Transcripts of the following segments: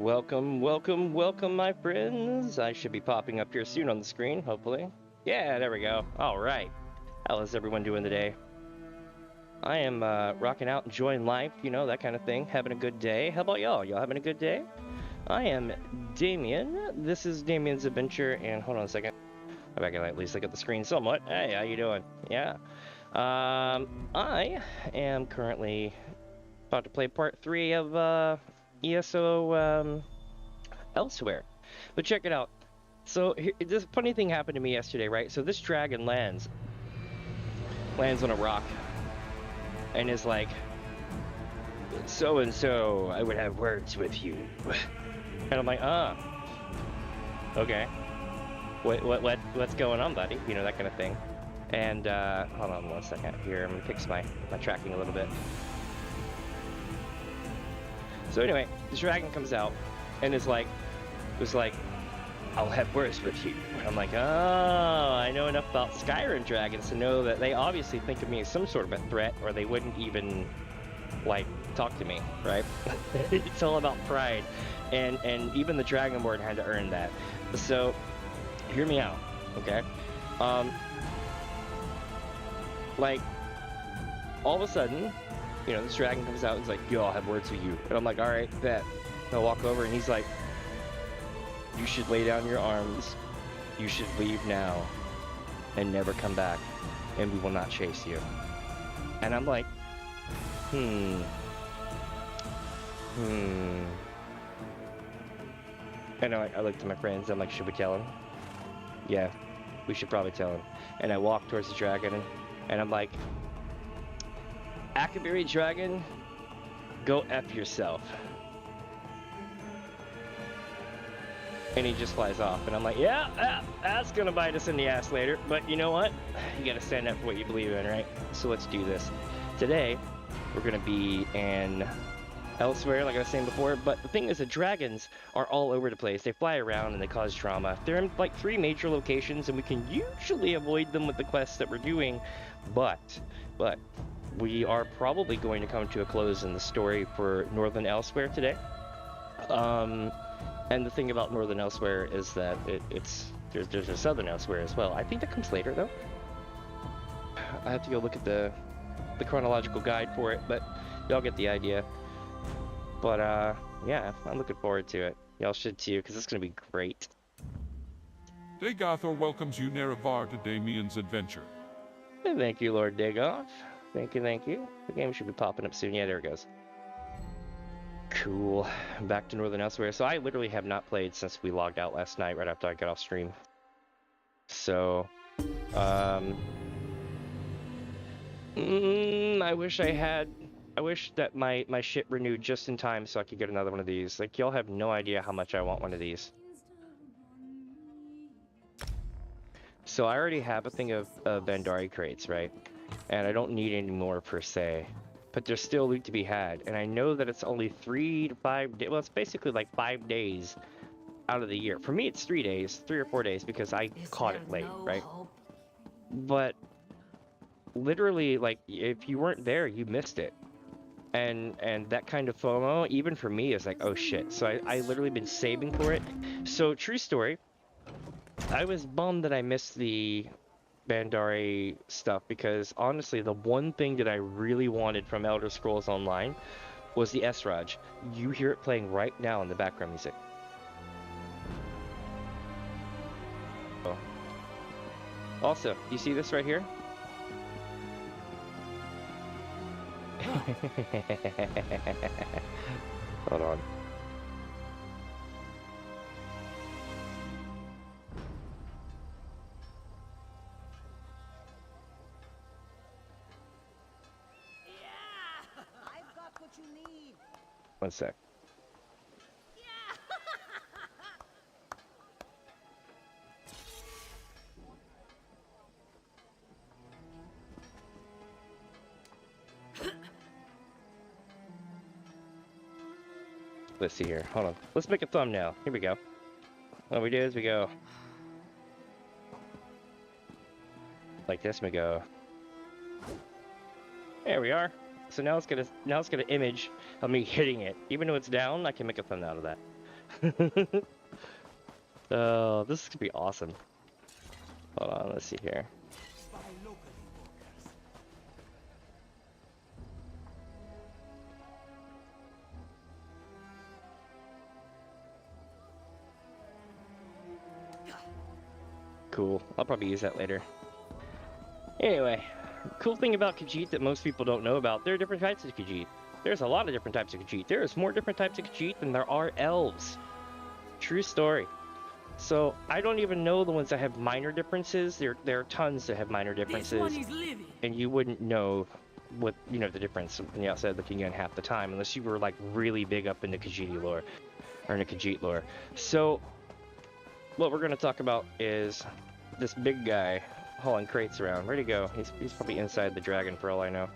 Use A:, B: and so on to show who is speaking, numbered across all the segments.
A: Welcome, welcome, welcome, my friends. I should be popping up here soon on the screen, hopefully. Yeah, there we go. All right. How is everyone doing today? I am rocking out, enjoying life, you know, that kind of thing. Having a good day. How about y'all? Y'all having a good day? I am Damien. This is DamiensAdventure, and hold on a second. If I can at least look at the screen somewhat. Hey, how you doing? Yeah. I am currently about to play part 3 of ESO Elsweyr. But check it out. So this funny thing happened to me yesterday, right? So this dragon lands on a rock and is like, so and so, I would have words with you. And I'm like, okay. What's going on, buddy? You know, that kind of thing. And hold on one second here. I'm gonna fix my tracking a little bit. So anyway, this dragon comes out and was like, I'll have words with you. And I'm like, oh, I know enough about Skyrim dragons to know that they obviously think of me as some sort of a threat, or they wouldn't even, like, talk to me, right? It's all about pride, and even the Dragonborn had to earn that. So, hear me out, okay? Like, all of a sudden, you know, this dragon comes out and is like, yo, I'll have words with you. And I'm like, all right, bet. I'll walk over, and he's like, you should lay down your arms. You should leave now and never come back, and we will not chase you. And I'm like, And I looked at my friends. I'm like, should we tell him? Yeah, we should probably tell him. And I walk towards the dragon, and I'm like, Akaberry dragon, go F yourself. And he just flies off, and I'm like, yeah, that's gonna bite us in the ass later, but you know what? You gotta stand up for what you believe in, right? So let's do this. Today, we're gonna be in Elsweyr, like I was saying before, but the thing is, the dragons are all over the place. They fly around and they cause trauma. They're in like 3 major locations, and we can usually avoid them with the quests that we're doing, but we are probably going to come to a close in the story for Northern Elsweyr today. And the thing about Northern Elsweyr is that there's a Southern Elsweyr as well. I think that comes later, though. I have to go look at the chronological guide for it, but y'all get the idea. But yeah, I'm looking forward to it. Y'all should too, because it's gonna be great.
B: Dagathor welcomes you Nerevar to DamiensAdventure.
A: Thank you, Lord Dagoff. Thank you. The game should be popping up soon. Yeah, there it goes. Cool. Back to Northern Elsweyr. So I literally have not played since we logged out last night, right after I got off stream. So, I wish that my shit renewed just in time so I could get another one of these. Like, y'all have no idea how much I want one of these. So I already have a thing of Bandari crates, right? And I don't need any more per se. But there's still loot to be had, and I know that it's only 3 to 5 days. Well, it's basically like 5 days out of the year. For me, it's 3 days, 3 or 4 days, because I caught it late, right? But literally, like, if you weren't there, you missed it. And that kind of FOMO, even for me, is like, oh shit. So I literally been saving for it. So true story, I was bummed that I missed the Bandari stuff, because honestly the one thing that I really wanted from Elder Scrolls Online was the Esraj. You hear it playing right now in the background music. Oh. Also, you see this right here? Hold on. One sec. Let's see here. Hold on. Let's make a thumbnail. Here we go. What we do is we go like this. We go. There we are. So now it's gonna image of me hitting it. Even though it's down, I can make a thumbnail out of that. Oh, this is gonna be awesome. Hold on, let's see here. Cool. I'll probably use that later. Anyway, cool thing about Khajiit that most people don't know about, there are different types of Khajiit. There's a lot of different types of Khajiit. There's more different types of Khajiit than there are elves. True story. So, I don't even know the ones that have minor differences. There are tons that have minor differences. And you wouldn't know what, you know, the difference from the outside looking in half the time, unless you were, like, really big up into Khajiit lore. Or into Khajiit lore. So, what we're going to talk about is this big guy hauling crates around. Where'd he go? He's probably inside the dragon for all I know.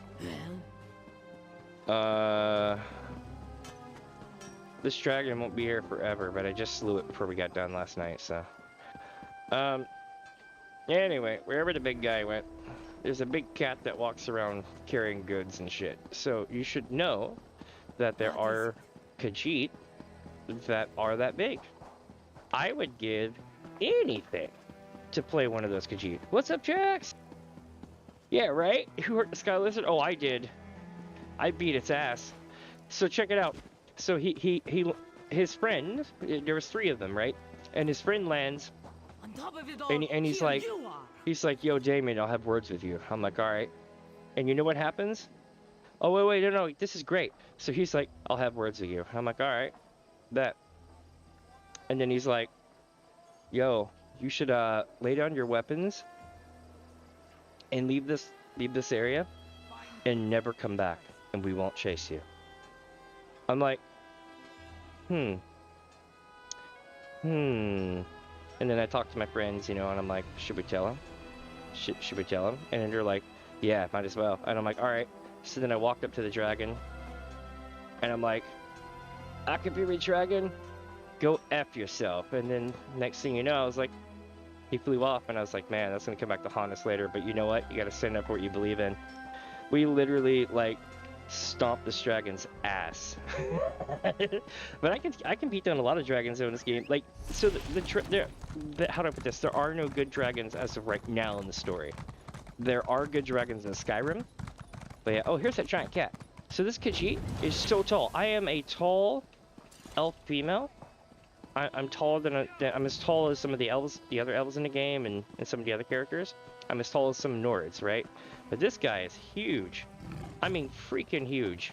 A: This dragon won't be here forever, but I just slew it before we got done last night, so. Anyway, wherever the big guy went, there's a big cat that walks around carrying goods and shit. So you should know that there are Khajiit that are that big. I would give anything to play one of those Khajiit. What's up, Jax? Yeah, right? Who hurt the Sky Lizard? Oh, I did. I beat its ass. So check it out. So his friend, there was 3 of them, right? And his friend lands,
C: On top of it all,
A: and he's like, yo, Damien, I'll have words with you. I'm like, all right. And you know what happens? Oh, wait, no, this is great. So he's like, I'll have words with you. I'm like, all right, bet. And then he's like, yo, you should lay down your weapons and leave this area and never come back, and we won't chase you. I'm like, And then I talked to my friends, you know, and I'm like, should we tell him? Should we tell him? And then they're like, yeah, might as well. And I'm like, all right. So then I walked up to the dragon, and I'm like, Akabiri dragon, go F yourself. And then next thing you know, I was like, he flew off, and I was like, man, that's gonna come back to haunt us later. But you know what? You gotta stand up for what you believe in. We literally, like, stomped this dragon's ass. But I can beat down a lot of dragons in this game. Like, so how do I put this? There are no good dragons as of right now in the story. There are good dragons in Skyrim. But yeah, oh, here's that giant cat. So this Khajiit is so tall. I am a tall elf female. I'm taller than I'm as tall as some of the elves, the other elves in the game, and some of the other characters. I'm as tall as some Nords, right? But this guy is huge. I mean, freaking huge.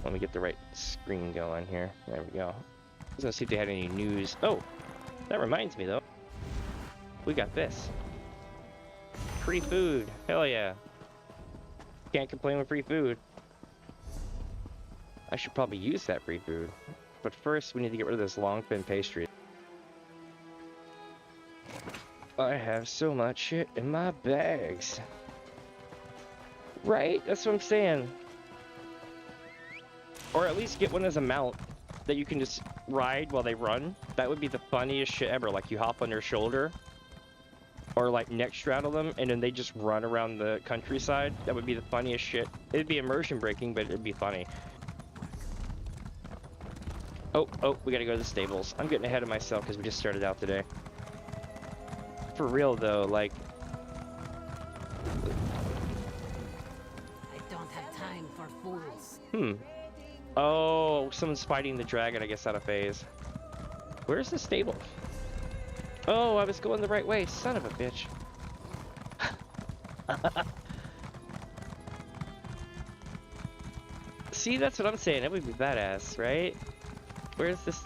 A: Let me get the right screen going here. There we go. I was gonna see if they had any news. Oh, that reminds me though. We got this. Free food. Hell yeah. Can't complain with free food. I should probably use that free food. But first, we need to get rid of this long fin pastry. I have so much shit in my bags. Right? That's what I'm saying. Or at least get one as a mount that you can just ride while they run. That would be the funniest shit ever. Like, you hop on their shoulder. Or like neck straddle them, and then they just run around the countryside. That would be the funniest shit. It'd be immersion breaking, but it'd be funny. Oh, we gotta go to the stables. I'm getting ahead of myself because we just started out today. For real though, like...
C: I don't have time for fools.
A: Oh, someone's fighting the dragon, I guess, out of phase. Where's the stable? Oh, I was going the right way, son of a bitch. See, that's what I'm saying. That would be badass, right? Where's this?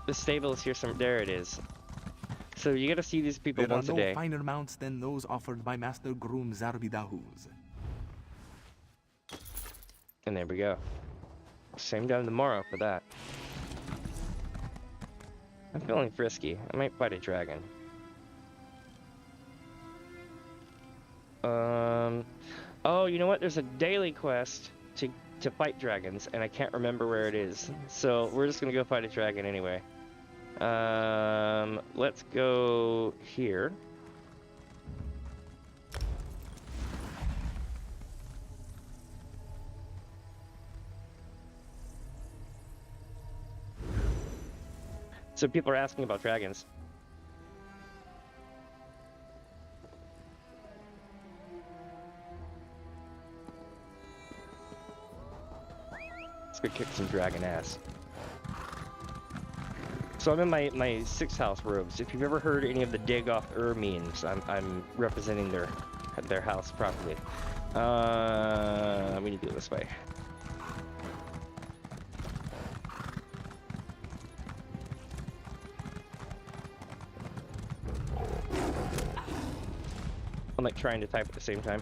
A: The stable is here somewhere. There it is. So you gotta see these people once a day.
D: There are no finer mounts than those offered by Master Groom Zarbidahuz.
A: And there we go. Same time tomorrow for that. I'm feeling frisky. I might fight a dragon. Oh, you know what? There's a daily quest to fight dragons, and I can't remember where it is. So we're just gonna go fight a dragon anyway. Let's go here. So people are asking about dragons. Let's go kick some dragon ass. So I'm in my 6th house robes. If you've ever heard any of the dig off memes, I'm representing their house properly. We need to do it this way. I'm like trying to type at the same time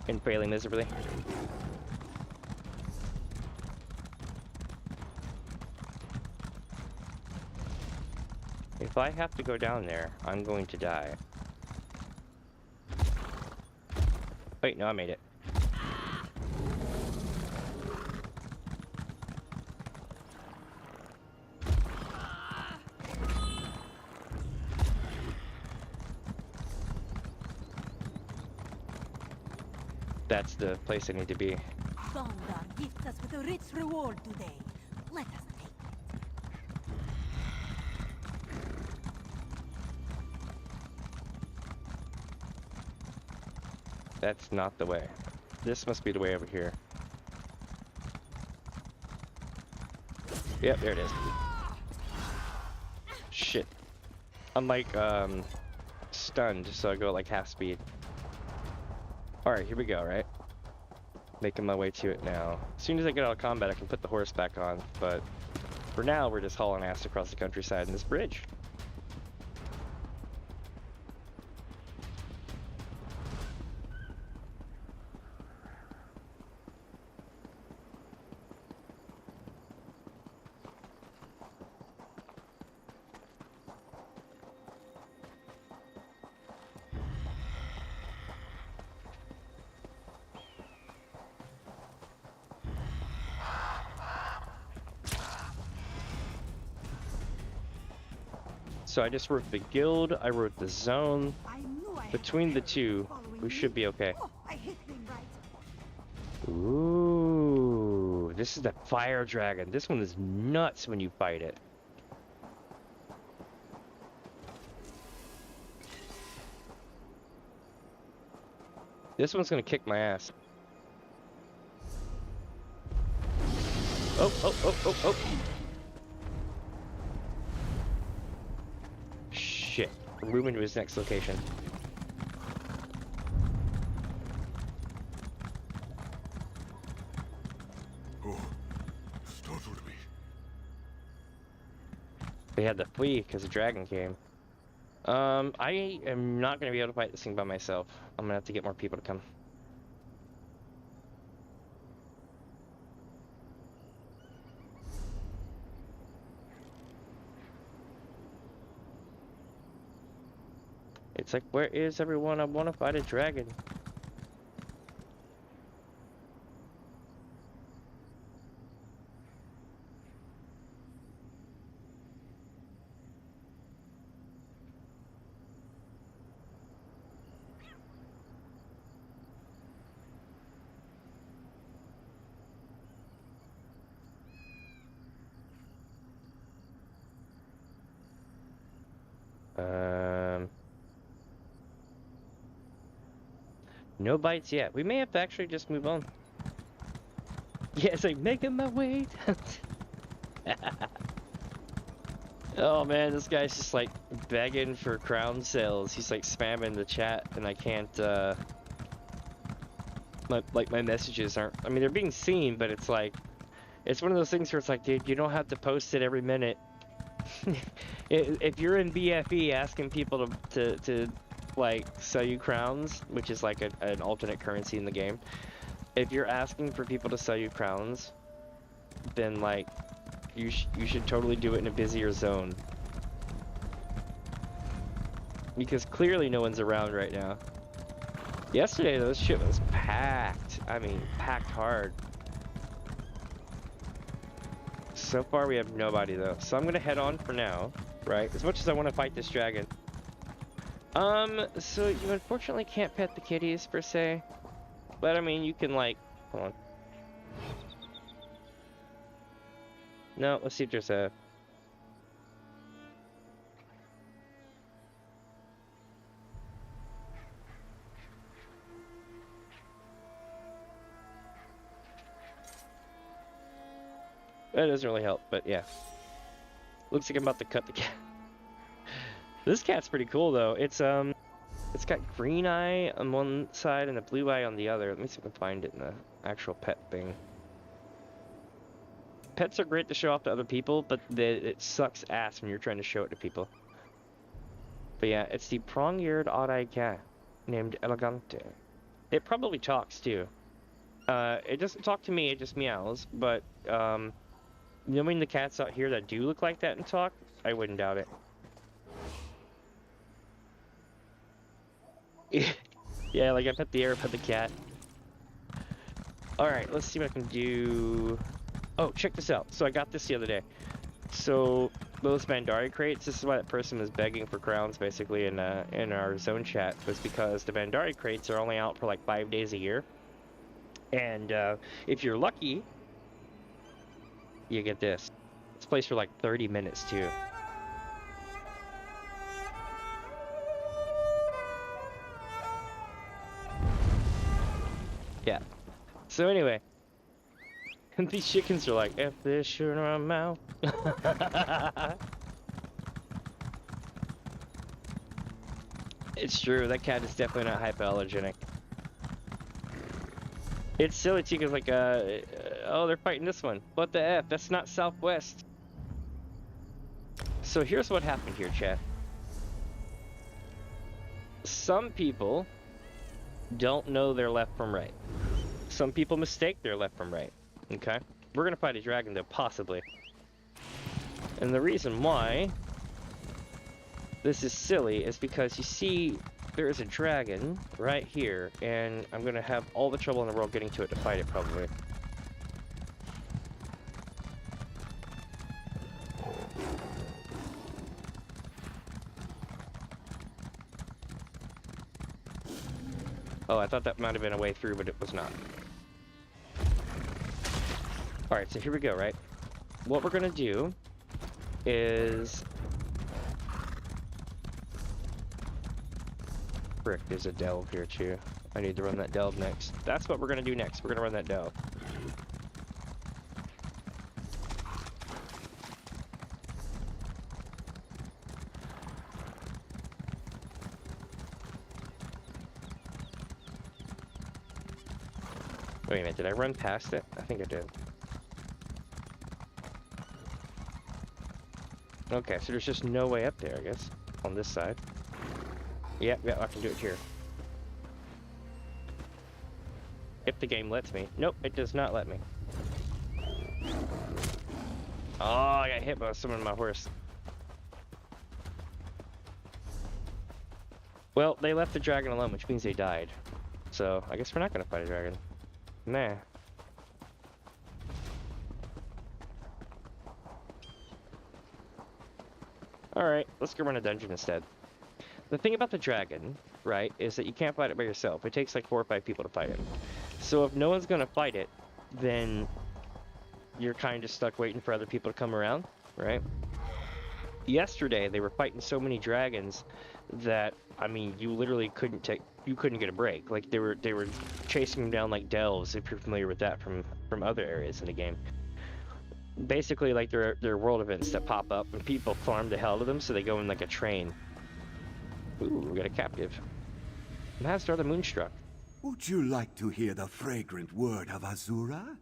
A: and failing miserably. If I have to go down there, I'm going to die. Wait, no, I made it. That's the place I need to be.
C: Dono gifts us with a rich reward today. Let us take it.
A: That's not the way. This must be the way over here. Yep, there it is. Shit. I'm like, stunned, so I go at like half speed. Alright, here we go, right? Making my way to it now. As soon as I get out of combat, I can put the horse back on, but for now, we're just hauling ass across the countryside in this bridge. So I just wrote the guild, I wrote the zone. Between the two, we should be okay. Ooh, this is the fire dragon. This one is nuts when you fight it. This one's gonna kick my ass. Oh, oh, oh, oh, oh. Shit. We're moving to his next location.
B: Oh, startled me.
A: They had to flee because the dragon came. I am not going to be able to fight this thing by myself. I'm going to have to get more people to come. It's like, where is everyone? I want to fight a dragon. No bites yet. We may have to actually just move on. Yeah, it's like making my way down. Oh man, this guy's just like begging for crown sales. He's like spamming the chat, and I can't. My messages aren't. I mean, they're being seen, but it's like, it's one of those things where it's like, dude, you don't have to post it every minute. If you're in BFE asking people to like sell you crowns, which is like an alternate currency in the game, if you're asking for people to sell you crowns, then like you should totally do it in a busier zone, because clearly no one's around right now. Yesterday though, this shit was packed. I mean, packed hard. So far we have nobody though, so I'm gonna head on for now, right? As much as I want to fight this dragon. So you unfortunately can't pet the kitties per se, but I mean you can like, hold on. No, let's see if there's a. That doesn't really help, but yeah. Looks like I'm about to cut the cat. This cat's pretty cool though. It's got green eye on one side and a blue eye on the other. Let me see if I can find it in the actual pet thing. Pets are great to show off to other people, but it sucks ass when you're trying to show it to people. But yeah, it's the prong-eared odd-eyed cat named Elegante. It probably talks too. It doesn't talk to me, it just meows, but knowing the cats out here that do look like that and talk, I wouldn't doubt it. Yeah, like I pet the air, pet the cat. Alright, let's see what I can do. Oh, check this out. So I got this the other day. So those Bandari crates, this is why that person was begging for crowns basically in our zone chat, was because the Bandari crates are only out for like 5 days a year. And if you're lucky, you get this. It's placed for like 30 minutes too. Yeah. So anyway, and these chickens are like, F this shit in my mouth. It's true, that cat is definitely not hypoallergenic. It's silly too, because like, oh, they're fighting this one. What the F? That's not Southwest. So here's what happened here, chat. Some people don't know their left from right. Some people mistake their left from right. Okay? We're gonna fight a dragon though, possibly. And the reason why this is silly is because you see there is a dragon right here, and I'm gonna have all the trouble in the world getting to it to fight it probably. Oh, I thought that might have been a way through, but it was not. Alright, so here we go, right? What we're gonna do is... Frick, there's a delve here too. I need to run that delve next. That's what we're gonna do next. We're gonna run that delve. Wait a minute, did I run past it? I think I did. Okay, so there's just no way up there, I guess. On this side. Yep, yeah, I can do it here. If the game lets me. Nope, it does not let me. Oh, I got hit by someone on my horse. Well, they left the dragon alone, which means they died. So, I guess we're not gonna fight a dragon. Nah. Alright, let's go run a dungeon instead. The thing about the dragon, right, is that you can't fight it by yourself. It takes like 4 or 5 people to fight it. So if no one's gonna fight it, then you're kind of stuck waiting for other people to come around, right? Yesterday, they were fighting so many dragons that, I mean, you literally couldn't get a break. Like they were chasing them down like delves, if you're familiar with that from other areas in the game. Basically, like there are world events that pop up and people farm the hell out of them, so they go in like a train. Ooh, we got a captive. Master of the Moonstruck.
E: Would you like to hear the fragrant word of Azura?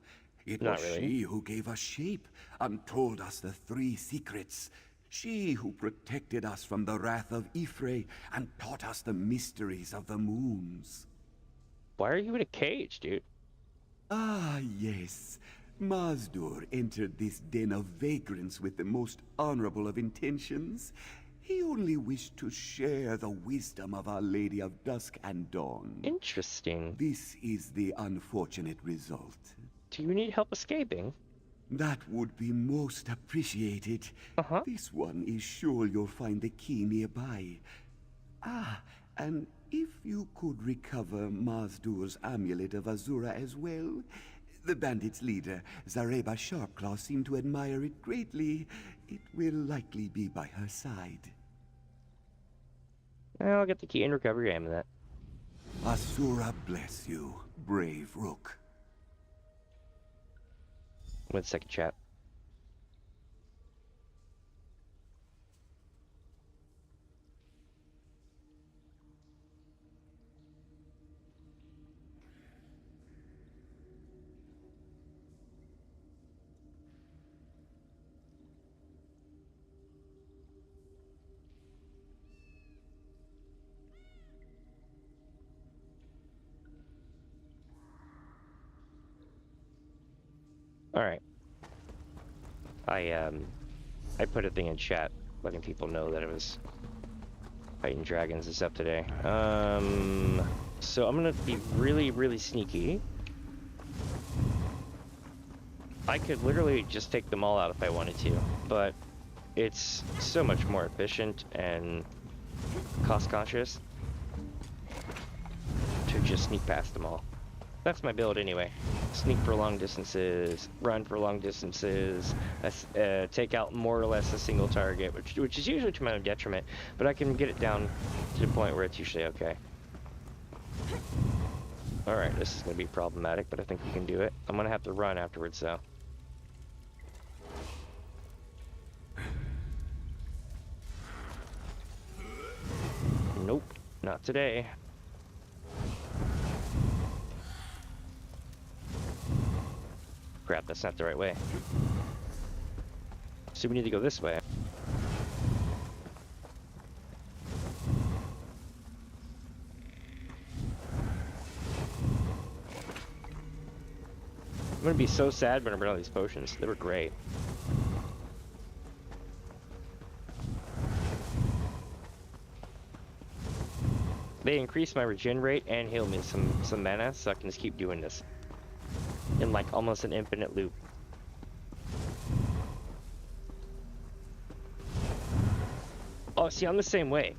E: It
A: Not
E: was
A: really.
E: she who gave us shape and told us the 3 secrets. She who protected us from the wrath of Ifre and taught us the mysteries of the moons.
A: Why are you in a cage, dude?
E: Ah, yes. Mazdur entered this den of vagrants with the most honorable of intentions. He only wished to share the wisdom of Our Lady of Dusk and Dawn.
A: Interesting.
E: This is the unfortunate result.
A: Do you need help escaping?
E: That would be most appreciated.
A: Uh-huh.
E: This one is sure you'll find the key nearby. Ah, and if you could recover Mazdur's amulet of Azura as well. The bandits' leader, Zareba Sharpclaw, seemed to admire it greatly. It will likely be by her side.
A: I'll get the key and recover your amulet.
E: Azura bless you, brave Rook.
A: 1 second, chat. Alright. I put a thing in chat letting people know that it was fighting dragons and stuff today. So I'm gonna be really, really sneaky. I could literally just take them all out if I wanted to, but it's so much more efficient and cost conscious to just sneak past them all. That's my build anyway. Sneak for long distances, run for long distances, take out more or less a single target, which is usually to my own detriment, but I can get it down to the point where it's usually okay. Alright, this is going to be problematic, but I think we can do it. I'm going to have to run afterwards though. Nope, not today. Crap, that's not the right way. So we need to go this way. I'm gonna be so sad when I run out of these potions. They were great. They increase my regen rate and heal me some mana, so I can just keep doing this in like almost an infinite loop. Oh, see, I'm the same way.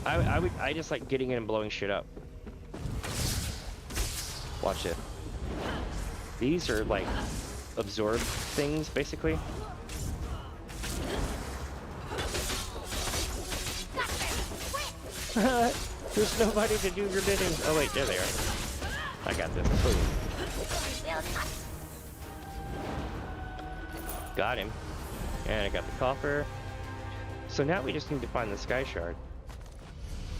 A: I just like getting in and blowing shit up. Watch it. These are like absorb things, basically. There's nobody to do your bidding. Oh wait, there they are. I got this. Boom. Got him. And I got the coffer. So now we just need to find the Sky Shard.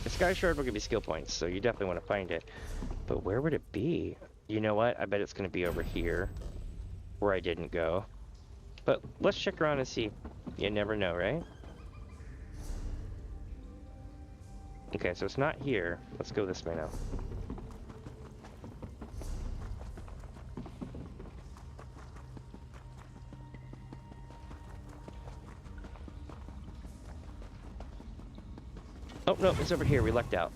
A: The Sky Shard will give me skill points, so you definitely want to find it. But where would it be? You know what? I bet it's going to be over here, where I didn't go. But let's check around and see. You never know, right? Okay, so it's not here. Let's go this way now. Oh, no, it's over here. We lucked out.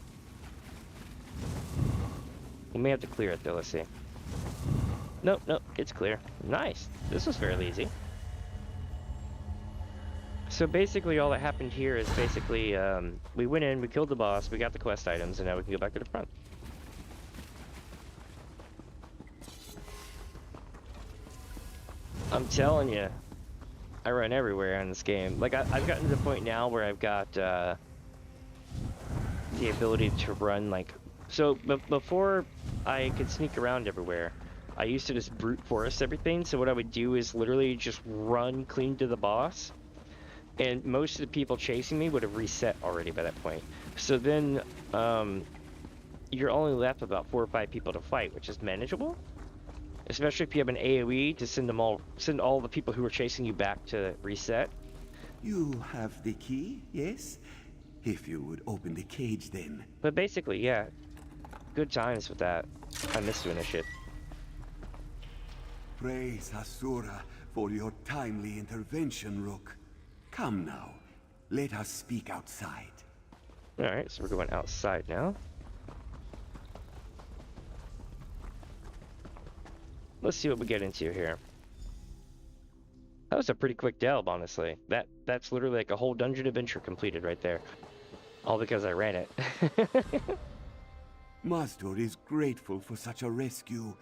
A: We may have to clear it, though. Let's see. Nope, nope, it's clear. Nice. This was fairly easy. So basically all that happened here is basically, we went in, we killed the boss, we got the quest items, and now we can go back to the front. I'm telling you, I run everywhere in this game. Like, I've gotten to the point now where I've got, the ability to run, like... So, before I could sneak around everywhere, I used to just brute force everything, so what I would do is literally just run clean to the boss, and most of the people chasing me would have reset already by that point. So then, you're only left with about 4 or 5 people to fight, which is manageable. Especially if you have an AoE to send all the people who are chasing you back to reset.
E: You have the key, yes? If you would open the cage then.
A: But basically, yeah. Good times with that. I miss doing this shit.
E: Praise Asura for your timely intervention, Rook. Come now, let us speak outside.
A: Alright, so we're going outside now. Let's see what we get into here. That was a pretty quick delve, honestly. That's literally like a whole dungeon adventure completed right there. All because I ran it.
E: Mazdur is grateful for such a rescue.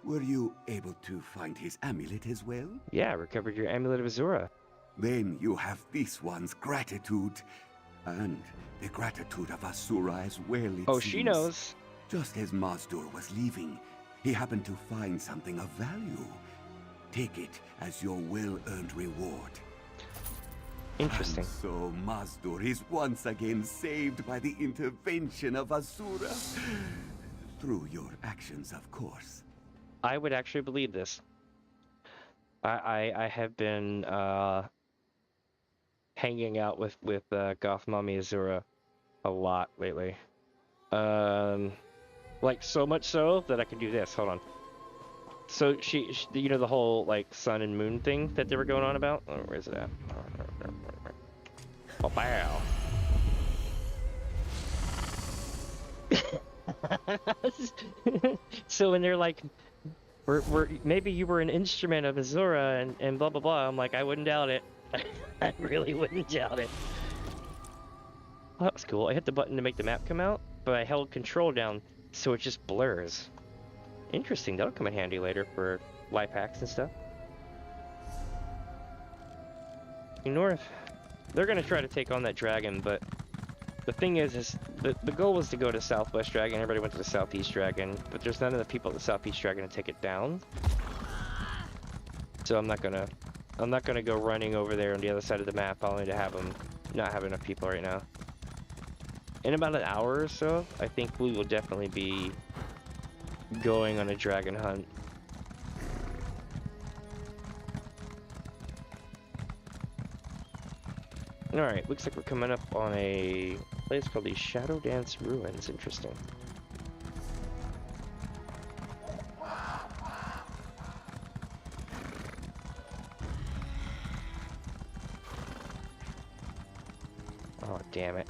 E: Were you able to find his amulet as well?
A: Yeah, I recovered your Amulet of Azura.
E: Then you have this one's gratitude. And the gratitude of Asura as well, it
A: Oh,
E: seems.
A: she knows.
E: Just as Mazdur was leaving, he happened to find something of value. Take it as your well-earned reward.
A: Interesting.
E: And so Mazdur is once again saved by the intervention of Asura. Through your actions, of course.
A: I would actually believe this. I have been hanging out with Goth Mommy Azura a lot lately. Like so much so that I can do this. Hold on. So you know, the whole like sun and moon thing that they were going on about. Oh, where's it at? Oh, wow. So when they're like, we're maybe you were an instrument of Azura and blah blah blah. I'm like, I wouldn't doubt it. I really wouldn't doubt it. Oh, that was cool. I hit the button to make the map come out, but I held control down so it just blurs. Interesting. That'll come in handy later for life hacks and stuff. North, they're gonna try to take on that dragon, but the thing is the goal was to go to Southwest Dragon. Everybody went to the Southeast Dragon, but there's none of the people at the Southeast Dragon to take it down. So I'm not gonna go running over there on the other side of the map, only to have them not have enough people right now. In about an hour or so, I think we will definitely be going on a dragon hunt. Alright, looks like we're coming up on a place called the Shadow Dance Ruins. Interesting. Oh, damn it.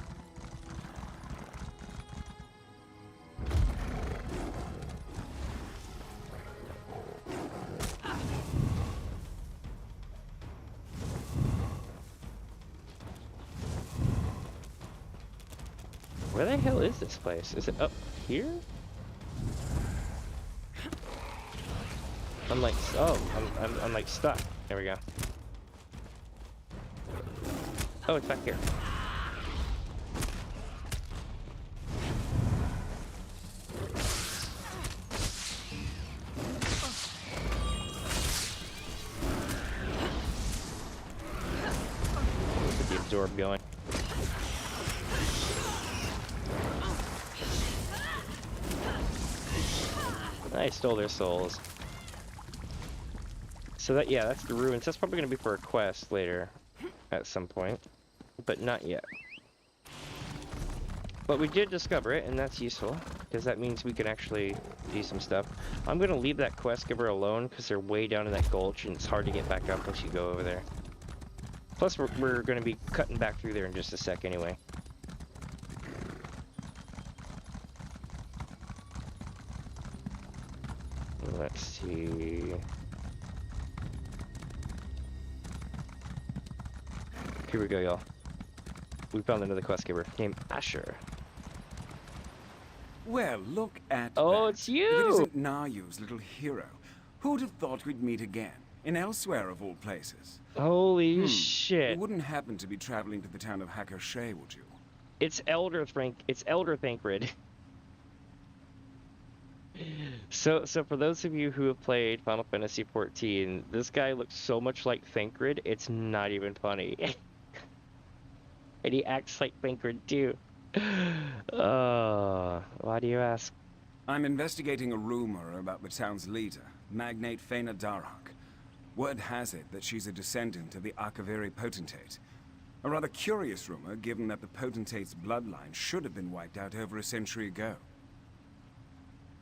A: Where the hell is this place? Is it up here? I'm like, oh, I'm like stuck. There we go. Oh, it's back here. Get the absorb going. I stole their souls. So that, yeah, that's the ruins. That's probably going to be for a quest later at some point, but not yet. But we did discover it, and that's useful, because that means we can actually do some stuff. I'm going to leave that quest giver alone, because they're way down in that gulch, and it's hard to get back up once you go over there. Plus, we're going to be cutting back through there in just a sec anyway. Let's see. Here we go, y'all. We found another quest giver named Asher.
F: Well, look at
A: Oh,
F: that.
A: it's you!
F: If it isn't Nayu's little hero. Who'd have thought we'd meet again? In Elsweyr, of all places.
A: Holy shit.
F: You wouldn't happen to be traveling to the town of Hakershay, would you?
A: It's Elder Thancred. So for those of you who have played Final Fantasy XIV, this guy looks so much like Thancred, it's not even funny. And he acts like Thancred too. Why do you ask?
F: I'm investigating a rumor about the town's leader, Magnate Faina Darhak. Word has it that she's a descendant of the Akaviri potentate. A rather curious rumor, given that the potentate's bloodline should have been wiped out over a century ago.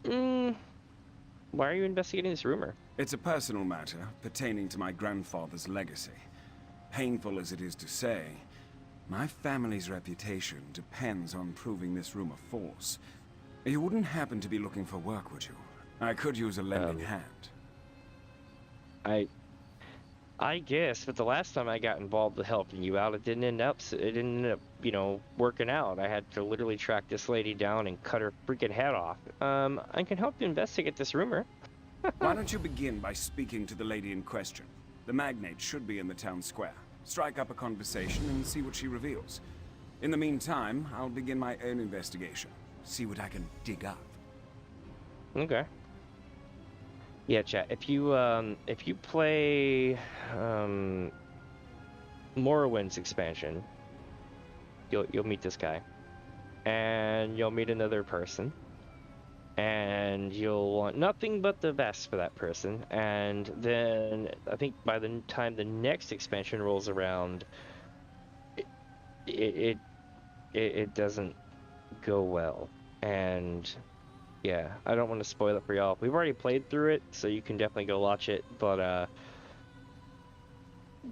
A: Why are you investigating this rumor?
F: It's a personal matter pertaining to my grandfather's legacy. Painful as it is to say, my family's reputation depends on proving this rumor false. You wouldn't happen to be looking for work, would you? I could use a lending hand.
A: I guess, but the last time I got involved with helping you out, it didn't end up, you know, working out. I had to literally track this lady down and cut her freaking head off. I can help you investigate this rumor.
F: Why don't you begin by speaking to the lady in question? The magnate should be in the town square. Strike up a conversation and see what she reveals. In the meantime, I'll begin my own investigation. See what I can dig up.
A: Okay. Yeah, chat. If you play Morrowind's expansion, you'll meet this guy, and you'll meet another person, and you'll want nothing but the best for that person. And then I think by the time the next expansion rolls around, it doesn't go well, and Yeah, I don't want to spoil it for y'all. We've already played through it, so you can definitely go watch it. But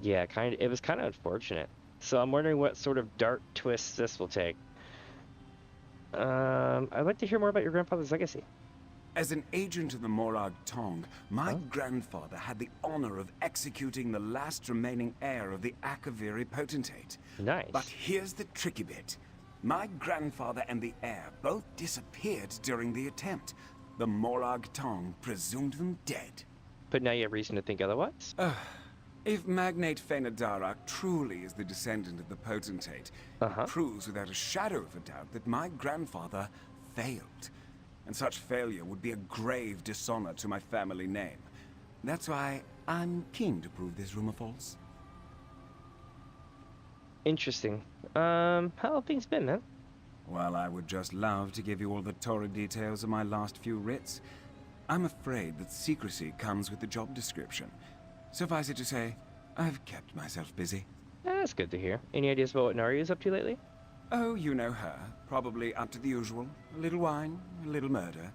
A: yeah, it was kind of unfortunate. So I'm wondering what sort of dark twists this will take. I'd like to hear more about your grandfather's legacy.
F: As an agent of the Morag Tong, my grandfather had the honor of executing the last remaining heir of the Akaviri potentate.
A: Nice.
F: But here's the tricky bit. My grandfather and the heir both disappeared during the attempt. The Morag Tong presumed them dead.
A: But now you have reason to think otherwise?
F: If Magnate Fenadarak truly is the descendant of the potentate, it proves without a shadow of a doubt that my grandfather failed. And such failure would be a grave dishonor to my family name. That's why I'm keen to prove this rumor false.
A: Interesting. How have things been, man?
F: Well, I would just love to give you all the torrid details of my last few writs. I'm afraid that secrecy comes with the job description. Suffice it to say, I've kept myself busy.
A: That's good to hear. Any ideas about what Nari is up to lately?
F: Oh, you know her. Probably up to the usual. A little wine, a little murder.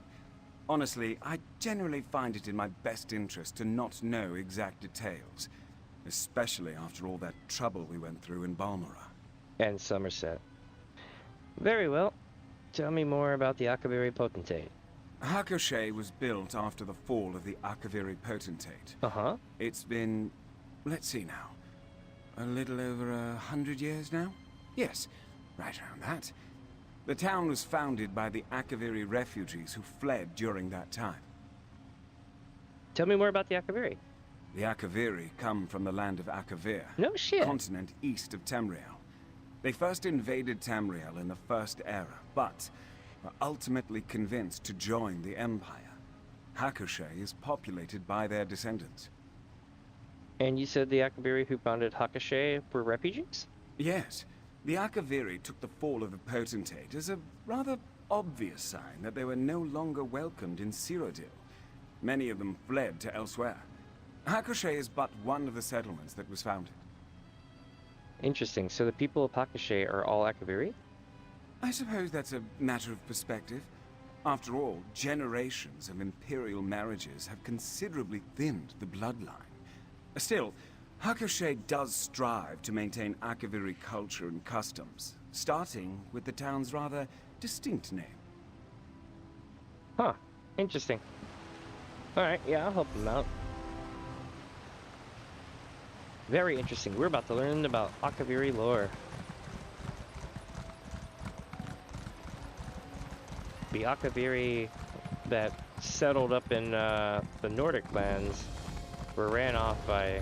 F: Honestly, I generally find it in my best interest to not know exact details. Especially after all that trouble we went through in Balmora.
A: And Somerset. Very well. Tell me more about the Akaviri potentate.
F: Hakushe was built after the fall of the Akaviri potentate. It's been, let's see now, a little over 100 years now? Yes, right around that. The town was founded by the Akaviri refugees who fled during that time.
A: Tell me more about the Akaviri.
F: The Akaviri come from the land of Akavir,
A: No shit.
F: continent east of Tamriel. They first invaded Tamriel in the First Era, but were ultimately convinced to join the Empire. Hakushe is populated by their descendants.
A: And you said the Akaviri who founded Hakushe were refugees?
F: Yes, the Akaviri took the fall of the potentate as a rather obvious sign that they were no longer welcomed in Cyrodiil. Many of them fled to Elsweyr. Hakushe is but one of the settlements that was founded.
A: Interesting. So the people of Hakushe are all Akaviri?
F: I suppose that's a matter of perspective. After all, generations of imperial marriages have considerably thinned the bloodline. Still, Hakushe does strive to maintain Akaviri culture and customs, starting with the town's rather distinct name.
A: Huh. Interesting. Alright, yeah, I'll help them out. Very interesting. We're about to learn about Akaviri lore. The Akaviri that settled up in the Nordic lands were ran off by,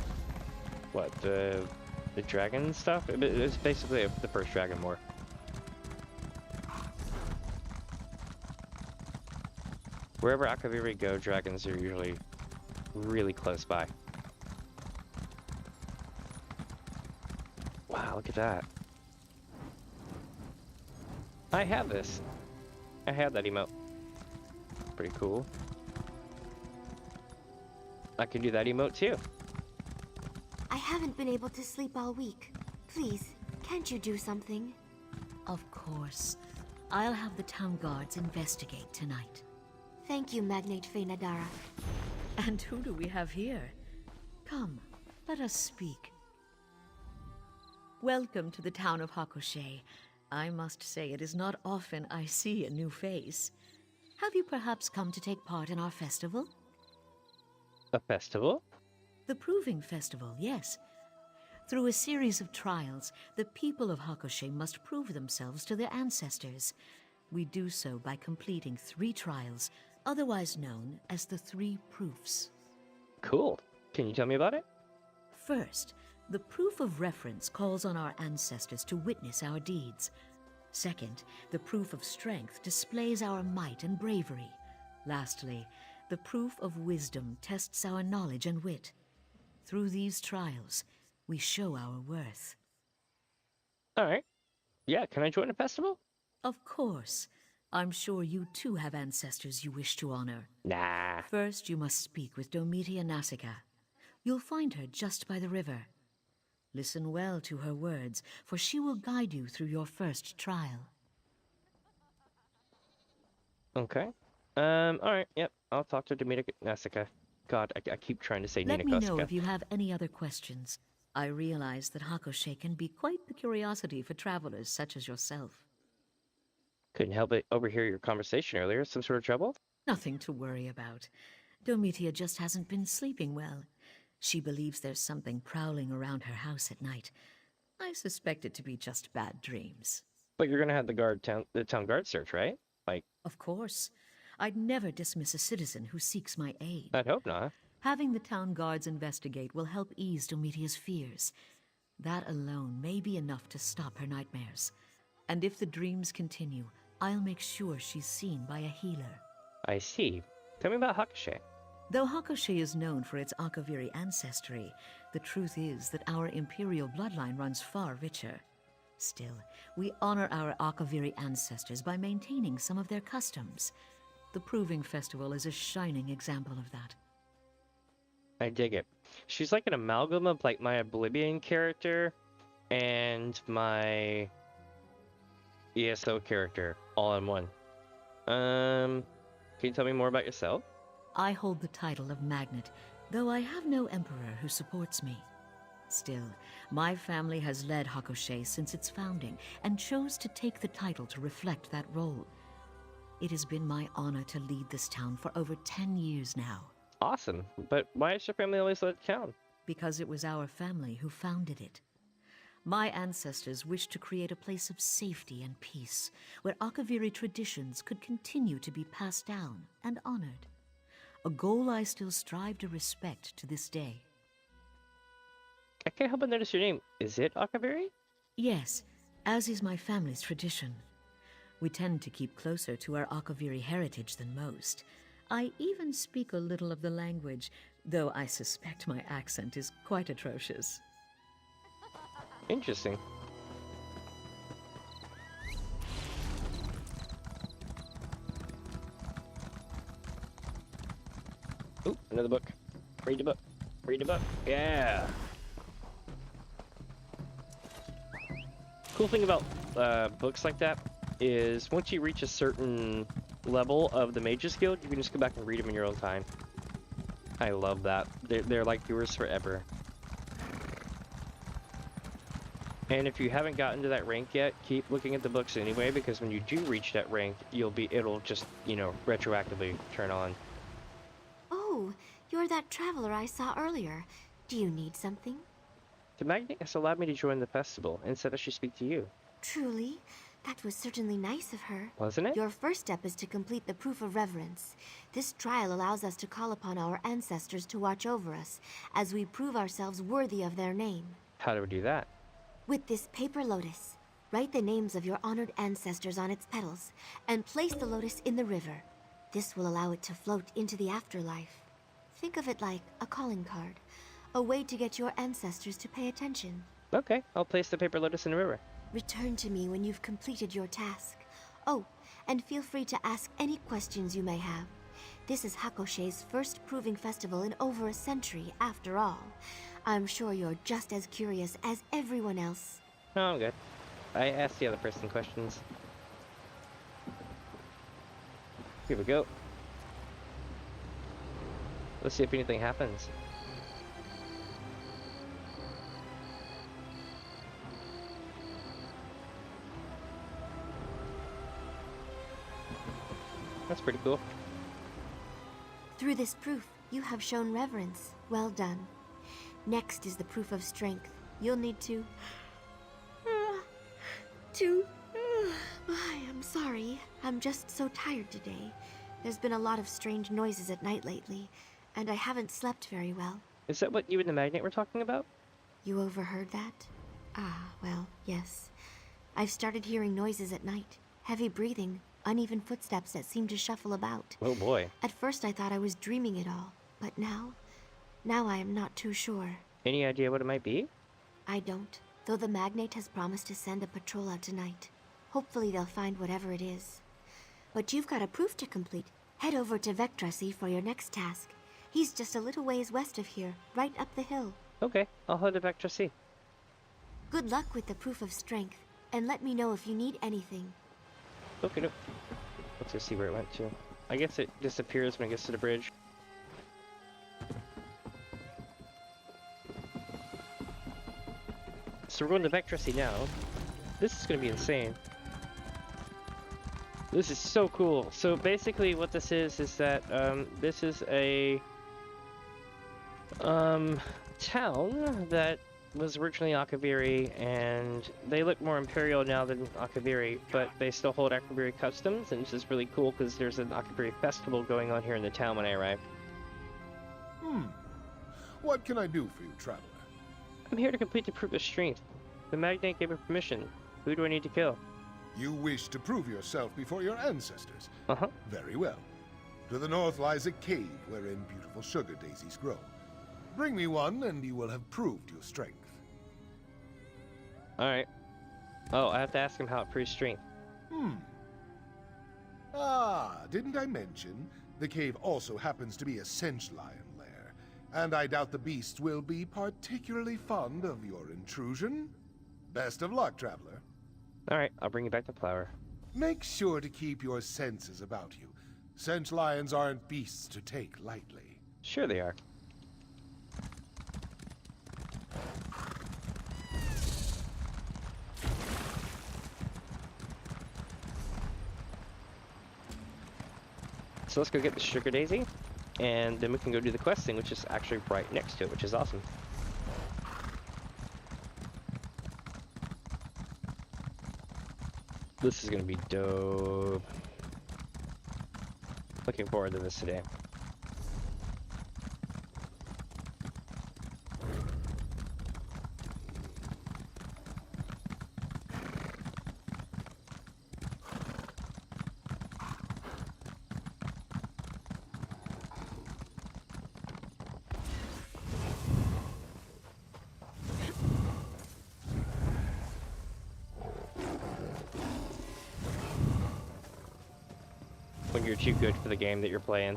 A: what, the dragon stuff? It was basically the first Dragon War. Wherever Akaviri go, dragons are usually really close by. Wow, look at that. I have this. I have that emote. Pretty cool. I can do that emote too.
G: I haven't been able to sleep all week. Please, can't you do something?
H: Of course. I'll have the town guards investigate tonight.
G: Thank you, Magnate Fenadara.
H: And who do we have here? Come, let us speak. Welcome to the town of Hakushe. I must say it is not often I see a new face. Have you perhaps come to take part in our festival?
A: A festival?
H: The Proving Festival, yes. Through a series of trials, the people of Hakushe must prove themselves to their ancestors. We do so by completing 3 trials, otherwise known as the 3 proofs.
A: Cool. Can you tell me about it?
H: First, the proof of reference calls on our ancestors to witness our deeds. Second, the proof of strength displays our might and bravery. Lastly, the proof of wisdom tests our knowledge and wit. Through these trials, we show our worth.
A: Alright. Yeah, can I join a festival?
H: Of course. I'm sure you too have ancestors you wish to honor.
A: Nah.
H: First, you must speak with Domitia Nasica. You'll find her just by the river. Listen well to her words, for she will guide you through your first trial.
A: Okay. Alright, yep. I'll talk to Demeter Nasica. God, I keep trying to say Nina
H: Let me know
A: Koska.
H: if you have any other questions. I realize that Hakoshe can be quite the curiosity for travelers such as yourself.
A: Couldn't help but overhear your conversation earlier. Some sort of trouble?
H: Nothing to worry about. Domitia just hasn't been sleeping well. She believes there's something prowling around her house at night. I suspect it to be just bad dreams.
A: But you're gonna have the town guard search, right? Like,
H: Of course. I'd never dismiss a citizen who seeks my aid.
A: I'd hope not.
H: Having the town guards investigate will help ease Domitia's fears. That alone may be enough to stop her nightmares. And if the dreams continue, I'll make sure she's seen by a healer.
A: I see. Tell me about Hakoshe.
H: Though Hakoshe is known for its Akaviri ancestry, the truth is that our imperial bloodline runs far richer. Still, we honor our Akaviri ancestors by maintaining some of their customs. The Proving Festival is a shining example of that.
A: I dig it. She's like an amalgam of like my Oblivion character and my ESO character all in one. Can you tell me more about yourself?
H: I hold the title of Magnet, though I have no emperor who supports me. Still, my family has led Hakoshe since its founding and chose to take the title to reflect that role. It has been my honor to lead this town for over 10 years now.
A: Awesome. But why has your family always led the town?
H: Because it was our family who founded it. My ancestors wished to create a place of safety and peace, where Akaviri traditions could continue to be passed down and honored. A goal I still strive to respect to this day.
A: I can't help but notice your name. Is it Akaviri?
H: Yes, as is my family's tradition. We tend to keep closer to our Akaviri heritage than most. I even speak a little of the language, though I suspect my accent is quite atrocious.
A: Interesting. Ooh, another book. Read the book. Read the book. Yeah. Cool thing about books like that is once you reach a certain level of the Mage's Guild, you can just go back and read them in your own time. I love that. They're like yours forever. And if you haven't gotten to that rank yet, keep looking at the books anyway, because when you do reach that rank, it'll just, you know, retroactively turn on.
G: Oh, you're that traveler I saw earlier. Do you need something?
A: The Magnet has allowed me to join the festival and said I should speak to you.
G: Truly? That was certainly nice of her.
A: Wasn't it?
G: Your first step is to complete the proof of reverence. This trial allows us to call upon our ancestors to watch over us, as we prove ourselves worthy of their name.
A: How do we do that?
G: With this paper lotus, write the names of your honored ancestors on its petals, and place the lotus in the river. This will allow it to float into the afterlife. Think of it like a calling card, a way to get your ancestors to pay attention.
A: Okay, I'll place the paper lotus in the river.
G: Return to me when you've completed your task. Oh, and feel free to ask any questions you may have. This is Hakoshe's first Proving Festival in over a century, after all. I'm sure you're just as curious as everyone else.
A: No, I'm good. I asked the other person questions. Here we go. Let's see if anything happens. That's pretty cool.
G: Through this proof, you have shown reverence. Well done. Next is the proof of strength. You'll need to... I'm sorry. I'm just so tired today. There's been a lot of strange noises at night lately, and I haven't slept very well.
A: Is that what you and the Magnet were talking about?
G: You overheard that? Ah, well, yes. I've started hearing noises at night. Heavy breathing, uneven footsteps that seem to shuffle about.
A: Oh boy.
G: At first I thought I was dreaming it all, but now I am not too sure.
A: Any idea what it might be?
G: I don't, though the Magnate has promised to send a patrol out tonight. Hopefully they'll find whatever it is. But you've got a proof to complete. Head over to Vectrasi for your next task. He's just a little ways west of here, right up the hill.
A: Okay, I'll head to Vectrasi.
G: Good luck with the proof of strength, and let me know if you need anything.
A: Okay, no. Let's just see where it went to. I guess it disappears when it gets to the bridge. So we're going to Vectressy now. This is going to be insane. This is so cool. So basically what this is that this is a town that was originally Akaviri, and they look more Imperial now than Akaviri, but they still hold Akaviri customs, and this is really cool because there's an Akaviri festival going on here in the town when I arrived.
I: What can I do for you, traveler?
A: I'm here to complete the proof of strength. The Magnate gave me permission. Who do I need to kill?
I: You wish to prove yourself before your ancestors.
A: Uh-huh.
I: Very well. To the north lies a cave wherein beautiful sugar daisies grow. Bring me one, and you will have proved your strength.
A: Alright. Oh, I have to ask him how it proves strength.
I: Didn't I mention? The cave also happens to be a Sench lion lair, and I doubt the beasts will be particularly fond of your intrusion. Best of luck, traveler.
A: Alright, I'll bring you back the flower.
I: Make sure to keep your senses about you. Sench lions aren't beasts to take lightly.
A: Sure they are. So let's go get the sugar daisy, and then we can go do the questing, which is actually right next to it, which is awesome. This is gonna be dope. Looking forward to this today. When you're too good for the game that you're playing.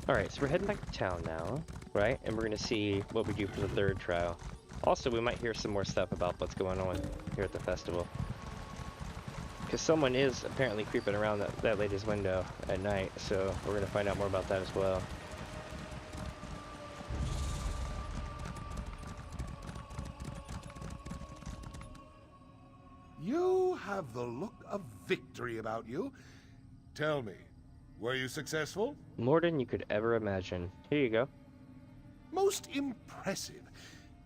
A: Alright, so we're heading back to town now, right? And we're gonna see what we do for the third trial. Also, we might hear some more stuff about what's going on here at the festival. Because someone is apparently creeping around that lady's window at night, so we're gonna find out more about that as well.
I: You have the look of victory about you. Tell me, were you successful?
A: More than you could ever imagine. Here you go.
I: Most impressive.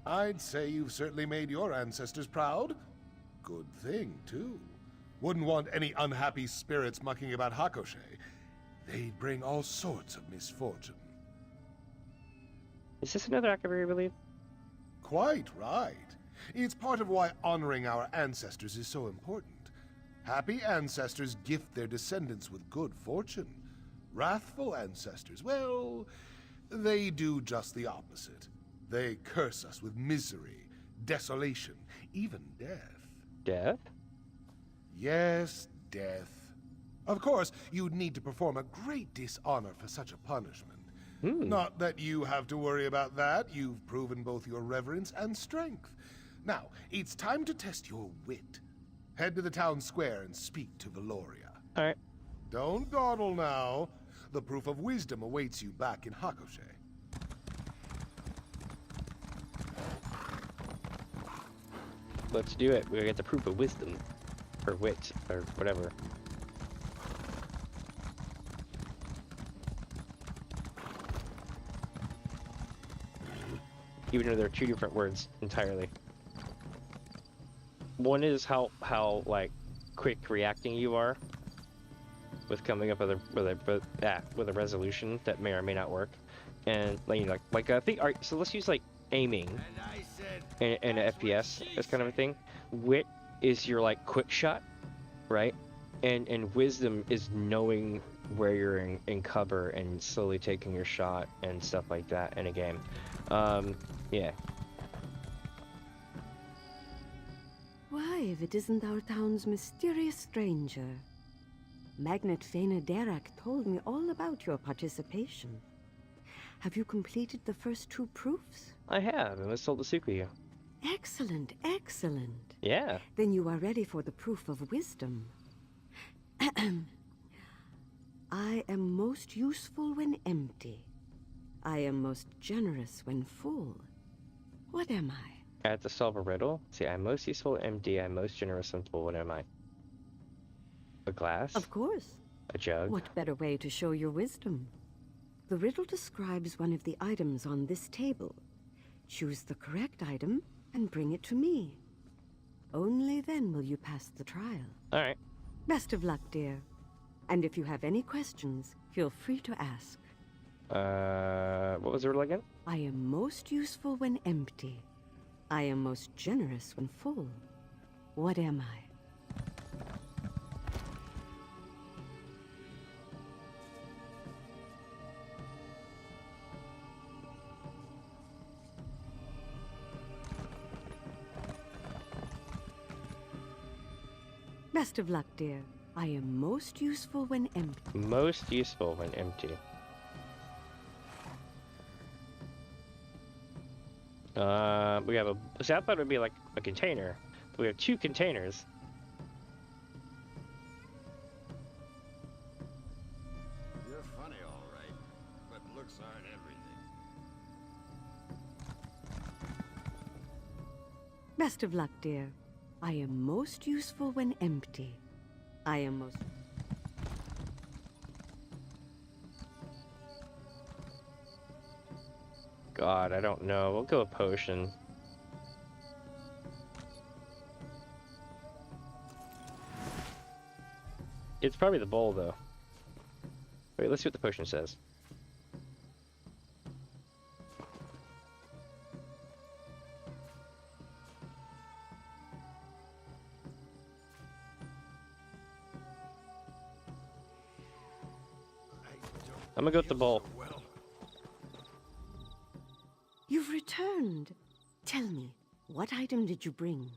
I: I'd say you've certainly made your ancestors proud. Good thing, too. Wouldn't want any unhappy spirits mucking about Hakoshe. They'd bring all sorts of misfortune.
A: Is this another Akaviri, I believe?
I: Quite right. It's part of why honoring our ancestors is so important. Happy ancestors gift their descendants with good fortune. Wrathful ancestors, well, they do just the opposite. They curse us with misery, desolation, even death.
A: Death?
I: Yes, death. Of course, you'd need to perform a great dishonor for such a punishment. Not that you have to worry about that. You've proven both your reverence and strength. Now, it's time to test your wit. Head to the town square and speak to Valoria.
A: Alright.
I: Don't dawdle now. The proof of wisdom awaits you back in Hakoshe.
A: Let's do it. We're gonna get the proof of wisdom. Or wit, or whatever. Even though they're two different words entirely. One is how like quick reacting you are with coming up with a resolution that may or may not work, and like I think. Alright, so let's use like aiming in an FPS, this kind of a thing. Wit is your like quick shot, right? And wisdom is knowing where you're in cover and slowly taking your shot and stuff like that in a game. Yeah.
J: Why, if it isn't our town's mysterious stranger? Magnet Fena Derak told me all about your participation. Have you completed the first 2 proofs?
A: I have, and was told to speak with you.
J: Excellent, excellent.
A: Yeah.
J: Then you are ready for the proof of wisdom. I am most useful when empty. I am most generous when full. What am I?
A: I have to solve a riddle. See, I'm most useful, empty. I'm most generous and full. What am I? A glass?
J: Of course.
A: A jug?
J: What better way to show your wisdom? The riddle describes one of the items on this table. Choose the correct item and bring it to me. Only then will you pass the trial.
A: All right.
J: Best of luck, dear. And if you have any questions, feel free to ask.
A: What was the riddle again?
J: I am most useful when empty. I am most generous when full. What am I? Best of luck, dear. I am most useful when empty.
A: Most useful when empty. We have a... See, I thought it would be like a container. But we have 2 containers.
B: You're funny, all right, but looks aren't everything.
J: Best of luck, dear. I am most useful when empty. I am most...
A: God, I don't know. We'll go with potion. It's probably the bowl, though. Wait, let's see what the potion says. I'm gonna go with the bowl.
J: You've returned. Tell me, what item did you bring?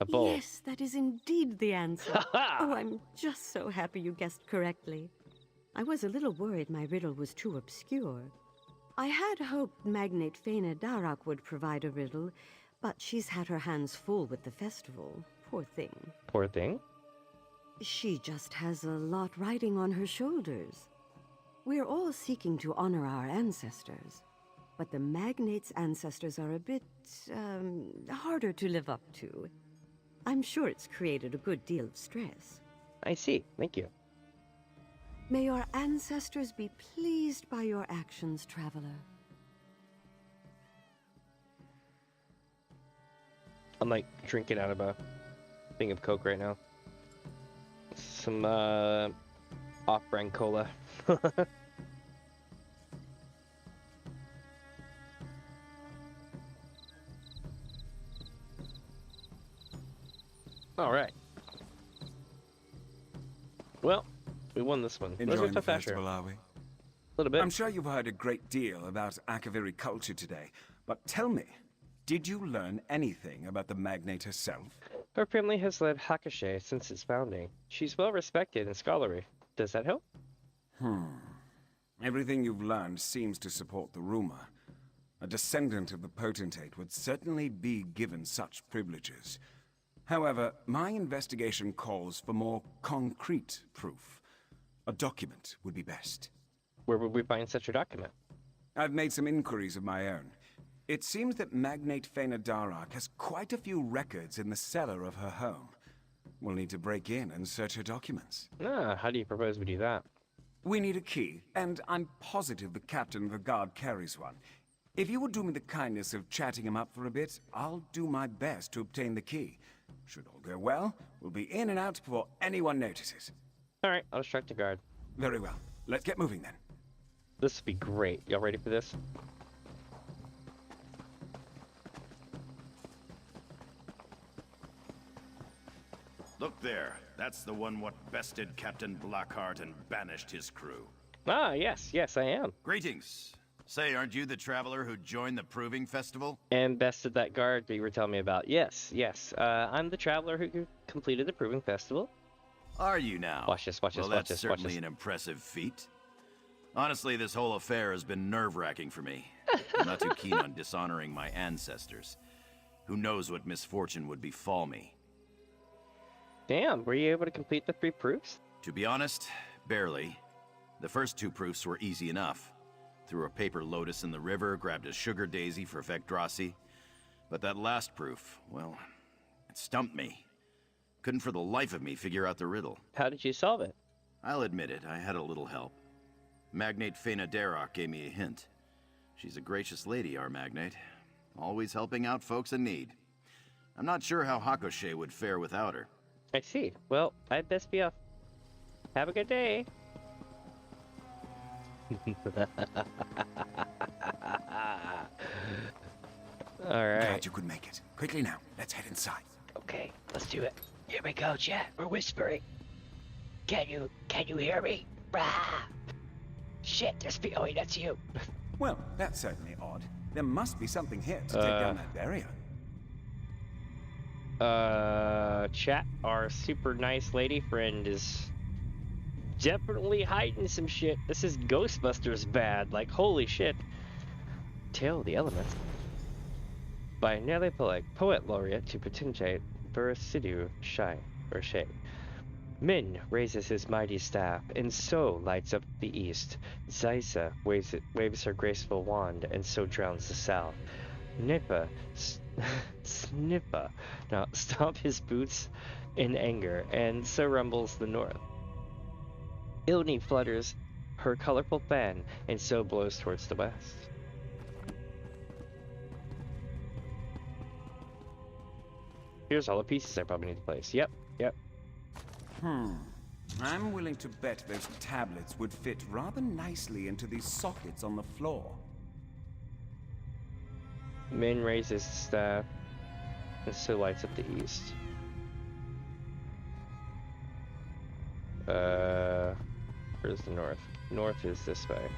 A: A bowl.
J: Yes, that is indeed the answer. Oh, I'm just so happy you guessed correctly. I was a little worried my riddle was too obscure. I had hoped Magnate Fena Darak would provide a riddle, but she's had her hands full with the festival. Poor thing.
A: Poor thing?
J: She just has a lot riding on her shoulders. We're all seeking to honor our ancestors, but the Magnate's ancestors are a bit, harder to live up to. I'm sure it's created a good deal of stress.
A: I see. Thank you.
J: May your ancestors be pleased by your actions, traveler.
A: I'm like drinking out of a thing of Coke right now. Some off-brand cola. All right. Well, we won this one.
F: Enjoying the festival, are we?
A: A little bit.
F: I'm sure you've heard a great deal about Akaviri culture today, but tell me, did you learn anything about the Magnate herself?
A: Her family has led Hakashe since its founding. She's well respected and scholarly. Does that help?
F: Everything you've learned seems to support the rumor. A descendant of the potentate would certainly be given such privileges. However, my investigation calls for more concrete proof. A document would be best.
A: Where would we find such a document?
F: I've made some inquiries of my own. It seems that Magnate Fena Darak has quite a few records in the cellar of her home. We'll need to break in and search her documents.
A: How do you propose we do that?
F: We need a key, and I'm positive the captain of the guard carries one. If you would do me the kindness of chatting him up for a bit, I'll do my best to obtain the key. Should all go well, we'll be in and out before anyone notices.
A: Alright, I'll distract the guard.
F: Very well. Let's get moving then.
A: This will be great. Y'all ready for this?
B: Look there. That's the one what bested Captain Blackheart and banished his crew.
A: Ah, yes, yes, I am.
B: Greetings. Say, aren't you the traveler who joined the Proving Festival?
A: And bested that guard that you were telling me about. Yes, yes. I'm the traveler who completed the Proving Festival.
B: Are you now?
A: Watch this, watch this,
B: well,
A: watch
B: that's
A: this, watch
B: certainly
A: this.
B: an impressive feat. Honestly, this whole affair has been nerve-wracking for me. I'm not too keen on dishonoring my ancestors. Who knows what misfortune would befall me?
A: Damn, were you able to complete the 3 proofs?
B: To be honest, barely. The first 2 proofs were easy enough. Threw a paper lotus in the river, grabbed a sugar daisy for Vecdrasi. But that last proof, well, it stumped me. Couldn't for the life of me figure out the riddle.
A: How did you solve it?
B: I'll admit it, I had a little help. Magnate Fena Darroch gave me a hint. She's a gracious lady, our magnate. Always helping out folks in need. I'm not sure how Hakoshe would fare without her.
A: I see. Well, I'd best be off. Have a good day. Alright.
F: Glad you could make it. Quickly now, let's head inside.
A: Okay, let's do it. Here we go, chat. We're whispering. Can you hear me? Rah! Shit, there's P.O.E. That's you.
F: Well, that's certainly odd. There must be something here to take down that barrier.
A: Chat, our super nice lady friend is definitely hiding some shit. This is Ghostbusters bad. Like, holy shit. Tale of the Elements. By Nelly Poleg, Poet Laureate to Potentate Burasidu Shai, or Shay. Min raises his mighty staff, and so lights up the east. Zysa waves her graceful wand, and so drowns the south. Snippa now stomp his boots in anger, and so rumbles the north. Ilni flutters her colorful fan, and so blows towards the west. Here's all the pieces I probably need to place. Yep.
F: I'm willing to bet those tablets would fit rather nicely into these sockets on the floor.
A: Min raises his staff, and so lights up the east. Where's the north? North is this way.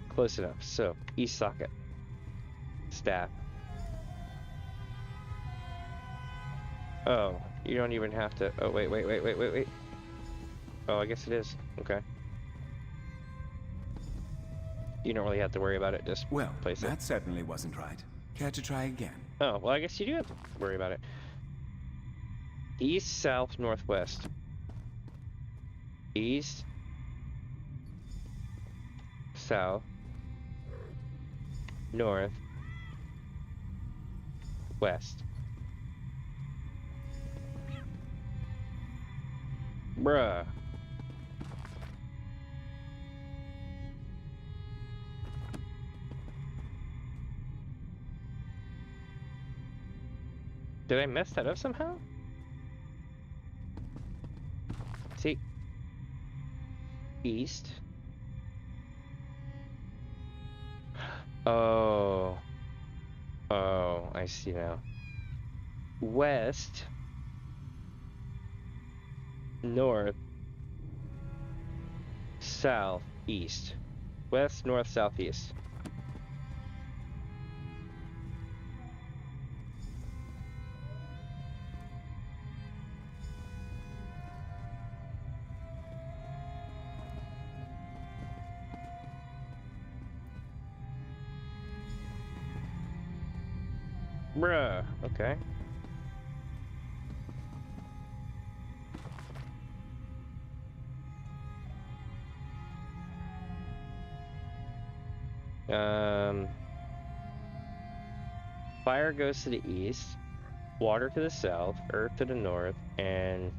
A: Close enough. So, east socket. Staff. Oh, you don't even have to... Oh, wait. Oh, I guess it is. Okay. You don't really have to worry about it, just place it.
F: That certainly wasn't right. Care to try again?
A: Oh, well, I guess you do have to worry about it. East, south, northwest. East. South. North. West. Bruh. Did I mess that up somehow? See? East. Oh. Oh, I see now. West. North. South. East. West, north, south, east. Bruh, okay. Fire goes to the east, water to the south, earth to the north, and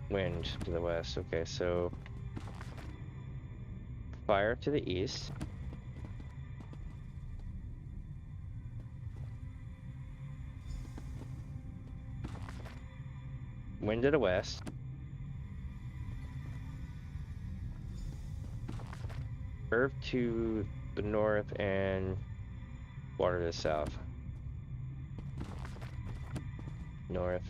A: wind to the west. Okay, so fire to the east. Wind to the west. Earth to the north and water to the south. North.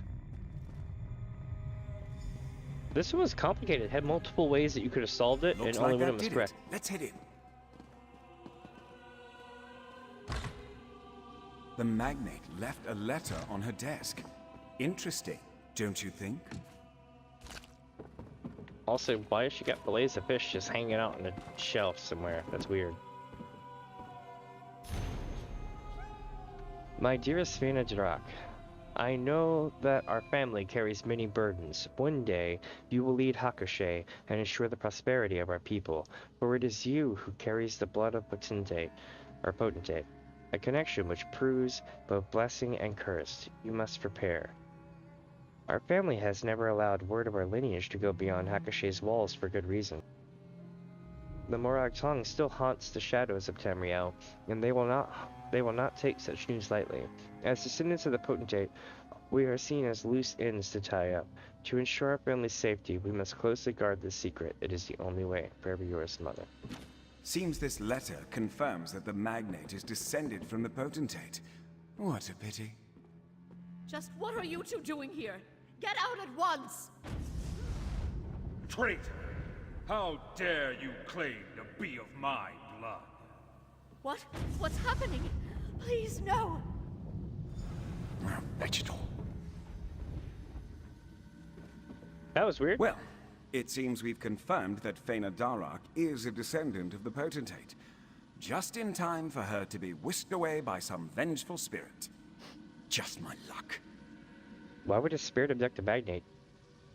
A: This one was complicated. It had multiple ways that you could have solved it,
F: Looks
A: and only
F: like
A: one
F: that
A: of them was
F: did
A: correct.
F: it. Let's head in. The magnate left a letter on her desk. Interesting, don't you think?
A: Also, why has she got fillets of fish just hanging out on a shelf somewhere? That's weird. My dearest Vena Drak, I know that our family carries many burdens. One day, you will lead Hakushe and ensure the prosperity of our people, for it is you who carries the blood of potentate, a connection which proves both blessing and curse. You must prepare. Our family has never allowed word of our lineage to go beyond Hakushe's walls for good reason. The Morag Tong still haunts the shadows of Tamriel, and they will not take such news lightly. As descendants of the potentate, we are seen as loose ends to tie up. To ensure our family's safety, we must closely guard this secret. It is the only way. Forever yours, Mother.
F: Seems this letter confirms that the magnate is descended from the potentate. What a pity.
K: Just what are you two doing here? Get out at once!
L: Traitor! How dare you claim to be of my blood?
K: What? What's happening? Please, no!
F: Vegetal.
A: That was weird.
F: Well, it seems we've confirmed that Fena Darak is a descendant of the potentate. Just in time for her to be whisked away by some vengeful spirit. Just my luck.
A: Why would a spirit abduct a magnate?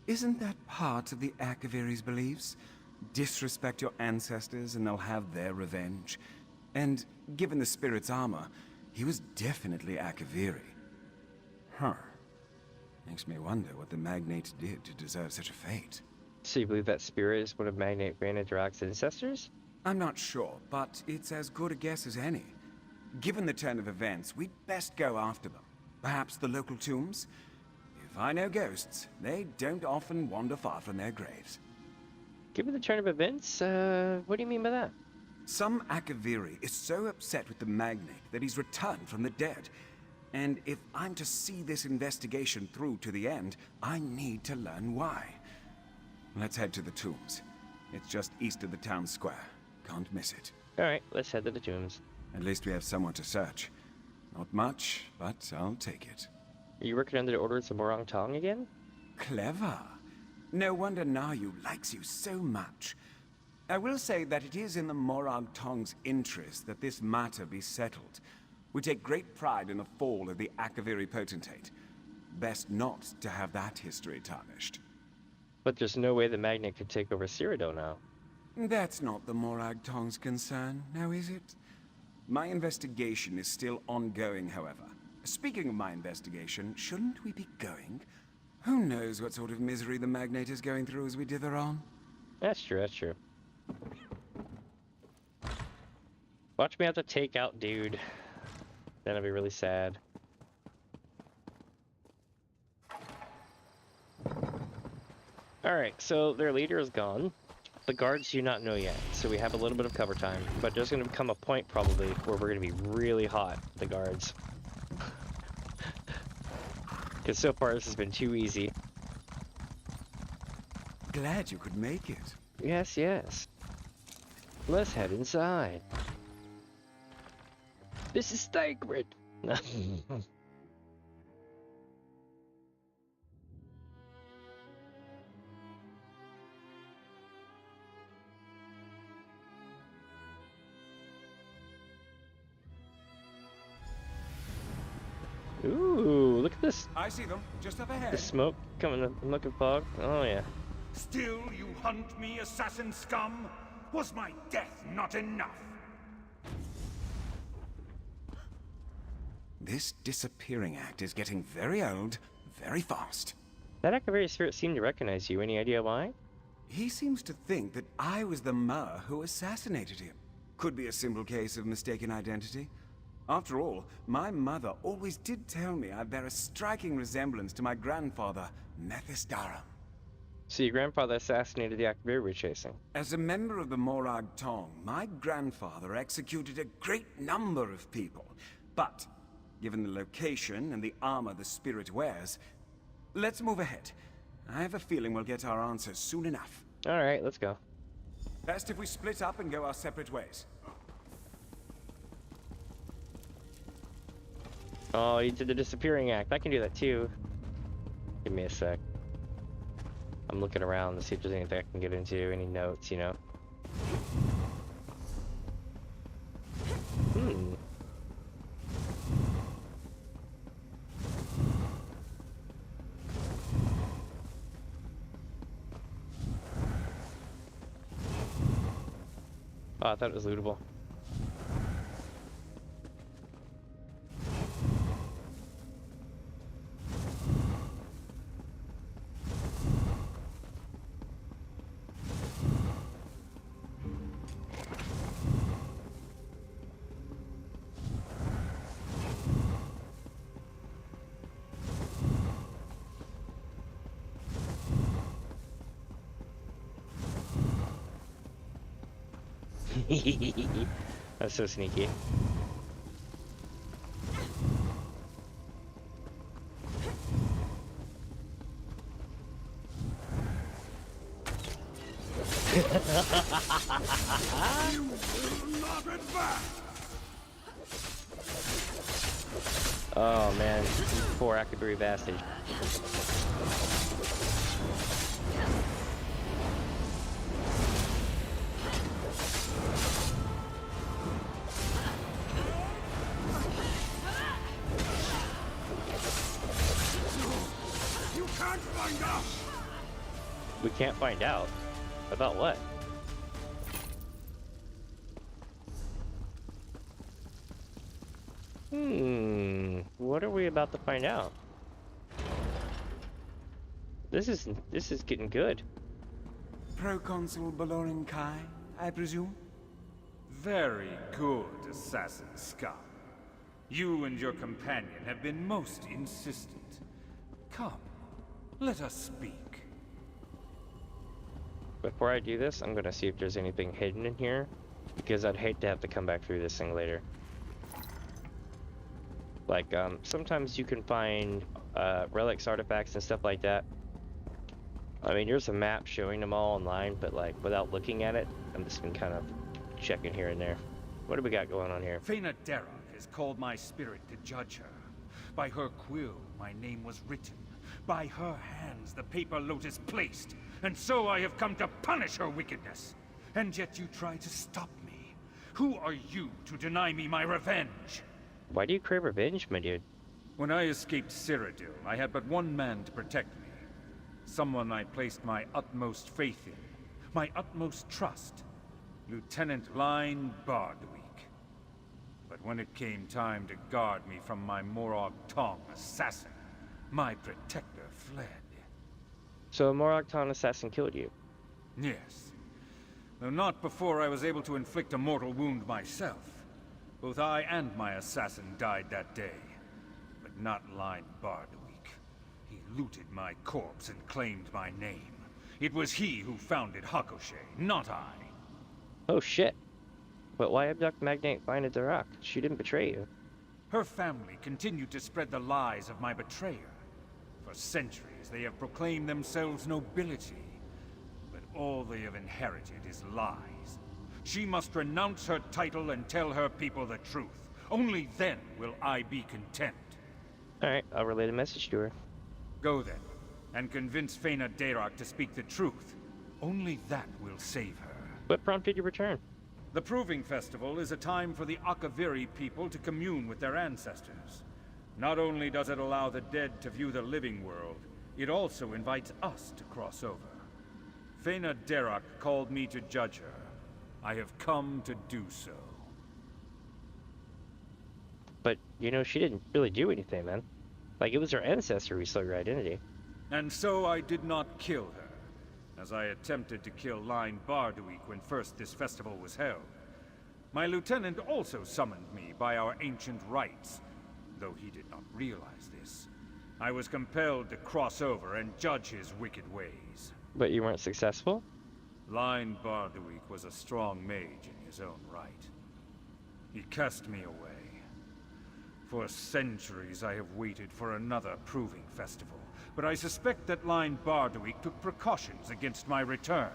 F: Isn't that part of the Akaviri's beliefs? Disrespect your ancestors and they'll have their revenge. And given the spirit's armor, he was definitely Akaviri. Huh. Makes me wonder what the magnate did to deserve such a fate.
A: So you believe that spirit is one of Magnate Vena Drak's ancestors?
F: I'm not sure, but it's as good a guess as any. Given the turn of events, we'd best go after them. Perhaps the local tombs? If I know ghosts, they don't often wander far from their graves.
A: Given the turn of events, what do you mean by that?
F: Some Akaviri is so upset with the magnate that he's returned from the dead. And if I'm to see this investigation through to the end, I need to learn why. Let's head to the tombs. It's just east of the town square. Can't miss it.
A: Alright, let's head to the tombs.
F: At least we have someone to search. Not much, but I'll take it.
A: Are you working under the orders of Morag Tong again?
F: Clever. No wonder Nayu likes you so much. I will say that it is in the Morag Tong's interest that this matter be settled. We take great pride in the fall of the Akaviri potentate. Best not to have that history tarnished.
A: But there's no way the Magnate could take over Cyrodiil now.
F: That's not the Morag Tong's concern, now is it? My investigation is still ongoing, however. Speaking of my investigation, shouldn't we be going? Who knows what sort of misery the Magnate is going through as we dither on?
A: That's true, that's true. Watch me have to take out dude. Then I'll be really sad. Alright, so their leader is gone. The guards do not know yet, so we have a little bit of cover time. But there's going to come a point, probably, where we're going to be really hot, the guards. Because so far this has been too easy.
F: Glad you could make it.
A: Yes, yes. Let's head inside. This is sacred! Ooh, look at this.
F: I see them, just up ahead.
A: The smoke coming up. I'm looking fog. Oh, yeah.
L: Still you hunt me, assassin scum? Was my death not enough?
F: This disappearing act is getting very old, very fast.
A: That Akaviri spirit seemed to recognize you. Any idea why?
F: He seems to think that I was the Mer who assassinated him. Could be a simple case of mistaken identity. After all, my mother always did tell me I bear a striking resemblance to my grandfather, Mephistarum.
A: So your grandfather assassinated the Akaviri we're chasing.
F: As a member of the Morag Tong, my grandfather executed a great number of people. But Given the location and the armor the spirit wears, let's move ahead. I have a feeling we'll get our answers soon enough.
A: Alright, let's go.
F: Best if we split up and go our separate ways.
A: Oh, you did the disappearing act. I can do that too. Give me a sec. I'm looking around to see if there's anything I can get into, any notes, you know. Oh, I thought it was lootable. That's so sneaky.
L: You will not advance!
A: Oh man, poor Akaburi bastard.
L: You can't find out!
A: We can't find out. About what? What are we about to find out? This is getting good.
F: Proconsul Balorin Kai, I presume?
L: Very good, assassin scum. You and your companion have been most insistent. Come, let us speak.
A: Before I do this, I'm gonna see if there's anything hidden in here, because I'd hate to have to come back through this thing later. Like, sometimes you can find relics, artifacts, and stuff like that. I mean, there's a map showing them all online, but like, without looking at it, I'm just been kind of checking here and there. What do we got going on here?
L: Fena Derek has called my spirit to judge her. By her quill, my name was written. By her hands, the paper lotus placed. And so I have come to punish her wickedness. And yet you try to stop me. Who are you to deny me my revenge?
A: Why do you crave revenge, my dude?
L: When I escaped Cyrodiil, I had but one man to protect me. Someone I placed my utmost faith in. My utmost trust. Lieutenant Line Bardwick. But when it came time to guard me from my Morag Tong assassin, my protector fled.
A: So a Morag Tong assassin killed you?
L: Yes. Though not before I was able to inflict a mortal wound myself. Both I and my assassin died that day. But not Line Bardwick. He looted my corpse and claimed my name. It was he who founded Hakoshe, not I.
A: Oh shit. But why abduct Magnate Fena Derek? She didn't betray you.
L: Her family continued to spread the lies of my betrayer. For centuries, they have proclaimed themselves nobility. But all they have inherited is lies. She must renounce her title and tell her people the truth. Only then will I be content.
A: Alright, I'll relay the message to her.
L: Go then, and convince Fena Derek to speak the truth. Only that will save her.
A: What prompted your return?
L: The Proving Festival is a time for the Akaviri people to commune with their ancestors. Not only does it allow the dead to view the living world, it also invites us to cross over. Fena Derek called me to judge her. I have come to do so.
A: But, you know, she didn't really do anything, man. Like, it was her ancestor who stole your identity.
L: And so I did not kill her, as I attempted to kill Line Bardwick when first this festival was held. My lieutenant also summoned me by our ancient rites, though he did not realize this. I was compelled to cross over and judge his wicked ways.
A: But you weren't successful?
L: Line Bardwick was a strong mage in his own right. He cast me away. For centuries I have waited for another proving festival, but I suspect that Line Bardowick took precautions against my return.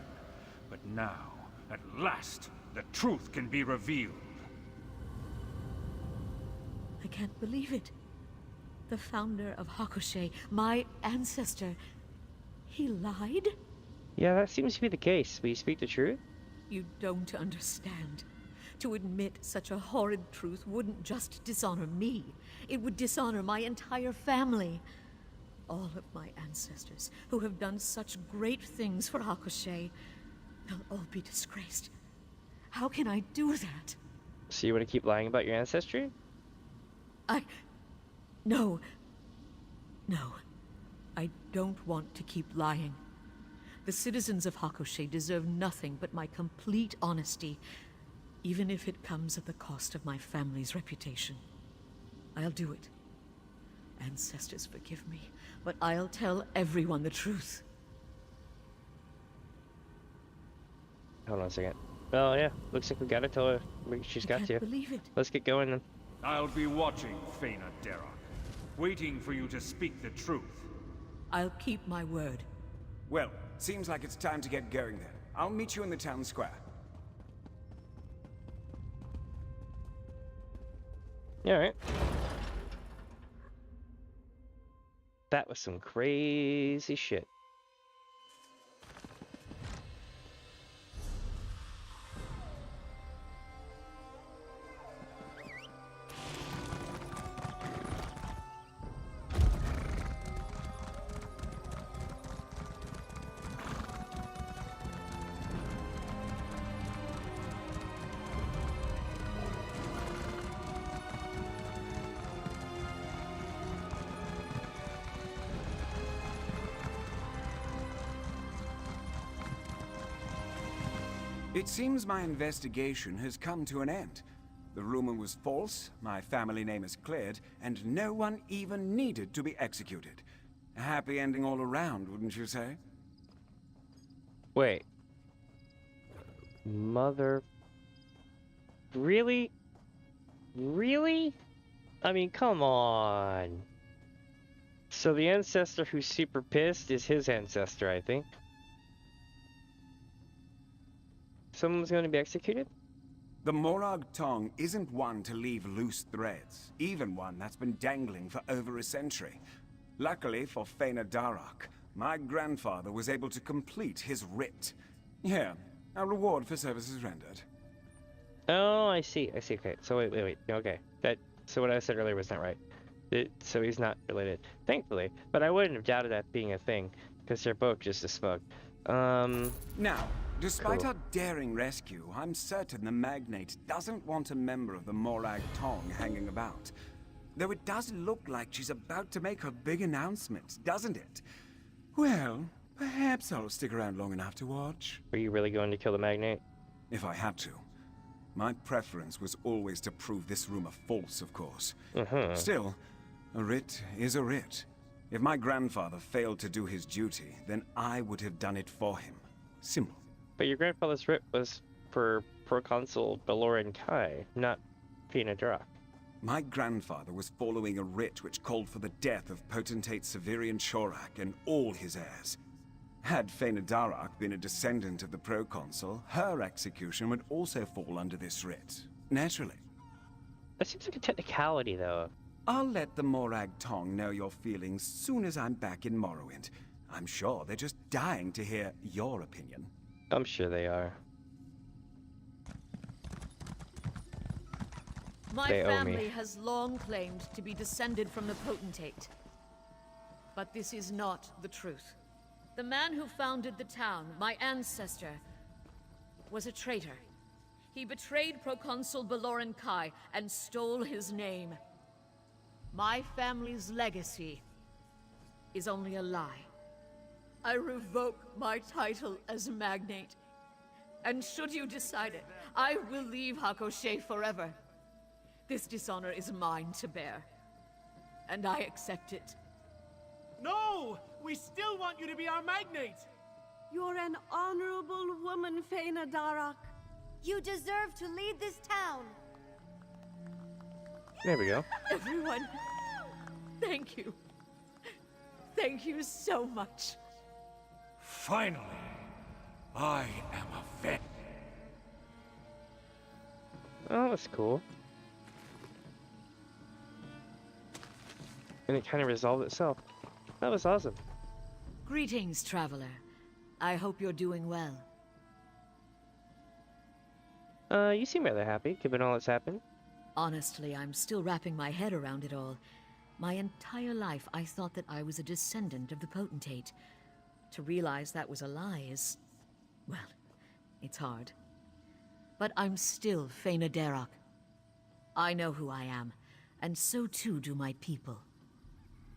L: But now, at last, the truth can be revealed.
H: I can't believe it. The founder of Hakushe, my ancestor, he lied?
A: Yeah, that seems to be the case. Will you speak the truth?
H: You don't understand. To admit such a horrid truth wouldn't just dishonor me. It would dishonor my entire family. All of my ancestors, who have done such great things for Hakushe, they'll all be disgraced. How can I do that?
A: So you want to keep lying about your ancestry?
H: No. No. I don't want to keep lying. The citizens of Hakushe deserve nothing but my complete honesty, even if it comes at the cost of my family's reputation. I'll do it. Ancestors, forgive me, but I'll tell everyone the truth.
A: Hold on a second. Oh yeah, looks like we gotta tell her. She's got to.
H: I can't believe it.
A: Let's get going then.
L: I'll be watching, Faina Darroch, waiting for you to speak the truth.
H: I'll keep my word.
F: Well, seems like it's time to get going then. I'll meet you in the town square.
A: Alright. That was some crazy shit.
F: It seems my investigation has come to an end. The rumor was false, my family name is cleared, and no one even needed to be executed. A happy ending all around, wouldn't you say?
A: Wait. Mother... Really? Really? I mean, come on. So the ancestor who's super pissed is his ancestor, I think. Someone's going to be executed?
F: The Morag Tong isn't one to leave loose threads, even one that's been dangling for over a century. Luckily for Faina Darroch, my grandfather was able to complete his writ. Here, a reward for services rendered.
A: Oh, I see. Okay. So wait. Okay. So what I said earlier was not right. So he's not related. Thankfully. But I wouldn't have doubted that being a thing, because they're both just as smug.
F: Now, despite
A: Cool.
F: our daring rescue, I'm certain the Magnate doesn't want a member of the Morag Tong hanging about. Though it does look like she's about to make her big announcement, doesn't it? Well, perhaps I'll stick around long enough to watch.
A: Were you really going to kill the magnate?
F: If I had to. My preference was always to prove this rumor false, of course. Still, a writ is a writ. If my grandfather failed to do his duty, then I would have done it for him. Simple.
A: But your grandfather's writ was for Proconsul Beloran Kai, not Faina Darroch.
F: My grandfather was following a writ which called for the death of Potentate Severian Shorak and all his heirs. Had Faina Darroch been a descendant of the Proconsul, her execution would also fall under this writ. Naturally.
A: That seems like a technicality, though.
F: I'll let the Morag Tong know your feelings soon as I'm back in Morrowind. I'm sure they're just dying to hear your opinion.
A: I'm sure they are.
H: My
A: They owe me.
H: family has long claimed to be descended from the Potentate. But this is not the truth. The man who founded the town, my ancestor, was a traitor. He betrayed Proconsul Beloran Kai and stole his name. My family's legacy is only a lie. I revoke my title as Magnate. And should you decide it, I will leave Hakushe forever. This dishonor is mine to bear. And I accept it.
D: No! We still want you to be our magnate!
J: You're an honorable woman, Faina Darroch.
G: You deserve to lead this town.
A: There we go.
K: Everyone, thank you. Thank you so much.
L: Finally, I am a vet.
A: Oh, that's cool. And it kind of resolved itself. That was awesome.
H: Greetings, traveler. I hope you're doing well.
A: You seem rather happy, given all that's happened.
H: Honestly, I'm still wrapping my head around it all. My entire life, I thought that I was a descendant of the potentate. To realize that was a lie is... well, it's hard. But I'm still Faina Darok. I know who I am, and so too do my people.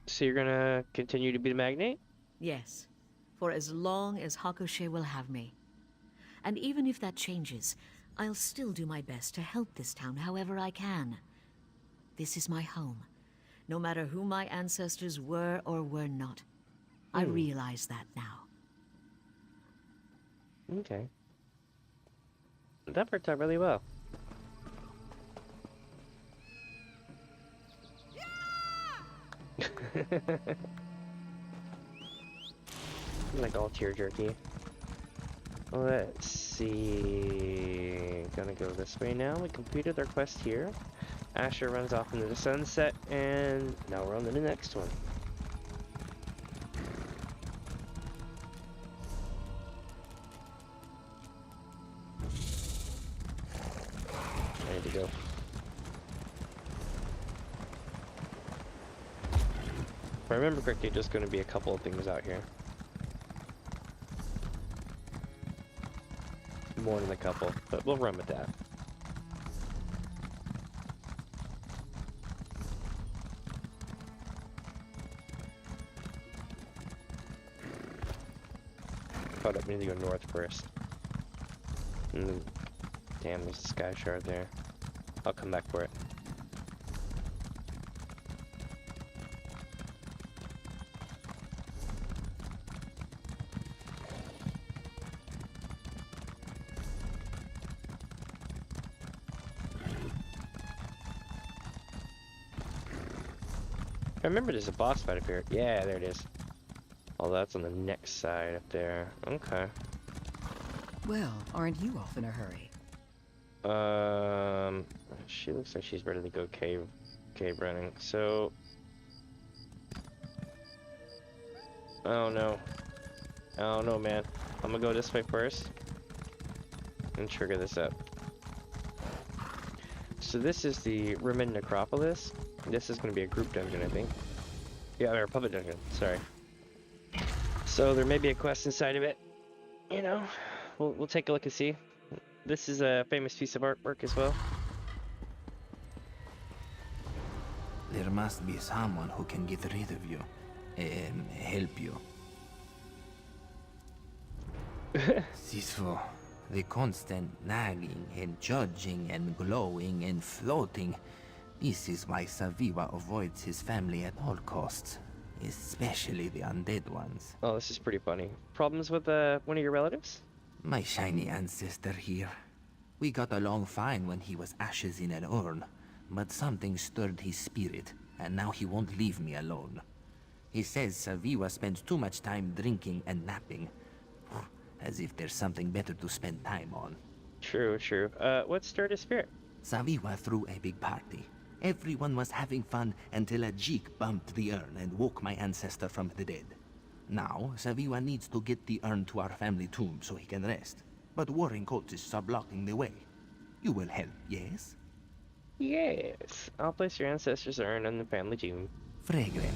A: So you're gonna continue to be the magnate?
H: Yes, for as long as Hakushe will have me. And even if that changes, I'll still do my best to help this town however I can. This is my home, no matter who my ancestors were or were not. I realize that now.
A: Okay. That worked out really well. Like all tear jerky. Let's see. Gonna go this way now. We completed our quest here. Asher runs off into the sunset, and now we're on to the next one. Ready to go. If I remember correctly, there's going to be a couple of things out here. More than a couple, but we'll run with that. Hold up, we need to go north first. Damn, there's a sky shard there. I'll come back for it. I remember there's a boss fight up here. Yeah, there it is. Oh, that's on the next side up there. Okay.
M: Well, aren't you off in a hurry?
A: She looks like she's ready to go cave running. So, I don't know, man. I'm gonna go this way first and trigger this up. So this is the Rumen Necropolis. This is gonna be a group dungeon, I think. Yeah, or a public dungeon. Sorry. So there may be a quest inside of it. You know, we'll take a look and see. This is a famous piece of artwork as well.
D: There must be someone who can get rid of you. Help you. Sisu, the constant nagging and judging and glowing and floating. This is why Saviwa avoids his family at all costs. Especially the undead ones.
A: Oh, this is pretty funny. Problems with one of your relatives?
D: My shiny ancestor here. We got along fine when he was ashes in an urn, but something stirred his spirit, and now he won't leave me alone. He says Saviwa spends too much time drinking and napping. As if there's something better to spend time on.
A: True. What stirred his spirit?
D: Saviwa threw a big party. Everyone was having fun until a Jeek bumped the urn and woke my ancestor from the dead. Now, Saviwa needs to get the urn to our family tomb so he can rest. But warring cultists are blocking the way. You will help, yes?
A: Yes. I'll place your ancestor's urn in the family tomb.
D: Fragrant,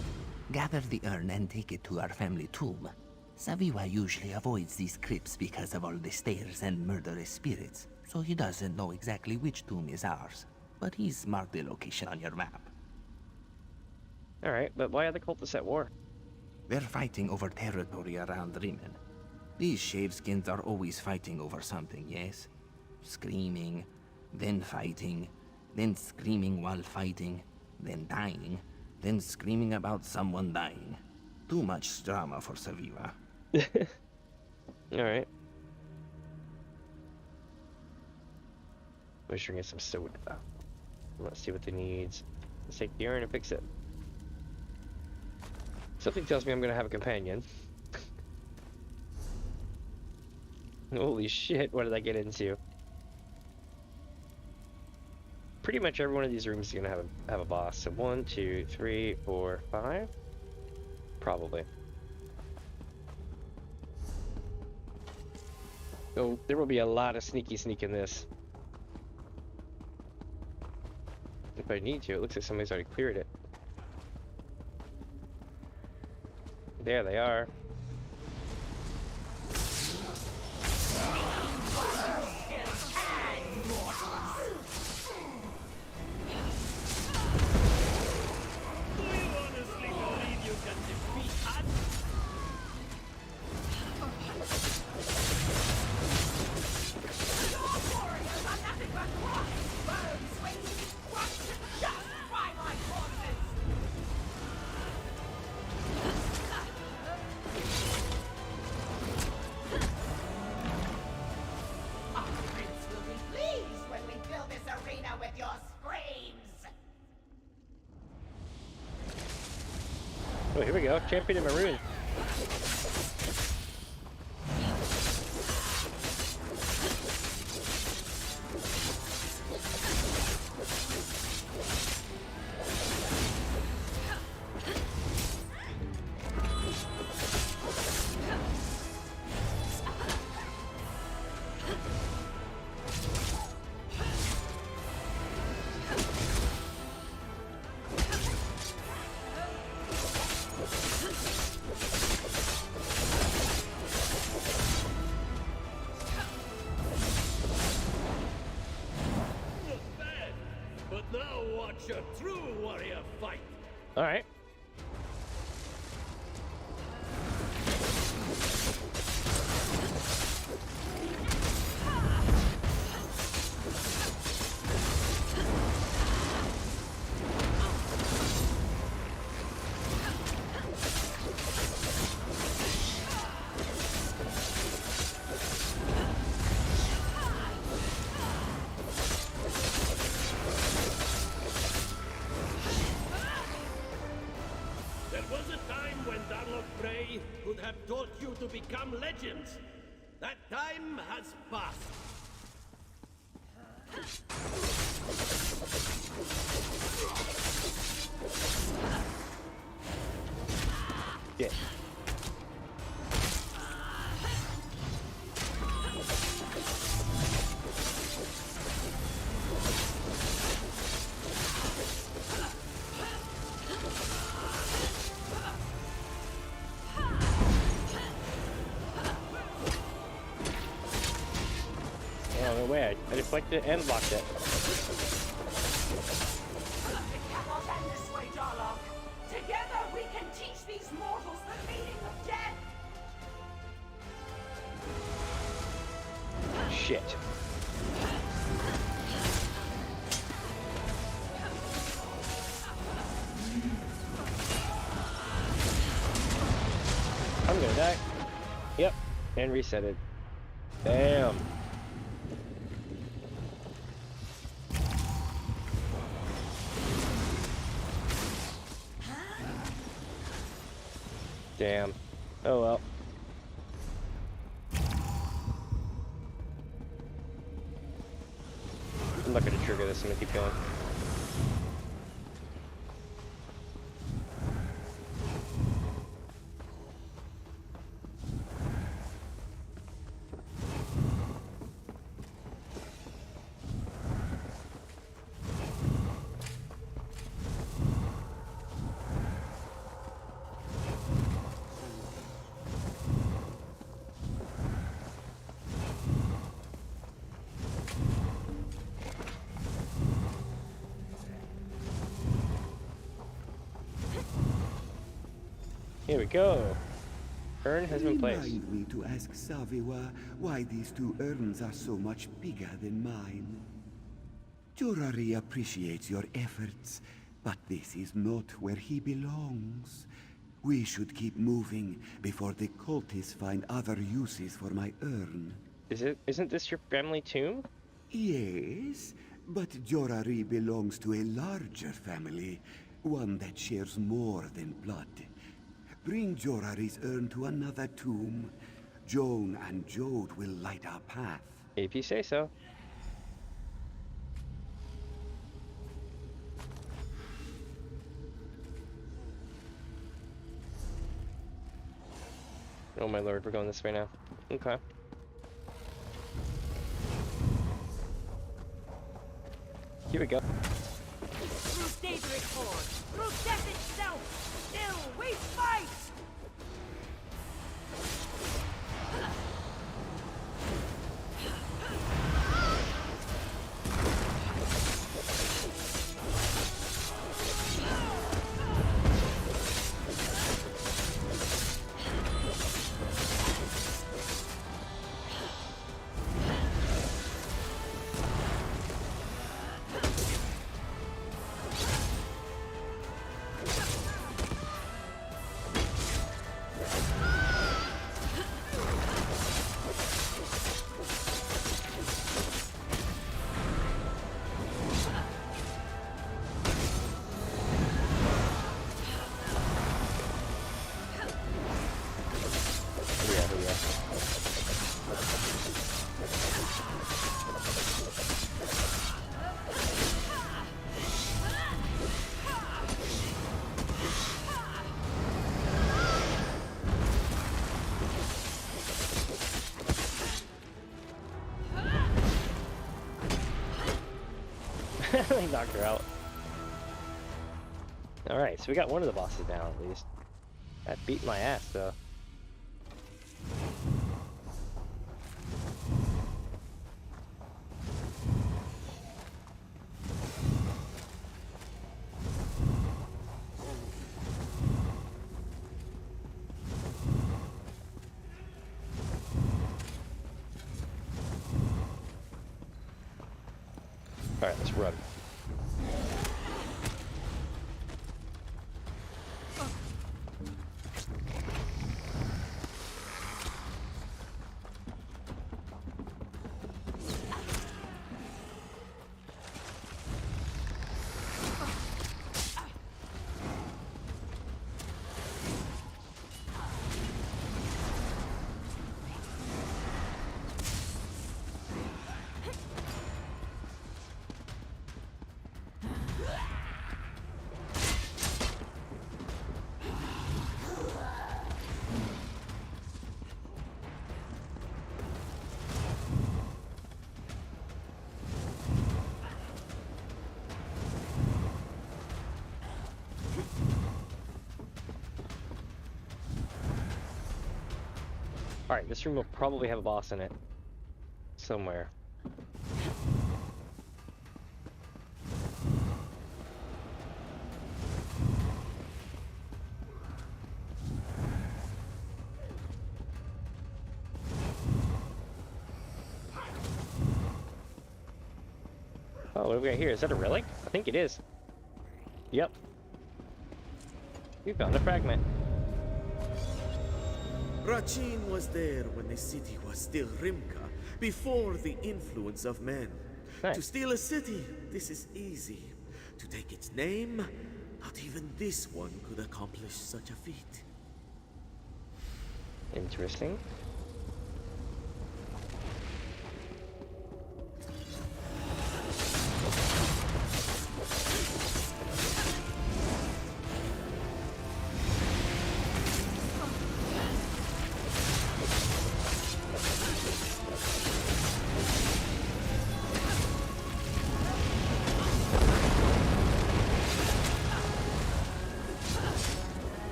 D: gather the urn and take it to our family tomb. Saviwa usually avoids these crypts because of all the stairs and murderous spirits, so he doesn't know exactly which tomb is ours. But he's marked the location on your map.
A: Alright, but why are the cultists at war?
D: They're fighting over territory around Rimen. These shaveskins are always fighting over something, yes? Screaming, then fighting, then screaming while fighting, then dying, then screaming about someone dying. Too much drama for Saviwa.
A: Alright. We should get some soda. Let's see what they need. Let's take the urn and fix it. Something tells me I'm gonna have a companion. Holy shit, what did I get into? Pretty much every one of these rooms is gonna have a boss. So 1, 2, 3, 4, 5? Probably. So there will be a lot of sneak in this. If I need to, it looks like somebody's already cleared it. There they are. Oh, here we go. Champion in Maroon. All right.
N: could have taught you to become legends. That time has passed.
A: Yeah. Oh, no way. I deflected it and blocked it.
K: Together we can teach these mortals the meaning of death.
A: Shit. I'm gonna die. Yep, and reset it. Damn. Damn. Oh well. I'm not gonna trigger this, I'm gonna keep going. Here we go. Urn has been placed.
E: Remind me to ask Saviwa why these two urns are so much bigger than mine. Jorari appreciates your efforts, but this is not where he belongs. We should keep moving before the cultists find other uses for my urn.
A: Isn't this your family tomb?
E: Yes, But Jorari belongs to a larger family, one that shares more than blood. Bring Jorari's urn to another tomb. Joan and Jode will light our path.
A: If you say so. Oh my lord, we're going this way now. Okay. Here we go.
C: Through Daedric Horde, through death itself, still we fight!
A: They knocked her out. Alright, so we got one of the bosses down at least. That beat my ass though. Alright, let's run. Alright, this room will probably have a boss in it. Somewhere. Oh, what do we got here? Is that a relic? I think it is. Yep. We found a fragment.
O: Rachin was there when the city was still Rimka, before the influence of men.
A: Nice.
O: To steal a city, this is easy. To take its name, not even this one could accomplish such a feat.
A: Interesting.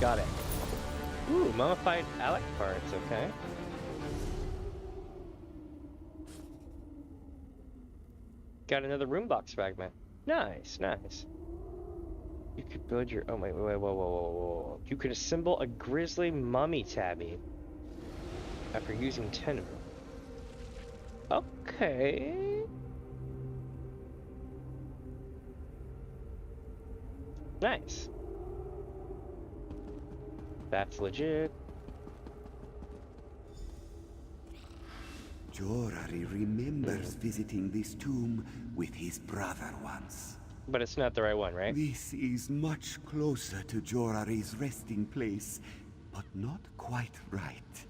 A: Got it. Ooh, mummified Alec parts, okay. Got another room box fragment. Nice, nice. You could build your... Oh, wait, whoa. You could assemble a grisly mummy tabby. after using 10 of them. Okay. Nice. That's legit.
E: Jorari remembers visiting this tomb with his brother once.
A: But it's not the right one, right?
E: This is much closer to Jorari's resting place, but not quite right.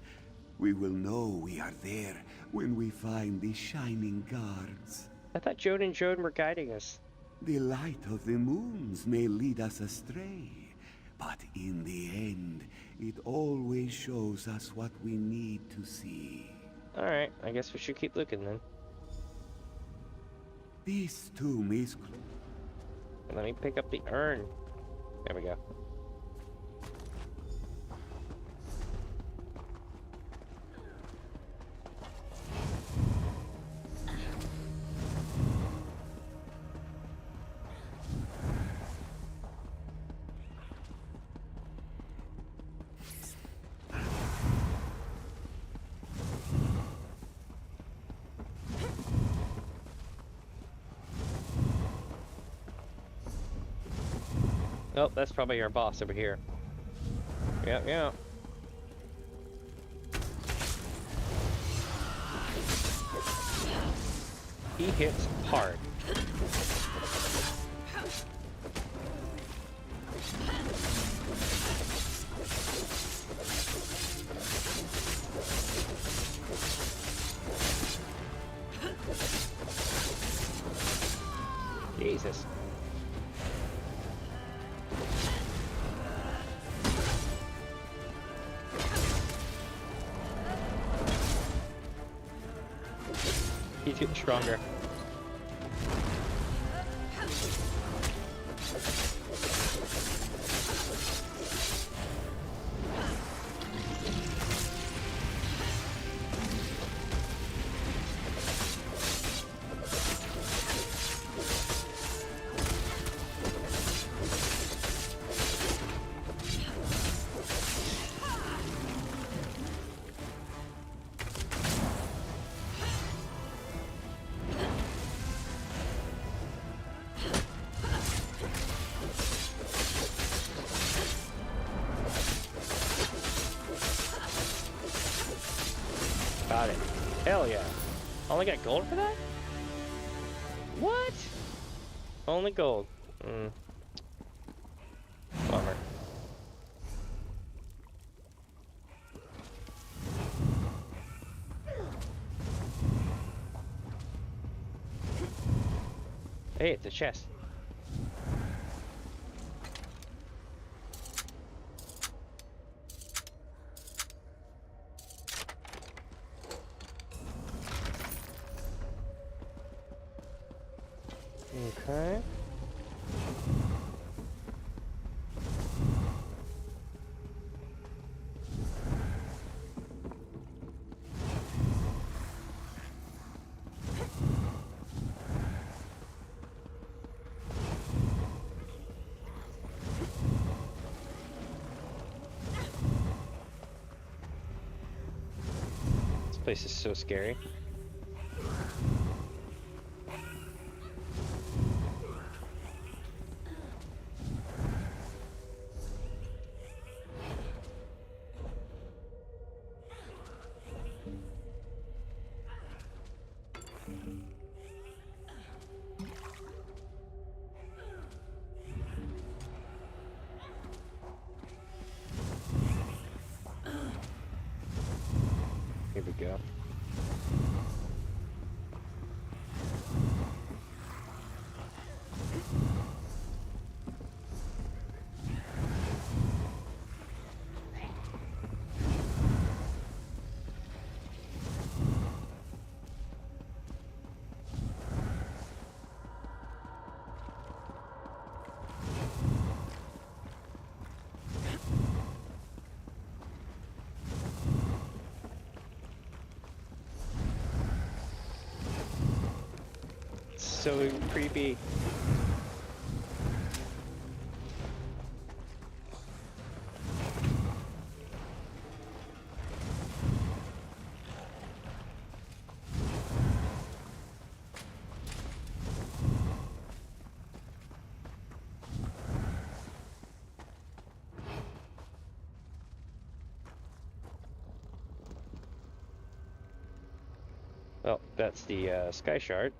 E: We will know we are there when we find the shining guards.
A: I thought Joan and Joan were guiding us.
E: The light of the moons may lead us astray, but in the end, it always shows us what we need to see.
A: Alright, I guess we should keep looking then.
E: This tomb is...
A: Let me pick up the urn. There we go. Oh, that's probably our boss over here. Yep. He hits hard. Jesus. He's getting stronger. Got it. Hell yeah. Only got gold for that? What? Only gold. Bummer. Hey, it's a chest. Okay. This place is so scary. Here we go. So creepy. Well, that's the sky shard.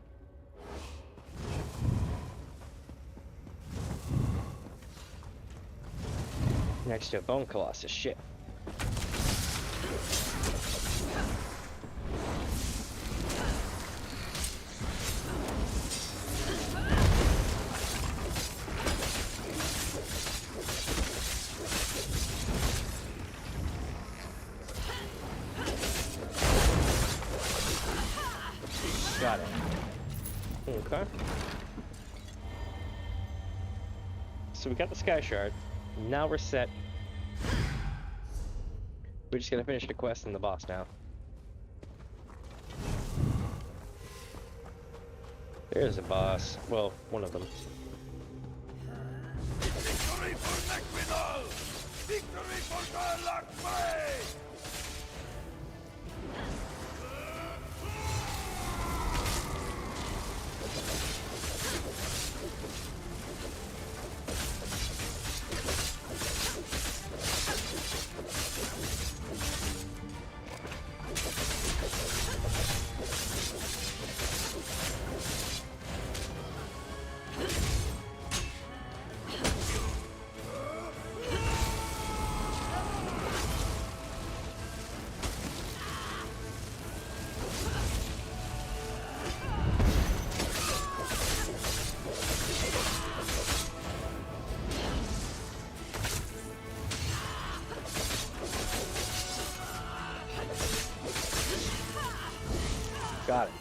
A: Next to a bone colossus. Shit. Got it. Okay. So we got the sky shard. Now we're set. We're just gonna finish the quest and the boss now. There's a boss. Well, one of them.
N: Victory for Nequidal! Victory for Galacme!
A: Got it.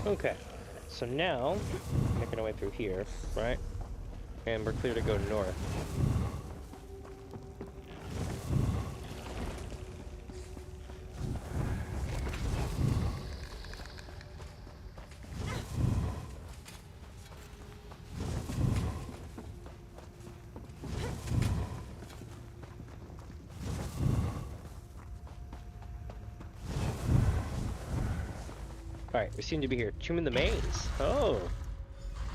A: Okay, so now making our way through here, right? And we're clear to go north. Alright, we seem to be here. Tomb in the Maze. Oh.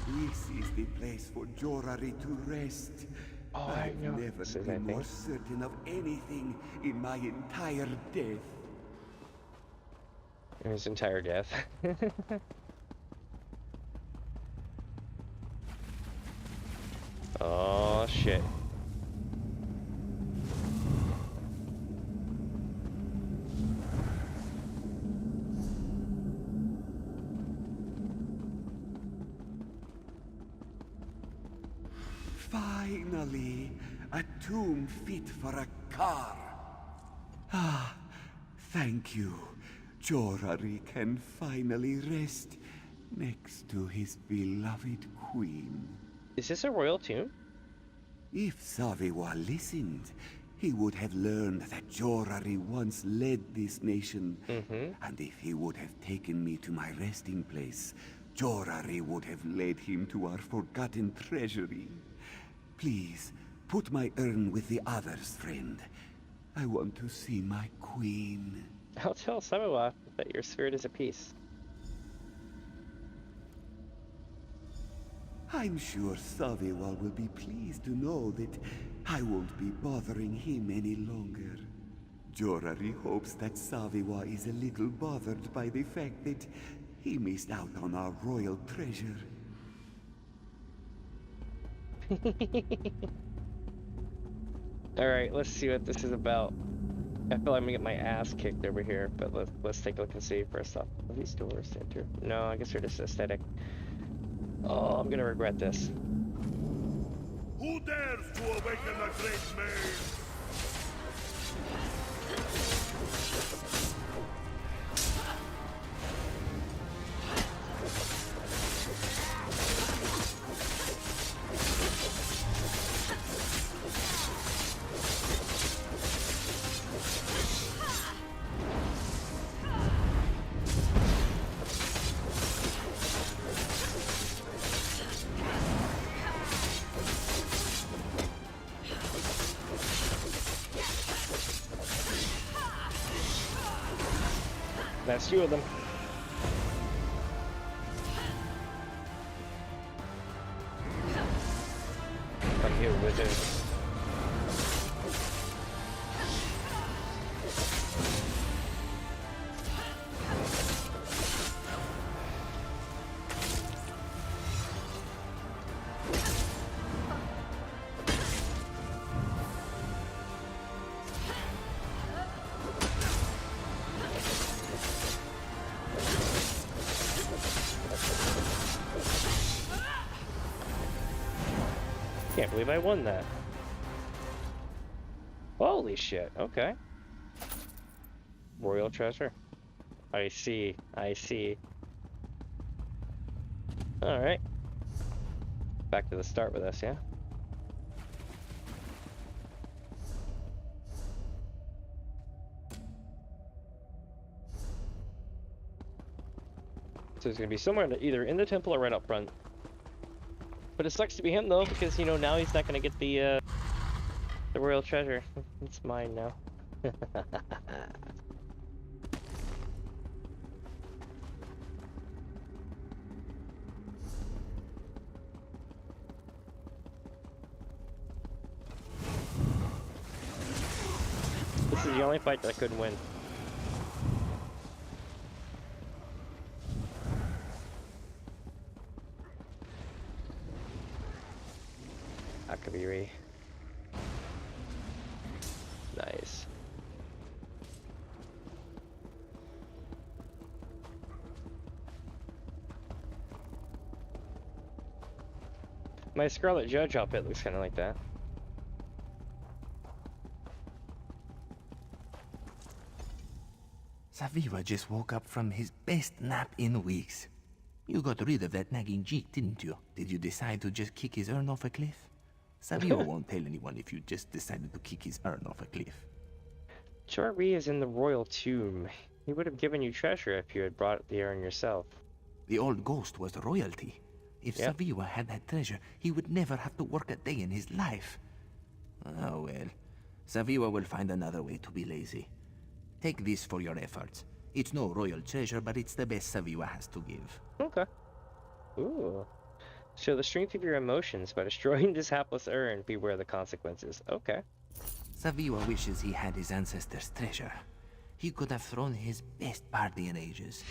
E: This is the place for Jorari to rest.
A: Oh,
E: I've
A: I know.
E: never been more certain of anything in my entire death.
A: His entire death. Oh, shit.
E: Finally, a tomb fit for a car. Ah, thank you. Jorari can finally rest next to his beloved queen.
A: Is this a royal tomb?
E: If Saviwa listened, he would have learned that Jorari once led this nation. And if he would have taken me to my resting place, Jorari would have led him to our forgotten treasury. Please, put my urn with the others, friend. I want to see my queen.
A: I'll tell Saviwa that your spirit is at peace.
E: I'm sure Saviwa will be pleased to know that I won't be bothering him any longer. Jorari hopes that Saviwa is a little bothered by the fact that he missed out on our royal treasure.
A: Alright, let's see what this is about. I feel like I'm gonna get my ass kicked over here, but let's take a look and see first off. Are these doors to enter? No, I guess they're just aesthetic. Oh, I'm gonna regret this.
N: Who dares to awaken the great maze?
A: That's two of them. Come here, wizard. Can't believe I won that. Holy shit, okay. Royal treasure. I see, I see. Alright. Back to the start with us, yeah? So it's gonna be somewhere either in the temple or right up front. But it sucks to be him though, because you know now he's not gonna get the royal treasure. It's mine now. This is the only fight that I couldn't win. Akabiri. Nice. My Scarlet Judge outfit looks kind of like that.
D: Saviwa just woke up from his best nap in weeks. You got rid of that nagging Jeek, didn't you? Did you decide to just kick his urn off a cliff? Saviwa won't tell anyone if you just decided to kick his urn off a cliff.
A: Chorri is in the royal tomb. He would have given you treasure if you had brought the urn yourself.
D: The old ghost was royalty. If Saviwa had that treasure, he would never have to work a day in his life. Oh well. Saviwa will find another way to be lazy. Take this for your efforts. It's no royal treasure, but it's the best Saviwa has to give.
A: Okay. Ooh. Show the strength of your emotions by destroying this hapless urn. Beware the consequences. Okay.
D: Saviwa wishes he had his ancestors' treasure. He could have thrown his best party in ages.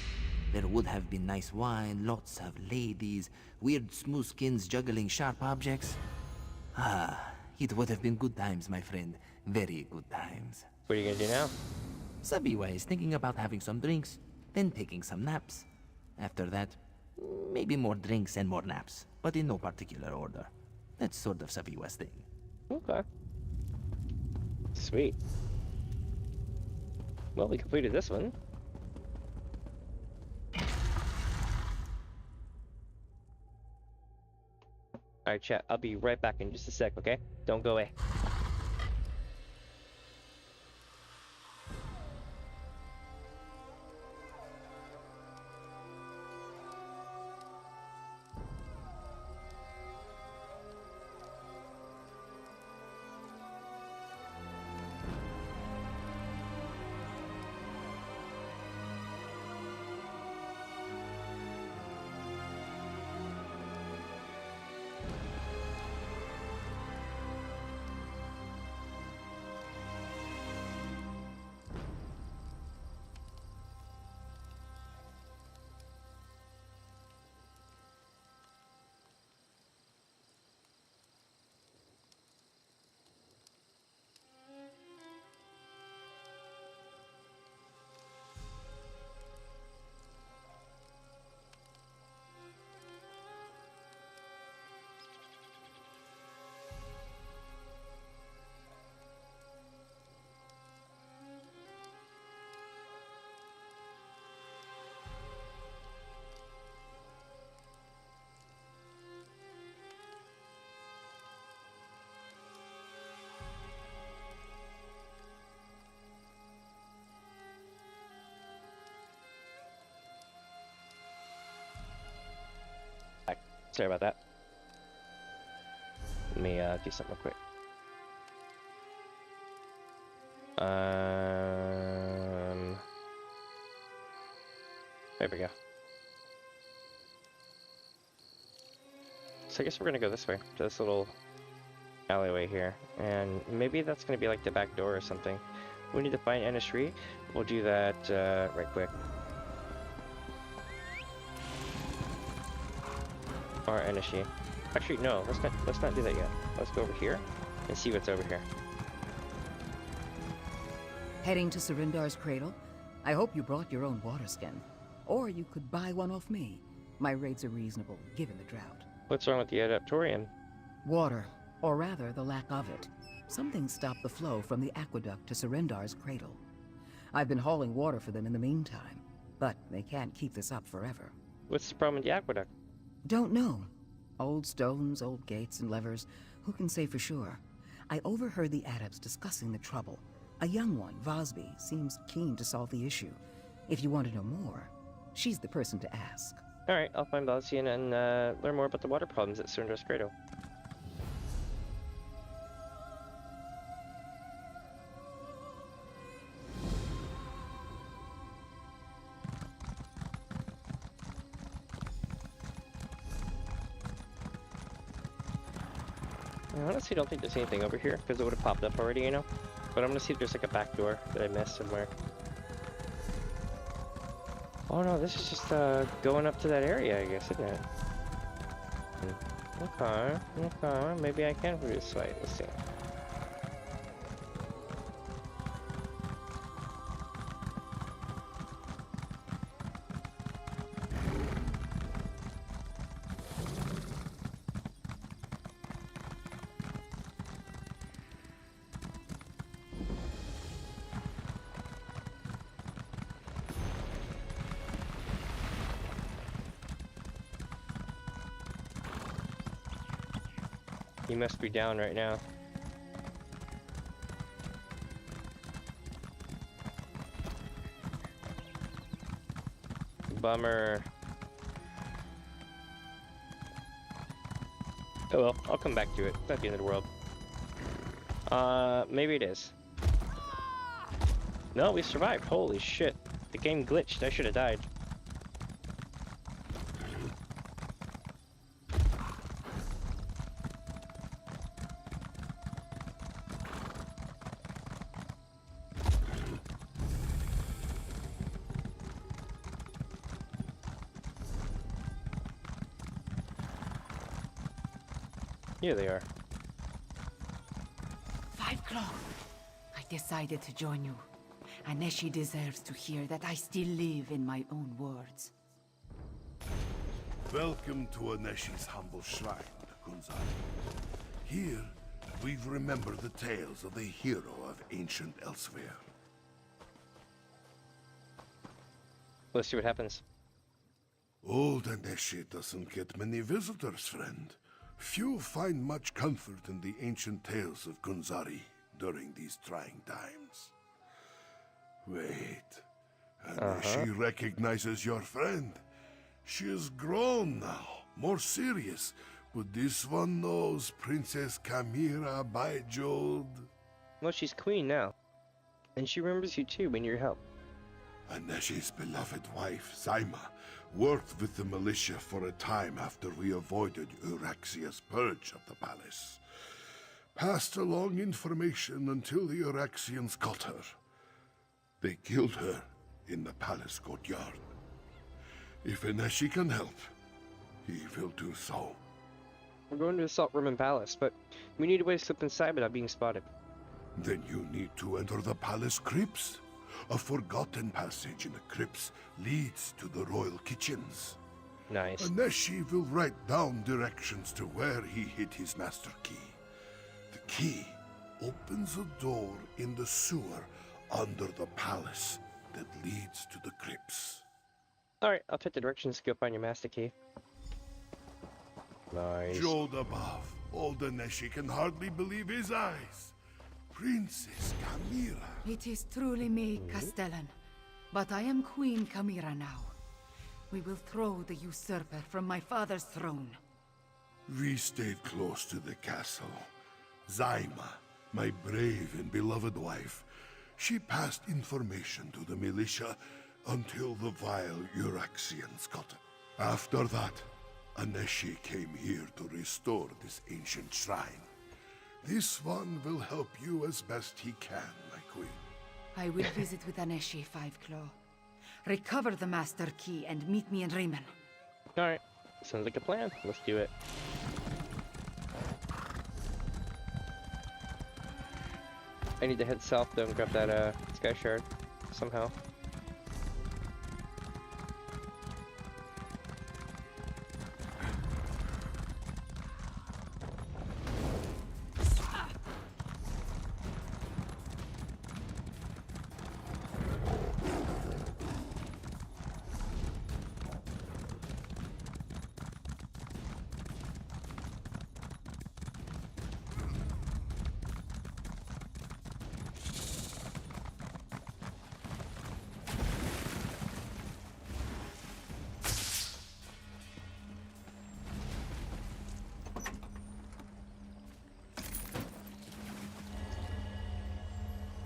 D: There would have been nice wine, lots of ladies, weird smooth skins juggling sharp objects. Ah, it would have been good times, my friend. Very good times.
A: What are you gonna do now?
D: Saviwa is thinking about having some drinks, then taking some naps. After that, maybe more drinks and more naps, but in no particular order. That's sort of Saviwa's thing.
A: Okay. Sweet. Well, we completed this one. Alright, chat. I'll be right back in just a sec, okay? Don't go away. Sorry about that. Let me do something real quick. There we go. So I guess we're gonna go this way, to this little alleyway here. And maybe that's gonna be like the back door or something. We need to find Enish. We'll do that right quick. Or Enish. Actually, no, let's not do that yet. Let's go over here and see what's over here.
M: Heading to Surindar's cradle? I hope you brought your own water skin. Or you could buy one off me. My rates are reasonable, given the drought.
A: What's wrong with the Adaptorium?
M: Water, or rather the lack of it. Something stopped the flow from the aqueduct to Surindar's cradle. I've been hauling water for them in the meantime, but they can't keep this up forever.
A: What's the problem with the aqueduct?
M: Don't know. Old stones, old gates and levers. Who can say for sure? I overheard the adepts discussing the trouble. A young one, Vosby, seems keen to solve the issue. If you want to know more, she's the person to ask.
A: Alright, I'll find Vosby and learn more about the water problems at Surindar's cradle. I honestly don't think there's anything over here, because it would have popped up already, you know? But I'm gonna see if there's like a back door that I missed somewhere. Oh no, this is just going up to that area, I guess, isn't it? Okay, maybe I can do this way, let's see. He must be down right now. Bummer. Oh well, I'll come back to it. It's not the end of the world. Maybe it is. No, we survived. Holy shit. The game glitched. I should have died. Here they are.
P: 5 o'clock. I decided to join you. Aneshi deserves to hear that I still live in my own words.
I: Welcome to Aneshi's humble shrine, Gunzai. Here, we remember the tales of the hero of ancient Elsweyr.
A: Let's see what happens.
I: Old Aneshi doesn't get many visitors, friend. Few find much comfort in the ancient tales of Gunzari during these trying times. Wait, Aneshi recognizes your friend. She is grown now, more serious, but this one knows Princess Kamira Bajod.
A: Well, she's queen now. And she remembers you too when you need help.
I: Aneshi's beloved wife, Zaima, worked with the militia for a time after we avoided Euraxia's purge of the palace. Passed along information until the Euraxians got her. They killed her in the palace courtyard. If Aneshi can help, he will do so.
A: We're going to the Salt Roman Palace, but we need a way to slip inside without being spotted.
I: Then you need to enter the palace crypts. A forgotten passage in the crypts leads to the royal kitchens.
A: Nice.
I: Aneshi will write down directions to where he hid his master key. The key opens a door in the sewer under the palace that leads to the crypts.
A: Alright, I'll take the directions to go find your master key. Nice.
I: Jode above, old Aneshi can hardly believe his eyes. Princess Kamira.
P: It is truly me, Castellan. But I am Queen Kamira now. We will throw the usurper from my father's throne.
I: We stayed close to the castle. Zaima, my brave and beloved wife, she passed information to the militia until the vile Uraxians got it. After that, Aneshi came here to restore this ancient shrine. This one will help you as best he can, my queen.
P: I will visit with Aneshi, Fiveclaw. Recover the Master Key and meet me in Riemann.
A: Alright, sounds like a plan. Let's do it. I need to head south though and grab that sky shard somehow.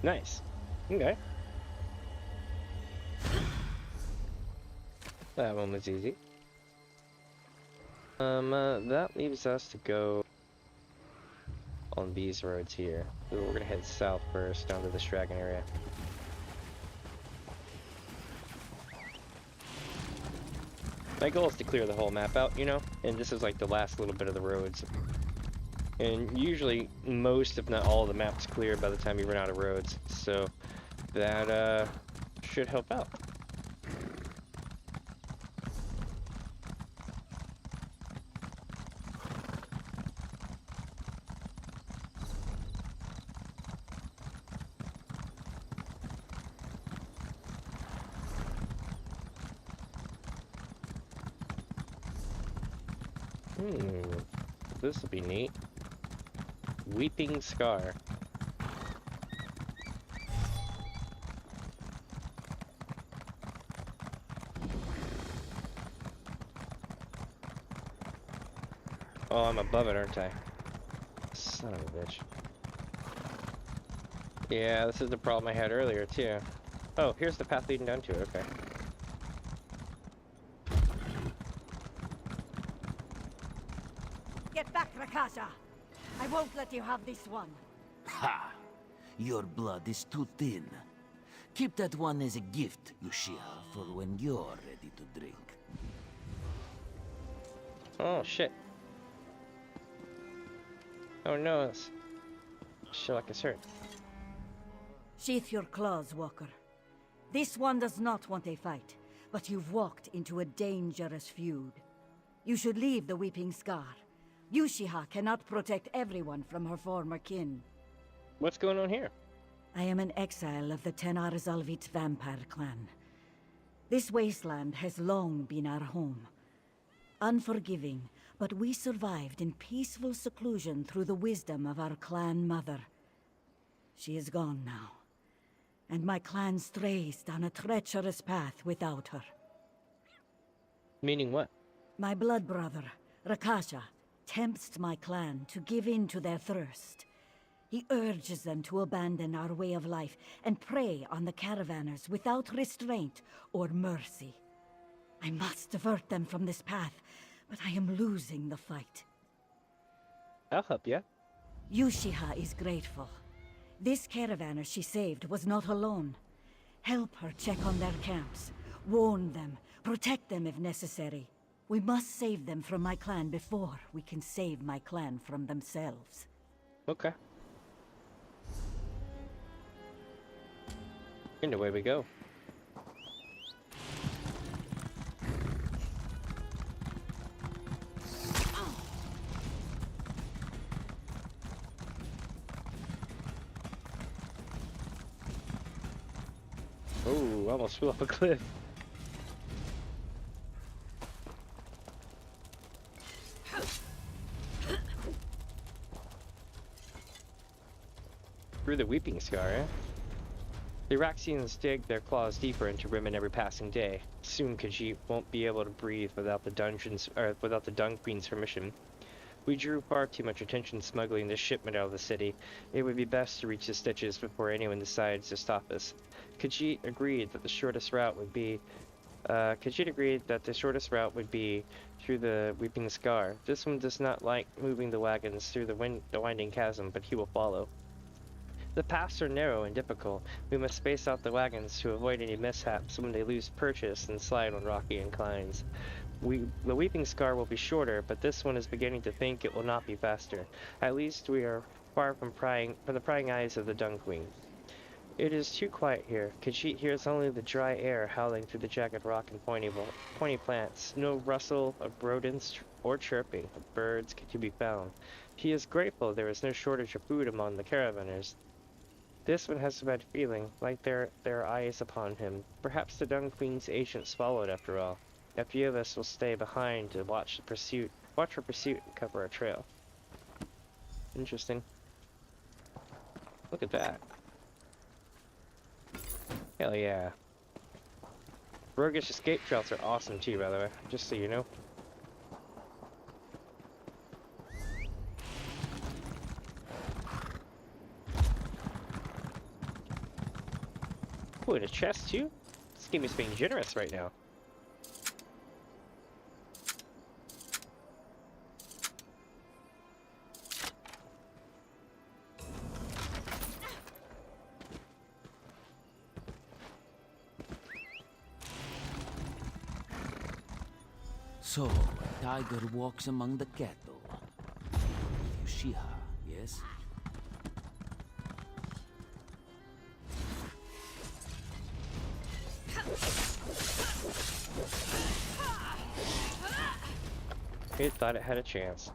A: Nice. Okay. That one was easy. That leaves us to go on these roads here. We're gonna head south first, down to this dragon area. My goal is to clear the whole map out, you know? And this is like the last little bit of the roads. And usually, most if not all of the map's cleared by the time you run out of roads. So, that, should help out. This will be neat. Weeping Scar. Oh, I'm above it, aren't I? Son of a bitch. Yeah, this is the problem I had earlier, too. Oh, here's the path leading down to it, okay.
C: Get back, Rakasha! I won't let you have this one.
O: Ha! Your blood is too thin. Keep that one as a gift, Lucia, for when you're ready to drink.
A: Oh, shit. Oh no, it's shit like it's hurt.
C: Sheath your claws, Walker. This one does not want a fight, but you've walked into a dangerous feud. You should leave the Weeping Scar. Yushiha cannot protect everyone from her former kin.
A: What's going on here?
C: I am an exile of the Tenar Zalvit vampire clan. This wasteland has long been our home. Unforgiving, but we survived in peaceful seclusion through the wisdom of our clan mother. She is gone now, and my clan strays down a treacherous path without her.
A: Meaning what?
C: My blood brother, Rakasha, tempts my clan to give in to their thirst. He urges them to abandon our way of life and prey on the caravanners without restraint or mercy. I must divert them from this path, but I am losing the fight.
A: I'll help you.
C: Yushiha is grateful. This caravaner she saved was not alone. Help her check on their camps. Warn them. Protect them if necessary. We must save them from my clan before we can save my clan from themselves.
A: Okay. And away we go. Oh, almost flew off a cliff. Through the Weeping Scar, eh? The Uraxians dig their claws deeper into Riemann every passing day. Soon Khajiit won't be able to breathe without the Dung Queen's permission. We drew far too much attention smuggling this shipment out of the city. It would be best to reach the Stitches before anyone decides to stop us. Khajiit agreed that the shortest route would be through the Weeping Scar. This one does not like moving the wagons through the winding chasm, but he will follow. The paths are narrow and difficult. We must space out the wagons to avoid any mishaps when they lose purchase and slide on rocky inclines. The Weeping Scar will be shorter, but this one is beginning to think it will not be faster. At least we are far from the prying eyes of the Dung Queen. It is too quiet here. Khajiit hears only the dry air howling through the jagged rock and pointy plants. No rustle of rodents or chirping of birds to be found. He is grateful there is no shortage of food among the caravanners. This one has a bad feeling, like there are eyes upon him. Perhaps the Dung Queen's agents followed after all. A few of us will stay behind to watch for pursuit and cover our trail. Interesting. Look at that. Hell yeah. Roguish escape trails are awesome too, by the way, just so you know. Ooh, and a chest too? This game is being generous right now.
Q: So, a tiger walks among the cattle. Yushiha, yes?
A: It thought it had a chance.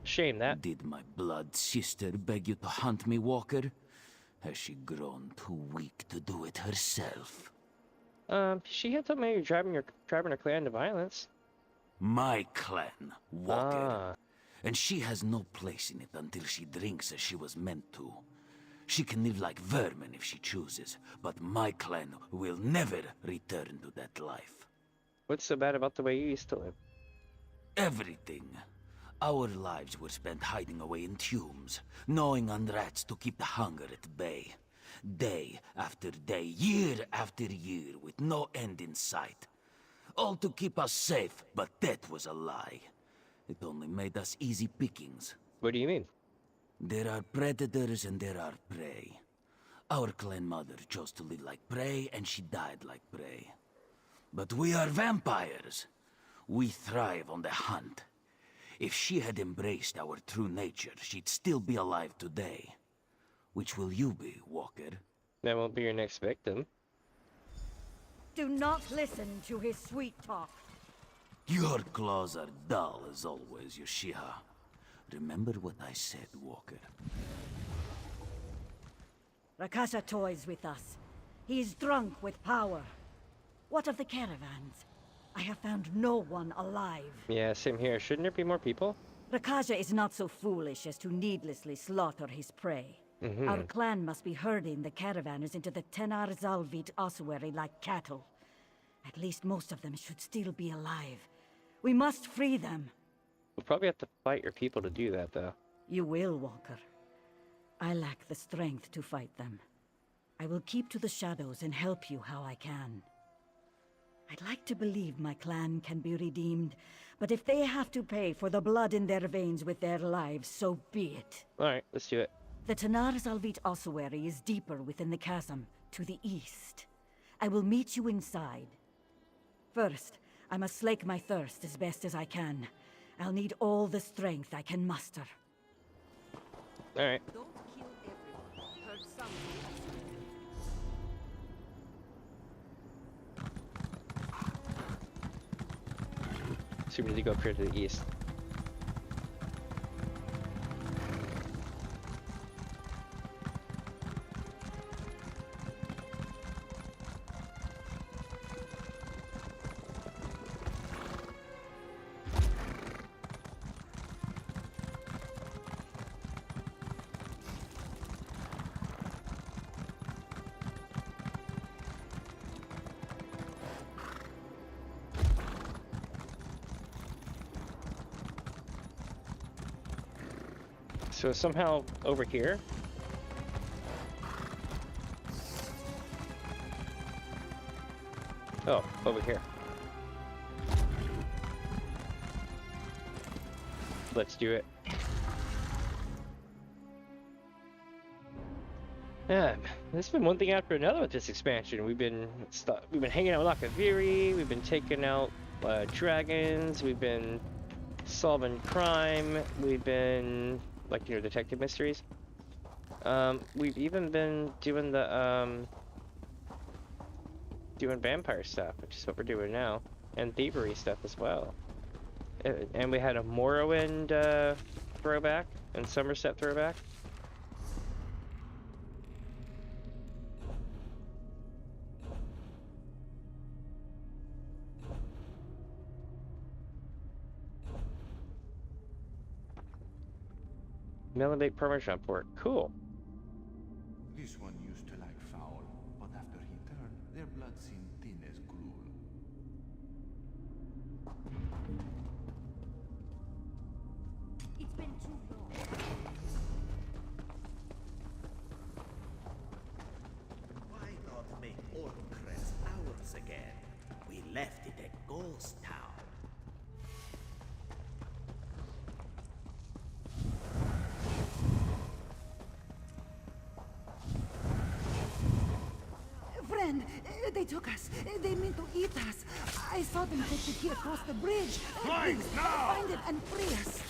A: Shame that.
Q: Did my blood sister beg you to hunt me, Walker? Has she grown too weak to do it herself?
A: She had told me you're driving her clan to violence.
Q: My clan, Walker. And she has no place in it until she drinks as she was meant to. She can live like vermin if she chooses, but my clan will never return to that life.
A: What's so bad about the way you used to live?
Q: Everything. Our lives were spent hiding away in tombs, gnawing on rats to keep the hunger at bay. Day after day, year after year, with no end in sight. All to keep us safe, but that was a lie. It only made us easy pickings.
A: What do you mean?
Q: There are predators and there are prey. Our clan mother chose to live like prey, and she died like prey. But we are vampires. We thrive on the hunt. If she had embraced our true nature, she'd still be alive today. Which will you be, Walker?
A: That won't be your next victim.
C: Do not listen to his sweet talk.
Q: Your claws are dull as always, Yushiha. Remember what I said, Walker.
C: Rakasha toys with us. He is drunk with power. What of the caravans? I have found no one alive.
A: Yeah, same here. Shouldn't there be more people?
C: Rakasha is not so foolish as to needlessly slaughter his prey. Our clan must be herding the caravanners into the Tenar Zalvit ossuary like cattle. At least most of them should still be alive. We must free them.
A: We'll probably have to fight your people to do that, though.
C: You will, Walker. I lack the strength to fight them. I will keep to the shadows and help you how I can. I'd like to believe my clan can be redeemed, but if they have to pay for the blood in their veins with their lives, so be it.
A: Alright, let's do it.
C: The Tenar Zalvit ossuary is deeper within the chasm, to the east. I will meet you inside. First, I must slake my thirst as best as I can. I'll need all the strength I can muster.
A: Alright.
J: Don't kill everyone. Heard something.
A: So we need to go up here to the east. So somehow over here? Oh, over here. Let's do it. Yeah, there's been one thing after another with this expansion. We've been hanging out with Akaviri, we've been taking out dragons, we've been solving crime, we've been like, you know, detective mysteries. We've even been doing the doing vampire stuff, which is what we're doing now, and thievery stuff as well. And we had a Morrowind throwback and Somerset throwback. Melonbake Parmesan pork. Cool.
D: This one used to like fowl, but after he turned, their blood seemed thin as gruel.
G: It's been too long.
O: Why not make Orcrest ours again? We left it a ghost town.
C: Friend, they took us. They meant to eat us. I saw them take the key across the bridge.
I: Please, now!
C: Find it and free us.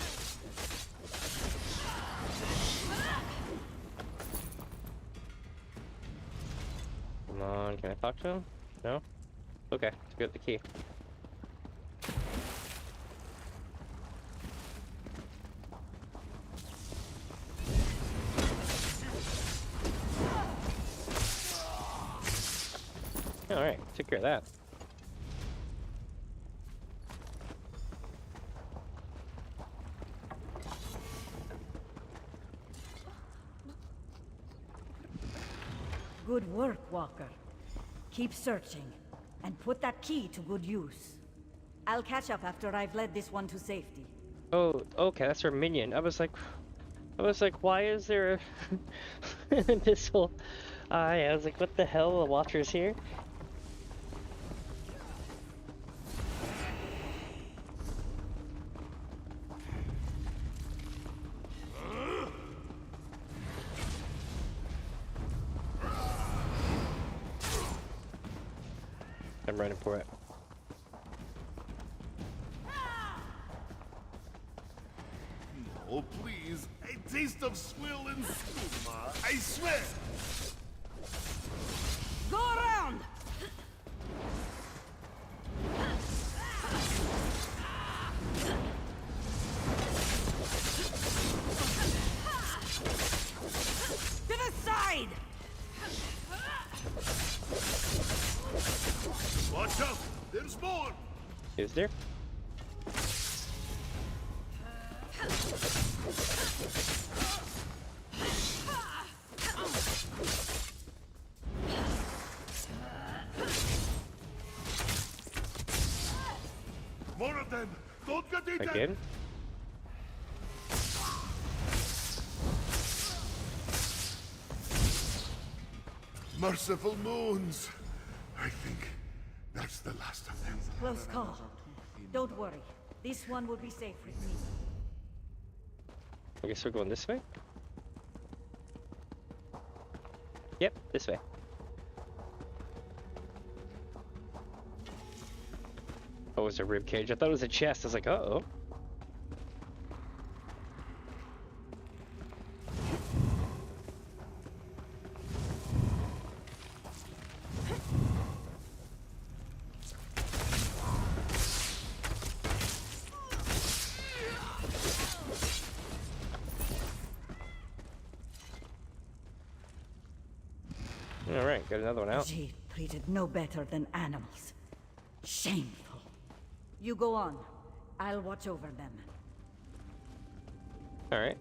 A: Come on, can I talk to him? No? Okay, let's get the key. Alright, took care of that.
C: Good work, Walker. Keep searching, and put that key to good use. I'll catch up after I've led this one to safety.
A: Oh, okay, that's our minion. I was like, why is there a missile eye? I was like, what the hell? The Watcher's here? I'm running for it.
I: Oh, please. A taste of swill and skooma, I swear.
C: Go around! To the side!
I: Watch out! There's more!
A: Is there?
I: More of them! Don't get eaten!
A: Again?
I: Merciful moons! I think that's the last of them.
C: Close call. Don't worry. This one will be safe with me.
A: I guess we're going this way? Yep, this way. Oh, it was a rib cage. I thought it was a chest. I was like, uh-oh. Alright, got another one out.
C: Khajiit treated no better than animals. Shameful. You go on. I'll watch over them.
A: Alright.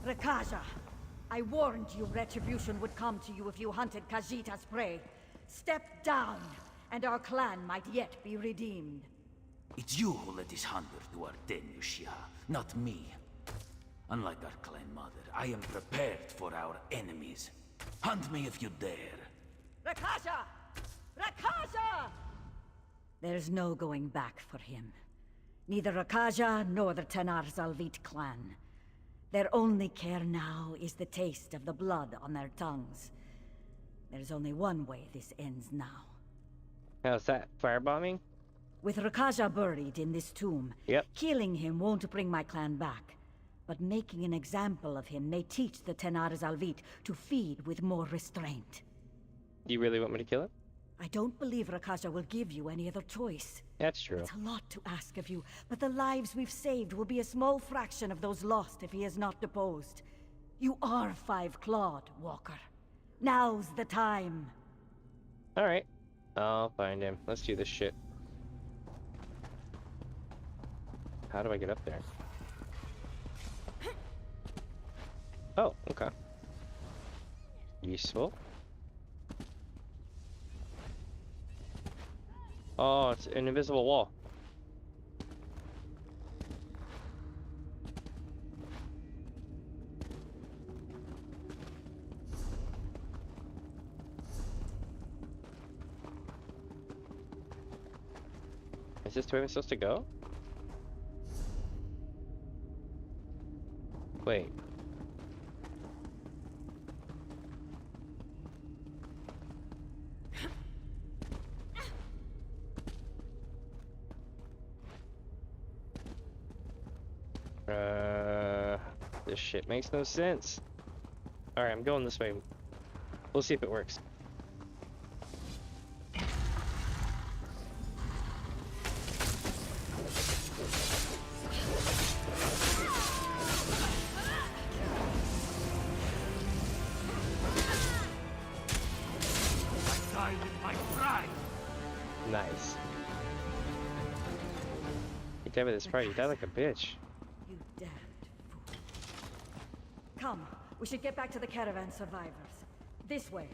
C: Rakaja, I warned you retribution would come to you if you hunted Khajiit as prey. Step down, and our clan might yet be redeemed.
Q: It's you who let this hunter do our den, Yushia, not me. Unlike our clan mother, I am prepared for our enemies. Hunt me if you dare.
C: Rakaja! Rakaja! There's no going back for him. Neither Rakaja nor the Tenar Zalvit clan. Their only care now is the taste of the blood on their tongues. There's only one way this ends now.
A: How's that? Firebombing?
C: With Rakaja buried in this tomb, killing him won't bring my clan back. But making an example of him may teach the Tenar Zalvit to feed with more restraint.
A: Do you really want me to kill him?
C: I don't believe Rakaja will give you any other choice.
A: That's true.
C: It's a lot to ask of you, but the lives we've saved will be a small fraction of those lost if he is not deposed. You are five-clawed, Walker. Now's the time.
A: Alright. I'll find him. Let's do this shit. How do I get up there? Oh, okay. Useful. Oh, it's an invisible wall. Is this the way I'm supposed to go? Wait. This shit makes no sense. Alright, I'm going this way. We'll see if it works. Nice. You died with this pride, you died like a bitch.
C: You damned fool. Come, we should get back to the caravan survivors. This way.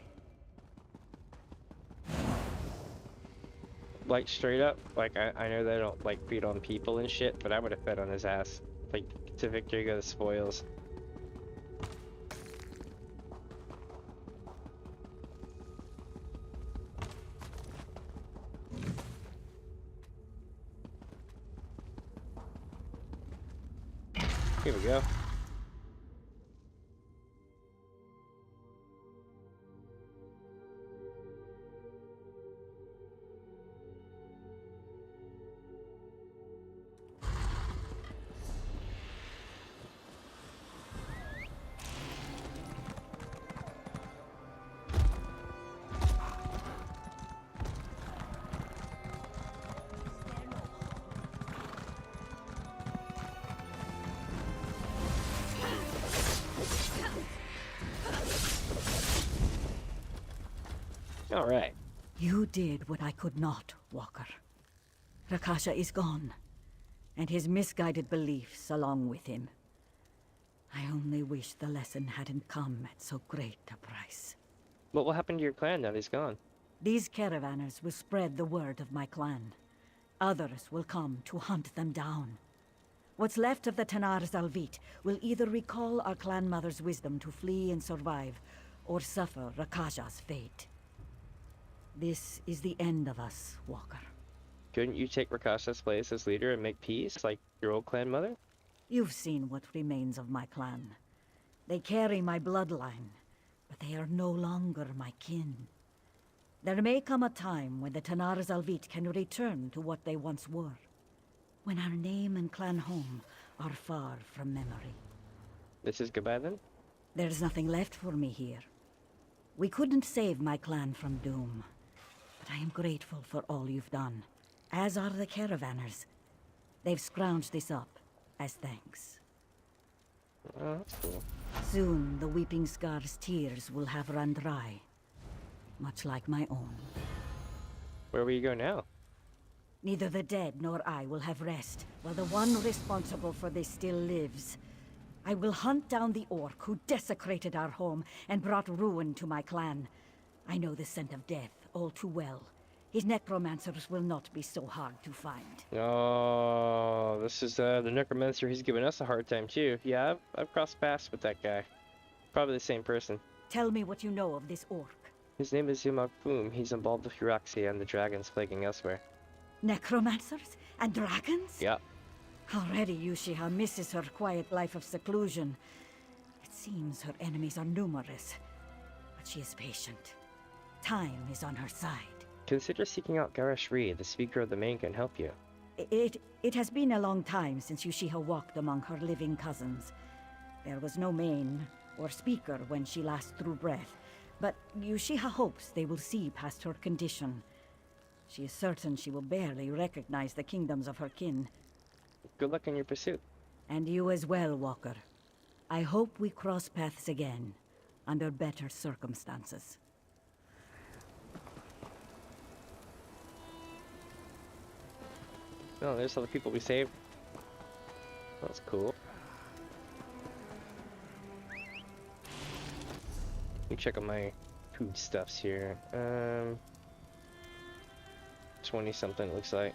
A: Like, straight up, like, I know they don't, like, feed on people and shit, but I would have fed on his ass. Like, to victory go the spoils. Here we go. All right.
C: You did what I could not, Walker. Rakaja is gone, and his misguided beliefs along with him. I only wish the lesson hadn't come at so great a price.
A: What will happen to your clan now that he's gone?
C: These caravanners will spread the word of my clan. Others will come to hunt them down. What's left of the Tenar Zalvit will either recall our clan mother's wisdom to flee and survive, or suffer Rakaja's fate. This is the end of us, Walker.
A: Couldn't you take Rakaja's place as leader and make peace, like your old clan mother?
C: You've seen what remains of my clan. They carry my bloodline, but they are no longer my kin. There may come a time when the Tenar Zalvit can return to what they once were. When our name and clan home are far from memory.
A: This is goodbye then?
C: There's nothing left for me here. We couldn't save my clan from doom. But I am grateful for all you've done, as are the caravanners. They've scrounged this up as thanks.
A: Oh, that's cool.
C: Soon the Weeping Scar's tears will have run dry, much like my own.
A: Where will you go now?
C: Neither the dead nor I will have rest, while the one responsible for this still lives. I will hunt down the orc who desecrated our home and brought ruin to my clan. I know the scent of death all too well. His necromancers will not be so hard to find.
A: Oh, this is the necromancer. He's giving us a hard time too. Yeah, I've crossed paths with that guy. Probably the same person.
C: Tell me what you know of this orc.
A: His name is Yumagboom. He's involved with Uraxia and the dragons plaguing Elsweyr.
C: Necromancers? And dragons?
A: Yeah.
C: Already Yushiha misses her quiet life of seclusion. It seems her enemies are numerous, but she is patient. Time is on her side.
A: Consider seeking out Garash Reed. The speaker of the main can help you.
C: It has been a long time since Yushiha walked among her living cousins. There was no main or speaker when she last drew breath, but Yushiha hopes they will see past her condition. She is certain she will barely recognize the kingdoms of her kin.
A: Good luck in your pursuit.
C: And you as well, Walker. I hope we cross paths again, under better circumstances.
A: Oh, there's all the people we saved. That's cool. Let me check on my food stuffs here. 20 something it looks like.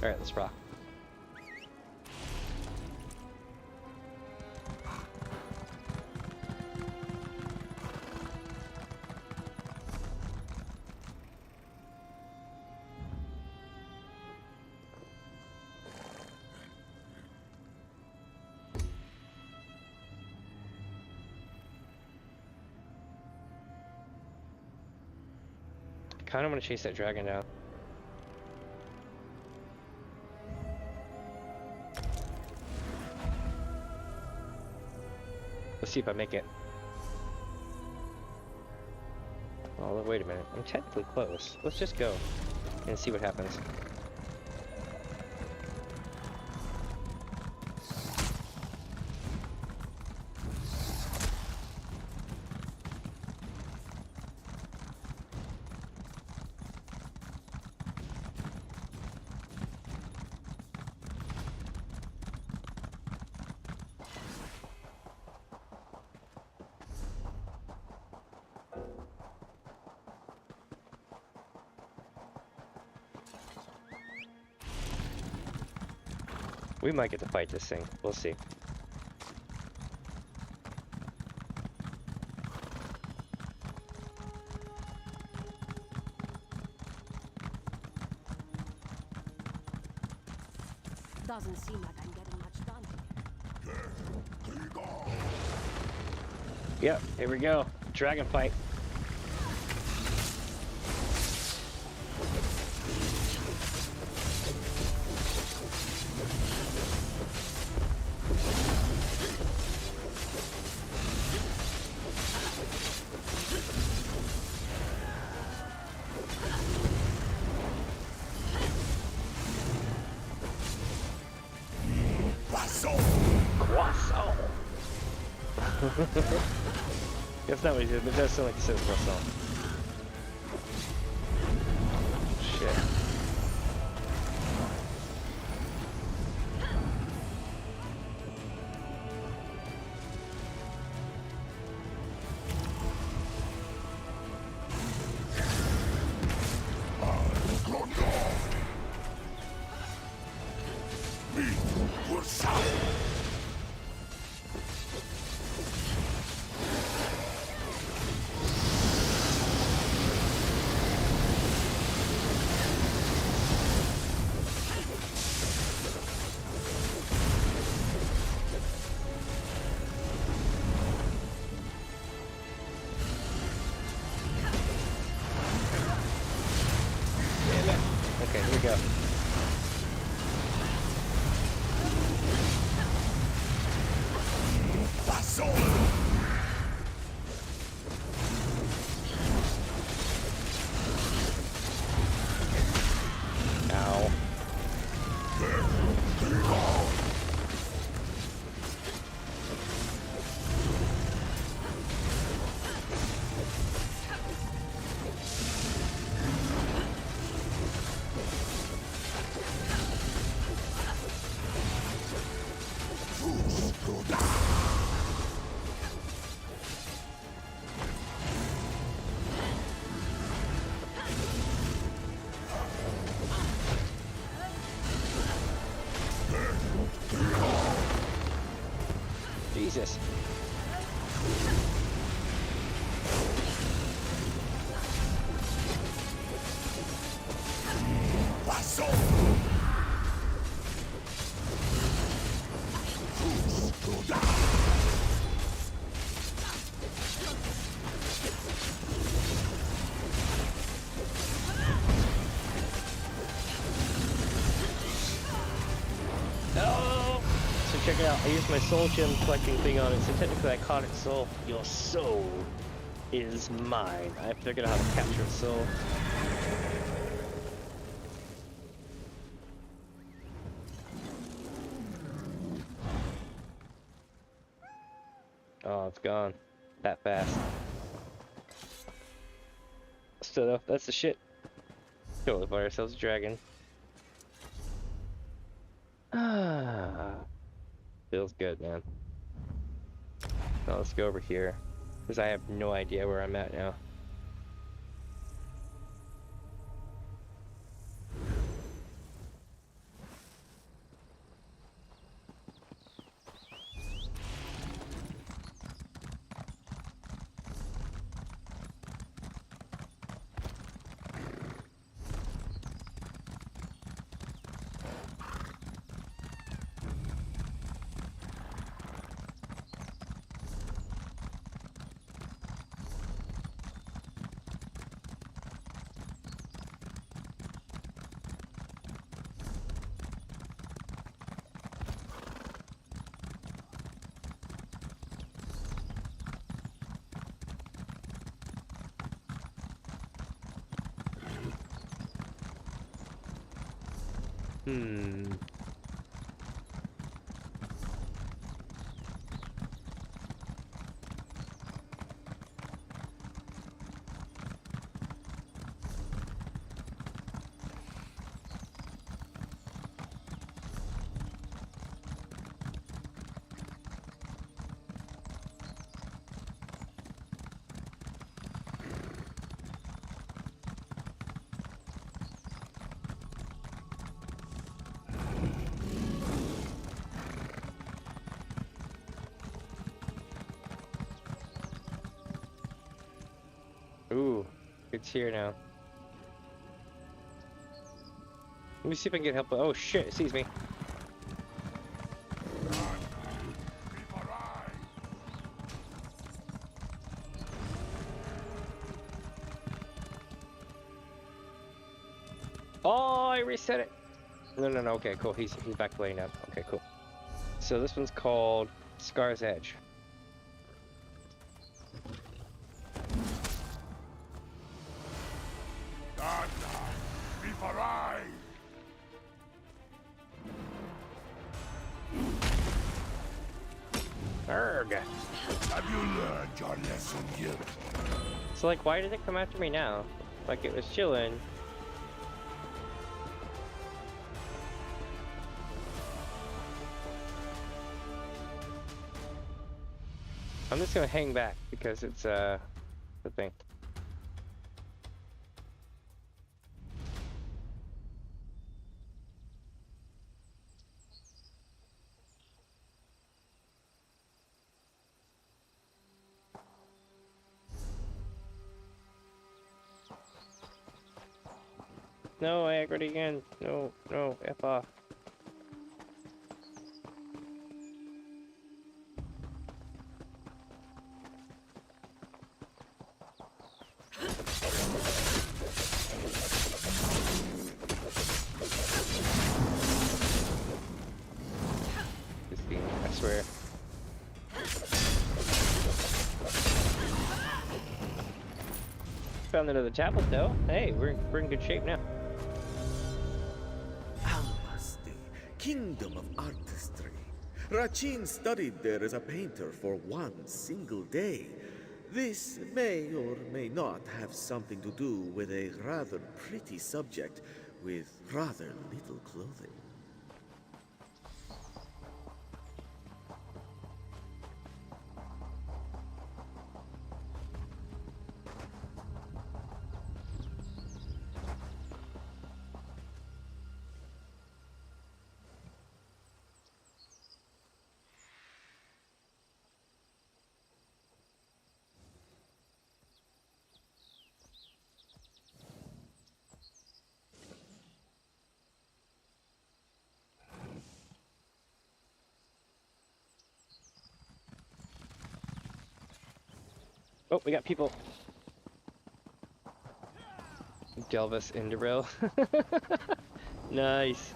A: Alright, let's rock. I kinda wanna chase that dragon down. Let's see if I make it. Oh, wait a minute. I'm technically close. Let's just go and see what happens. We might get to fight this thing. We'll see.
J: Doesn't seem like I'm getting much done.
A: Yep, here we go. Dragon fight. That's not what he did, but it does sound like he says croissant. Shit. Okay, here we go. Jesus. Check it out, I used my soul gem collecting thing on it, so technically I caught its soul. Your soul is mine. I figured out how to capture its soul. Oh, it's gone. That fast. Still though, that's the shit. Totally find ourselves a dragon. Ah. Feels good, man. Now let's go over here, because I have no idea where I'm at now. Ooh, it's here now. Let me see if I can get help. Oh shit, it sees me. Oh, I reset it. No, okay, cool. He's back playing now. Okay, cool. So this one's called Scar's Edge. Arrgh.
I: Have you learned your lesson yet?
A: So like, why did it come after me now? Like it was chilling. I'm just gonna hang back because it's the thing. No, I aggroed again. No, F off. I swear. Found another tablet though. Hey, we're in good shape now.
O: Almaste, kingdom of artistry. Rachin studied there as a painter for one single day. This may or may not have something to do with a rather pretty subject with rather little clothing.
A: Oh, we got people. Delvis Indoril. Nice.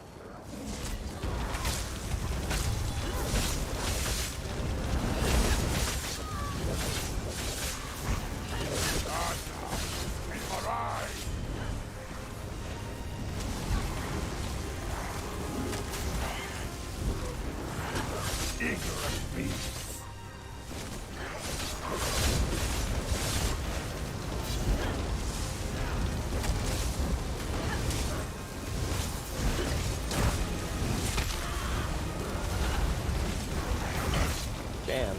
A: Damn.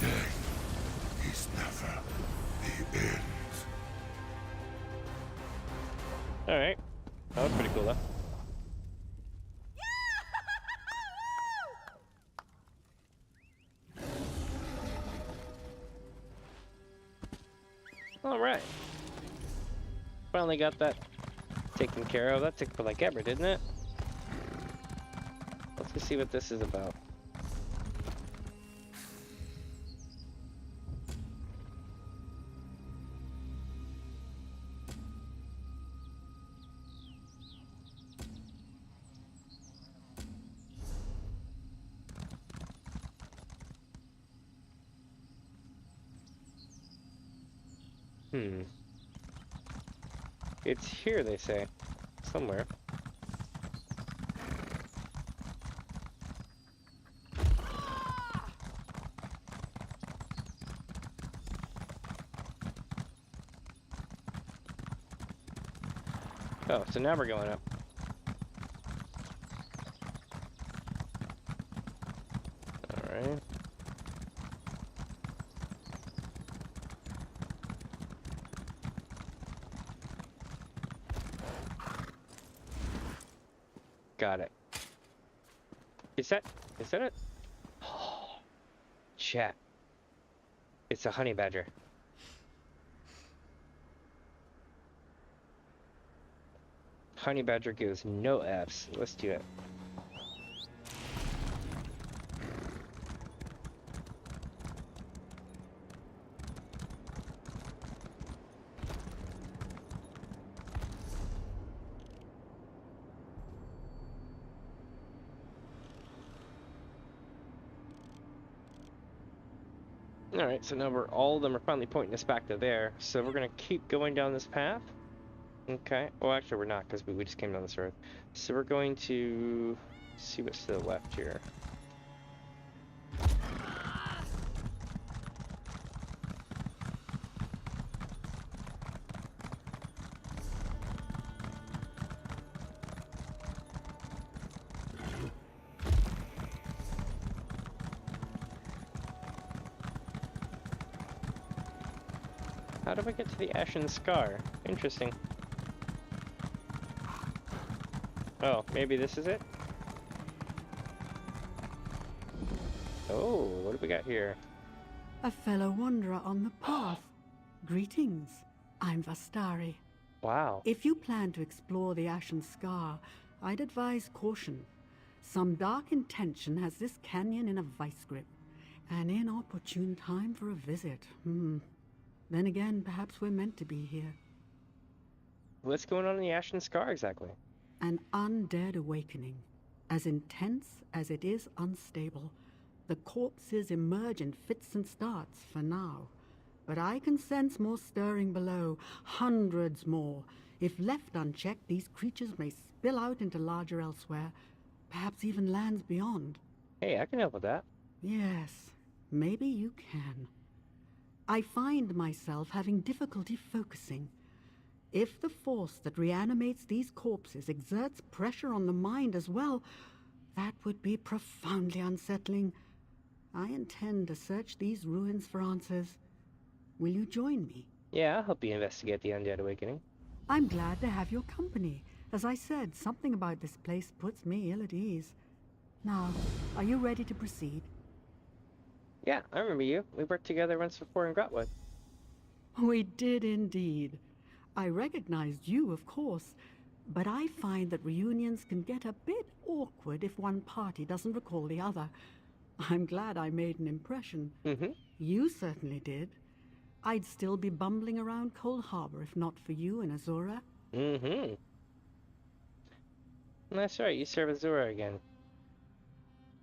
I: Death is never the end.
A: Alright. That was pretty cool, though. Alright. Finally got that taken care of. That took for like ever, didn't it? Let's go see what this is about. It's here, they say. Somewhere. Oh, so now we're going up. Alright. Got it. Is that it? Oh, chat. It's a honey badger. Honey badger gives no Fs. Let's do it. Alright, so now all of them are finally pointing us back to there. So we're gonna keep going down this path. Okay. Well, actually we're not, because we just came down this road. So we're going to see what's to the left here. How do I get to the Ashen Scar? Interesting. Oh, maybe this is it? Oh, what do we got here?
R: A fellow wanderer on the path. Greetings. I'm Vastari.
A: Wow.
R: If you plan to explore the Ashen Scar, I'd advise caution. Some dark intention has this canyon in a vice grip. An inopportune time for a visit. Then again, perhaps we're meant to be here.
A: What's going on in the Ashen Scar exactly?
R: An undead awakening. As intense as it is unstable. The corpses emerge in fits and starts for now. But I can sense more stirring below. Hundreds more. If left unchecked, these creatures may spill out into larger Elsweyr. Perhaps even lands beyond.
A: Hey, I can help with that.
R: Yes, maybe you can. I find myself having difficulty focusing. If the force that reanimates these corpses exerts pressure on the mind as well, that would be profoundly unsettling. I intend to search these ruins for answers. Will you join me?
A: Yeah, I'll help you investigate the Undead Awakening.
R: I'm glad to have your company. As I said, something about this place puts me ill at ease. Now, are you ready to proceed?
A: Yeah, I remember you. We worked together once before in Grotwood.
R: We did indeed. I recognized you, of course, but I find that reunions can get a bit awkward if one party doesn't recall the other. I'm glad I made an impression.
A: Mm-hmm.
R: You certainly did. I'd still be bumbling around Cold Harbor if not for you and Azura.
A: Mm-hmm. That's right, you serve Azura again.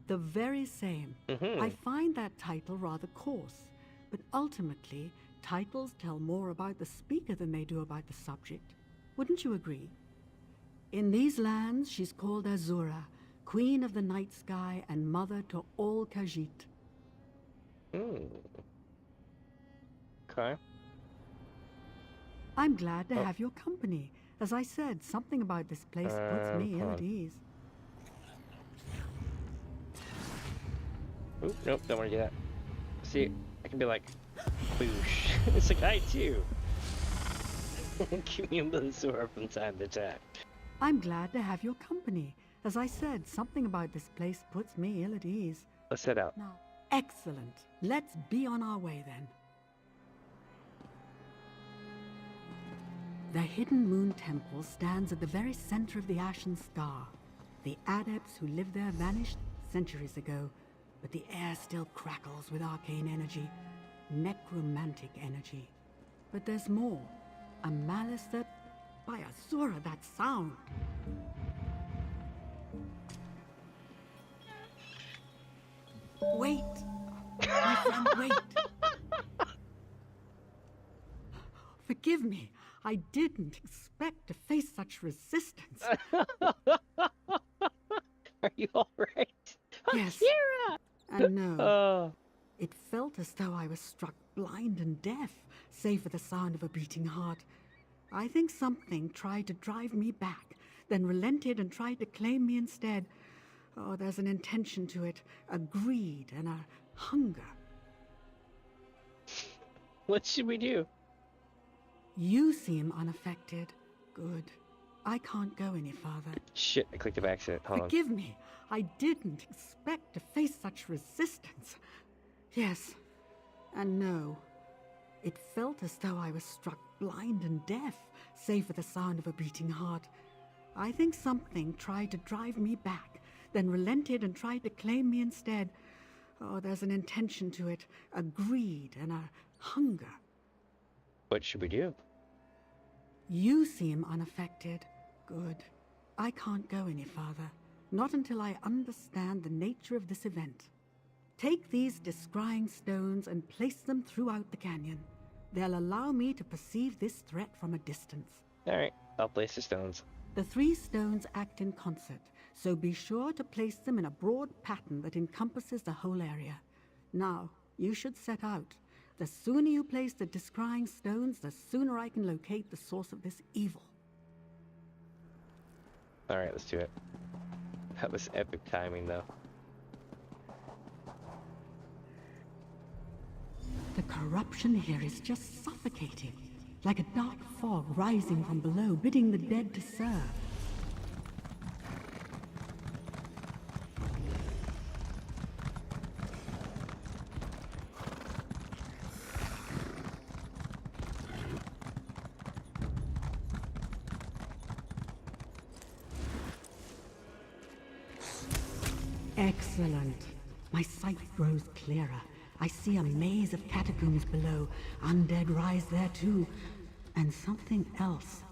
R: The very same.
A: Mm-hmm.
R: I find that title rather coarse, but ultimately, titles tell more about the speaker than they do about the subject. Wouldn't you agree? In these lands, she's called Azura, Queen of the Night Sky and Mother to all Khajiit.
A: Okay.
R: I'm glad to have your company. As I said, something about this place puts me ill at ease.
A: Oop, nope, don't want to do that. See, I can be like, boosh. It's a guy too. Keep me with Azura from time to time.
R: I'm glad to have your company. As I said, something about this place puts me ill at ease.
A: Let's head out.
R: Now, excellent. Let's be on our way then. The Hidden Moon Temple stands at the very center of the Ashen Star. The adepts who lived there vanished centuries ago, but the air still crackles with arcane energy, necromantic energy. But there's more. A malice that... By Azura, that sound! Wait! My friend, wait! Forgive me. I didn't expect to face such resistance.
A: Are you alright?
R: Yes.
A: Akira!
R: And no. It felt as though I was struck blind and deaf, save for the sound of a beating heart. I think something tried to drive me back, then relented and tried to claim me instead. Oh, there's an intention to it, a greed and a hunger.
A: What should we do?
R: You seem unaffected. Good. I can't go any farther.
A: Shit, I clicked it by accident. Hold on.
R: Forgive me. I didn't expect to face such resistance. Yes. And no. It felt as though I was struck blind and deaf, save for the sound of a beating heart. I think something tried to drive me back, then relented and tried to claim me instead. Oh, there's an intention to it, a greed and a hunger.
A: What should we do?
R: You seem unaffected. Good. I can't go any farther. Not until I understand the nature of this event. Take these descrying stones and place them throughout the canyon. They'll allow me to perceive this threat from a distance.
A: Alright, I'll place the stones.
R: The 3 stones act in concert, so be sure to place them in a broad pattern that encompasses the whole area. Now, you should set out. The sooner you place the descrying stones, the sooner I can locate the source of this evil.
A: Alright, let's do it. That was epic timing, though.
R: The corruption here is just suffocating, like a dark fog rising from below, bidding the dead to serve. Excellent. My sight grows clearer. I see a maze of catacombs below. Undead rise there too. And something else.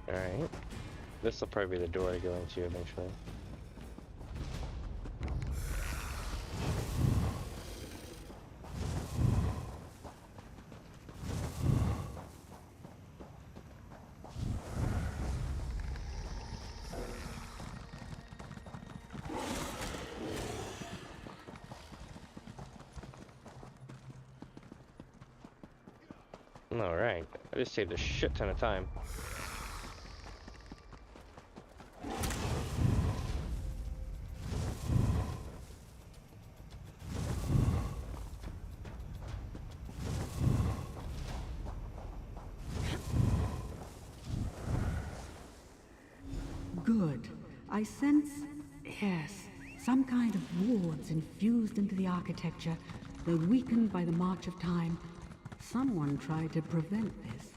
A: Alright. This will probably be the door I go into eventually. Alright, I just saved a shit ton of time.
R: Good. I sense, yes, some kind of wards infused into the architecture, though weakened by the march of time. Someone tried to prevent this.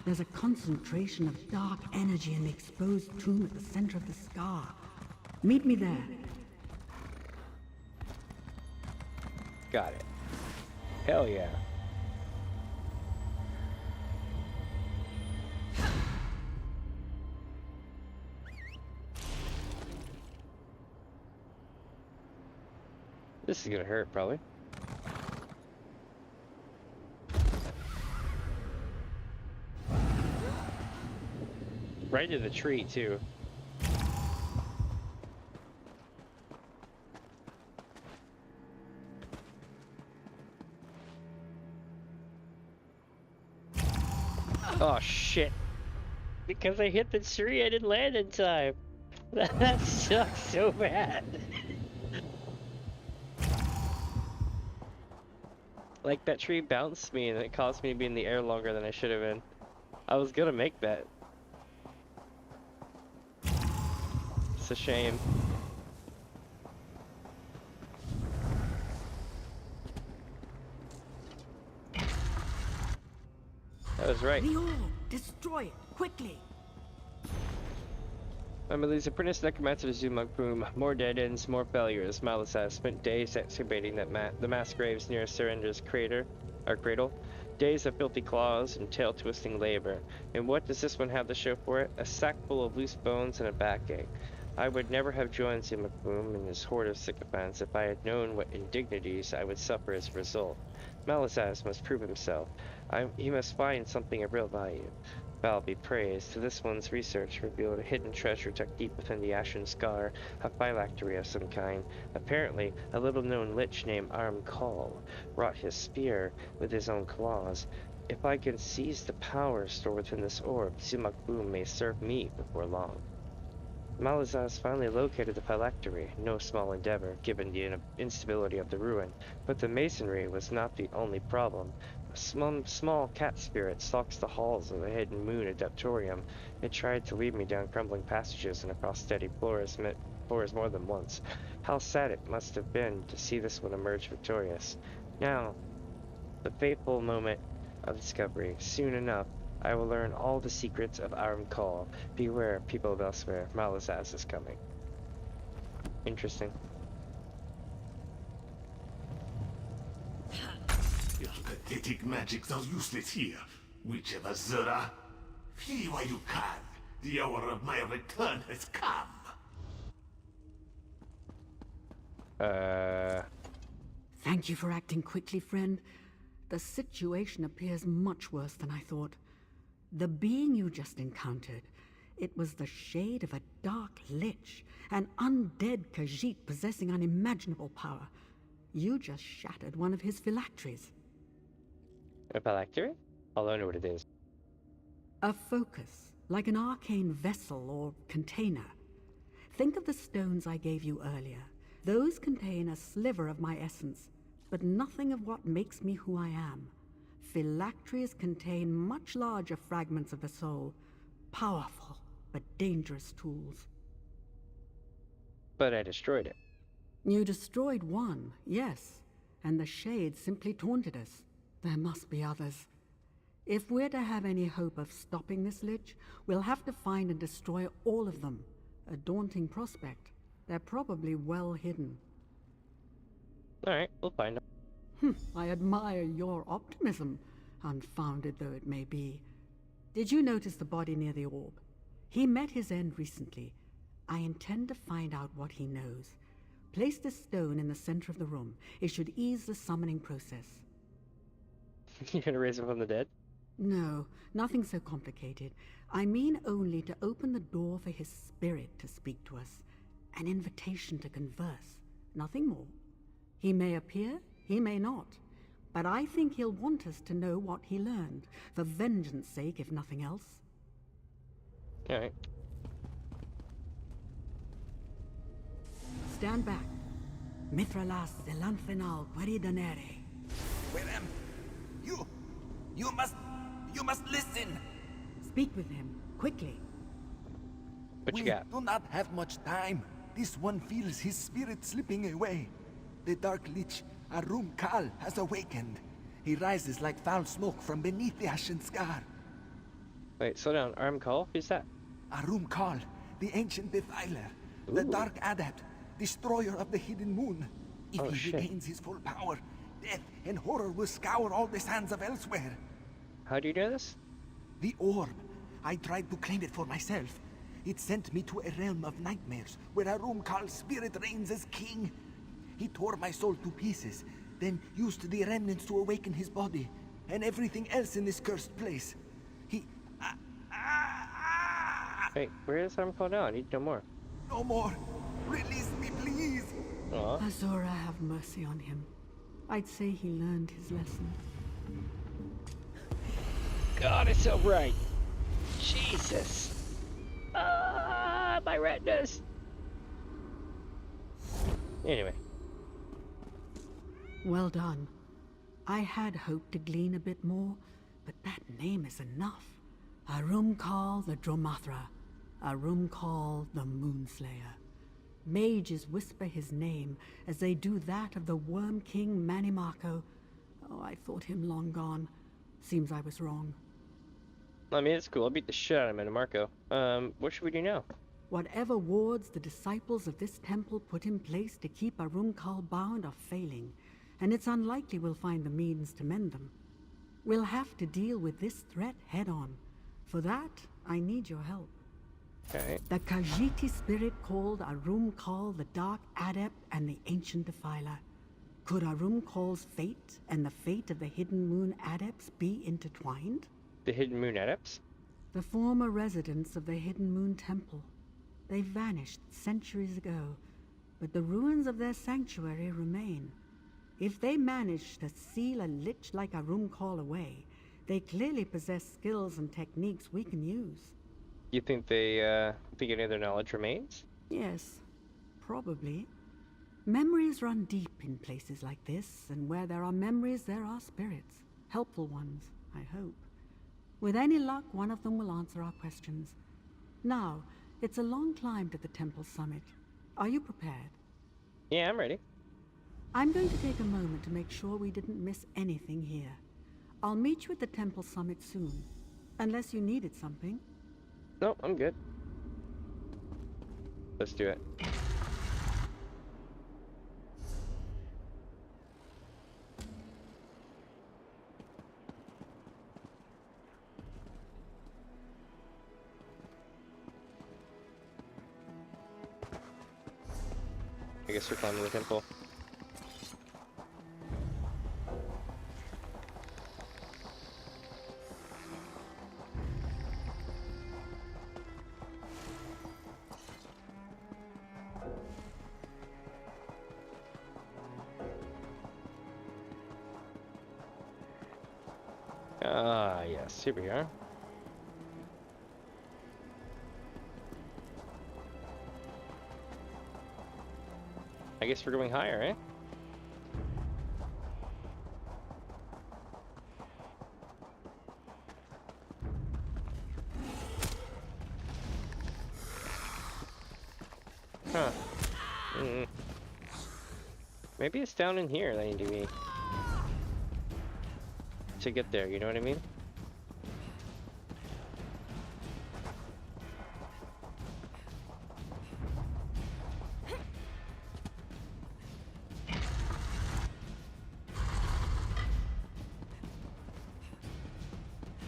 R: There's a concentration of dark energy in the exposed tomb at the center of the scar. Meet me there.
A: Got it. Hell yeah. This is gonna hurt, probably. Right in the tree, too. Oh, shit. Because I hit the tree, I didn't land in time. That sucks so bad. Like, that tree bounced me and it caused me to be in the air longer than I should have been. I was gonna make that. It's a shame. That was right.
R: The orb! Destroy it! Quickly!
A: Emily's apprentice necromancer Zenimax boom. More dead ends, more failures. Malice has spent days excavating the mass graves near Surrender's cradle. Days of filthy claws and tail-twisting labor. And what does this one have to show for it? A sack full of loose bones and a backache. I would never have joined Zenimax boom and his horde of sycophants if I had known what indignities I would suffer as a result. Malizaz must prove himself. He must find something of real value. Val be praised. To this one's research revealed a hidden treasure tucked deep within the ashen scar, a phylactery of some kind. Apparently, a little-known lich named Arm Call wrought his spear with his own claws. If I can seize the power stored within this orb, Zenimax boom may serve me before long. Malizaz finally located the phylactery, no small endeavor, given the instability of the ruin, but the masonry was not the only problem. A small cat spirit stalks the halls of the hidden moon adeptorium. It tried to lead me down crumbling passages and across steady floors more than once. How sad it must have been to see this one emerge victorious. Now, the fateful moment of discovery. Soon enough, I will learn all the secrets of Arm Call. Beware, people of Elsweyr. Malizaz is coming. Interesting.
S: Your pathetic magics are useless here, Witch of Azura. Flee while you can. The hour of my return has come.
R: Thank you for acting quickly, friend. The situation appears much worse than I thought. The being you just encountered, it was the shade of a dark lich, an undead Khajiit possessing unimaginable power. You just shattered one of his phylacteries.
A: A phylactery? I'll learn what it is.
R: A focus, like an arcane vessel or container. Think of the stones I gave you earlier. Those contain a sliver of my essence, but nothing of what makes me who I am. Phylacteries contain much larger fragments of the soul. Powerful, but dangerous tools.
A: But I destroyed it.
R: You destroyed one, yes, and the shade simply taunted us. There must be others. If we're to have any hope of stopping this lich, we'll have to find and destroy all of them. A daunting prospect. They're probably well hidden.
A: Alright, we'll find them.
R: I admire your optimism, unfounded though it may be. Did you notice the body near the orb? He met his end recently. I intend to find out what he knows. Place this stone in the center of the room. It should ease the summoning process.
A: You're gonna raise him from the dead?
R: No, nothing so complicated. I mean only to open the door for his spirit to speak to us. An invitation to converse. Nothing more. He may appear, he may not. But I think he'll want us to know what he learned, for vengeance sake, if nothing else.
A: Alright.
R: Stand back. Mitralas delanthenal gueridanere.
D: Willem, you must listen.
R: Speak with him, quickly.
A: What you got?
D: We do not have much time. This one feels his spirit slipping away. The Dark Lich, Arum Kal, has awakened. He rises like foul smoke from beneath the ashen scar.
A: Wait, slow down. Arm call? Who's that?
D: Arum Kal, the ancient defiler, the dark adept, destroyer of the hidden moon. If he regains his full power, death and horror will scour all the sands of Elsweyr.
A: How do you know this?
D: The orb. I tried to claim it for myself. It sent me to a realm of nightmares, where Arum Kal's spirit reigns as king. He tore my soul to pieces, then used the remnants to awaken his body, and everything else in this cursed place. He...
A: Wait, where is Arm call now? I need to know more.
D: No more! Release me, please!
R: Azura have mercy on him. I'd say he learned his lesson.
A: God, it's so bright. Jesus. Ah, my retinas. Anyway.
R: Well done. I had hoped to glean a bit more, but that name is enough. Arum Kal the Dromathra. Arum Kal the Moonslayer. Mages whisper his name as they do that of the Worm King Manimako. Oh, I thought him long gone. Seems I was wrong.
A: I mean, it's cool. I beat the shit out of Manimako. What should we do now?
R: Whatever wards the disciples of this temple put in place to keep Arum Kal bound are failing, and it's unlikely we'll find the means to mend them. We'll have to deal with this threat head-on. For that, I need your help.
A: Okay.
R: The Khajiit spirit called Arum Kal the Dark Adept and the Ancient Defiler. Could Arum Kal's fate and the fate of the Hidden Moon Adepts be intertwined?
A: The Hidden Moon Adepts?
R: The former residents of the Hidden Moon Temple. They vanished centuries ago, but the ruins of their sanctuary remain. If they managed to seal a lich like Arum Kal away, they clearly possess skills and techniques we can use.
A: You think they, think any of their knowledge remains?
R: Yes, probably. Memories run deep in places like this, and where there are memories, there are spirits. Helpful ones, I hope. With any luck, one of them will answer our questions. Now, it's a long climb to the temple summit. Are you prepared?
A: Yeah, I'm ready.
R: I'm going to take a moment to make sure we didn't miss anything here. I'll meet you at the temple summit soon, unless you needed something.
A: No, I'm good. Let's do it. I guess we're climbing the temple. Ah, yes, here we are. I guess we're going higher, eh? Huh. Maybe it's down in here that I need to be to get there, you know what I mean?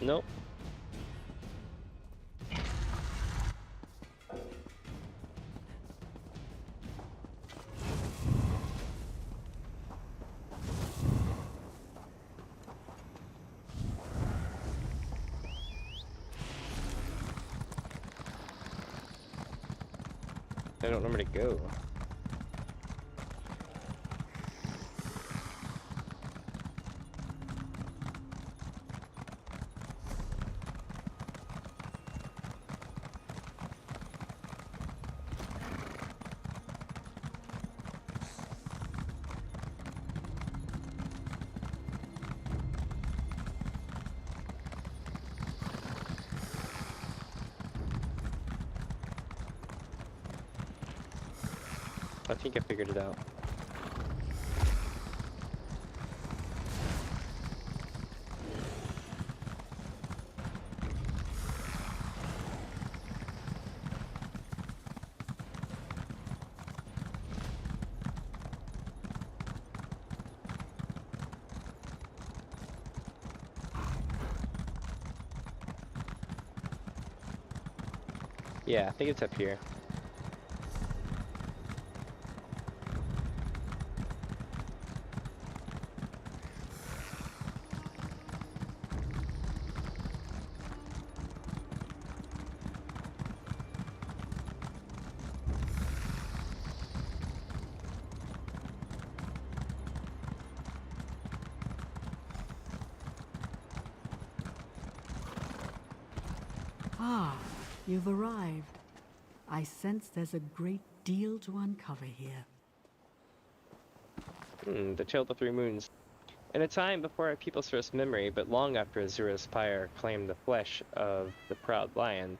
A: Nope. I don't know where to go. I think I figured it out. Yeah, I think it's up here.
R: Ah, you've arrived. I sense there's a great deal to uncover here.
A: The Tale of the Three Moons. In a time before our people's first memory, but long after Azura's pyre claimed the flesh of the proud lion,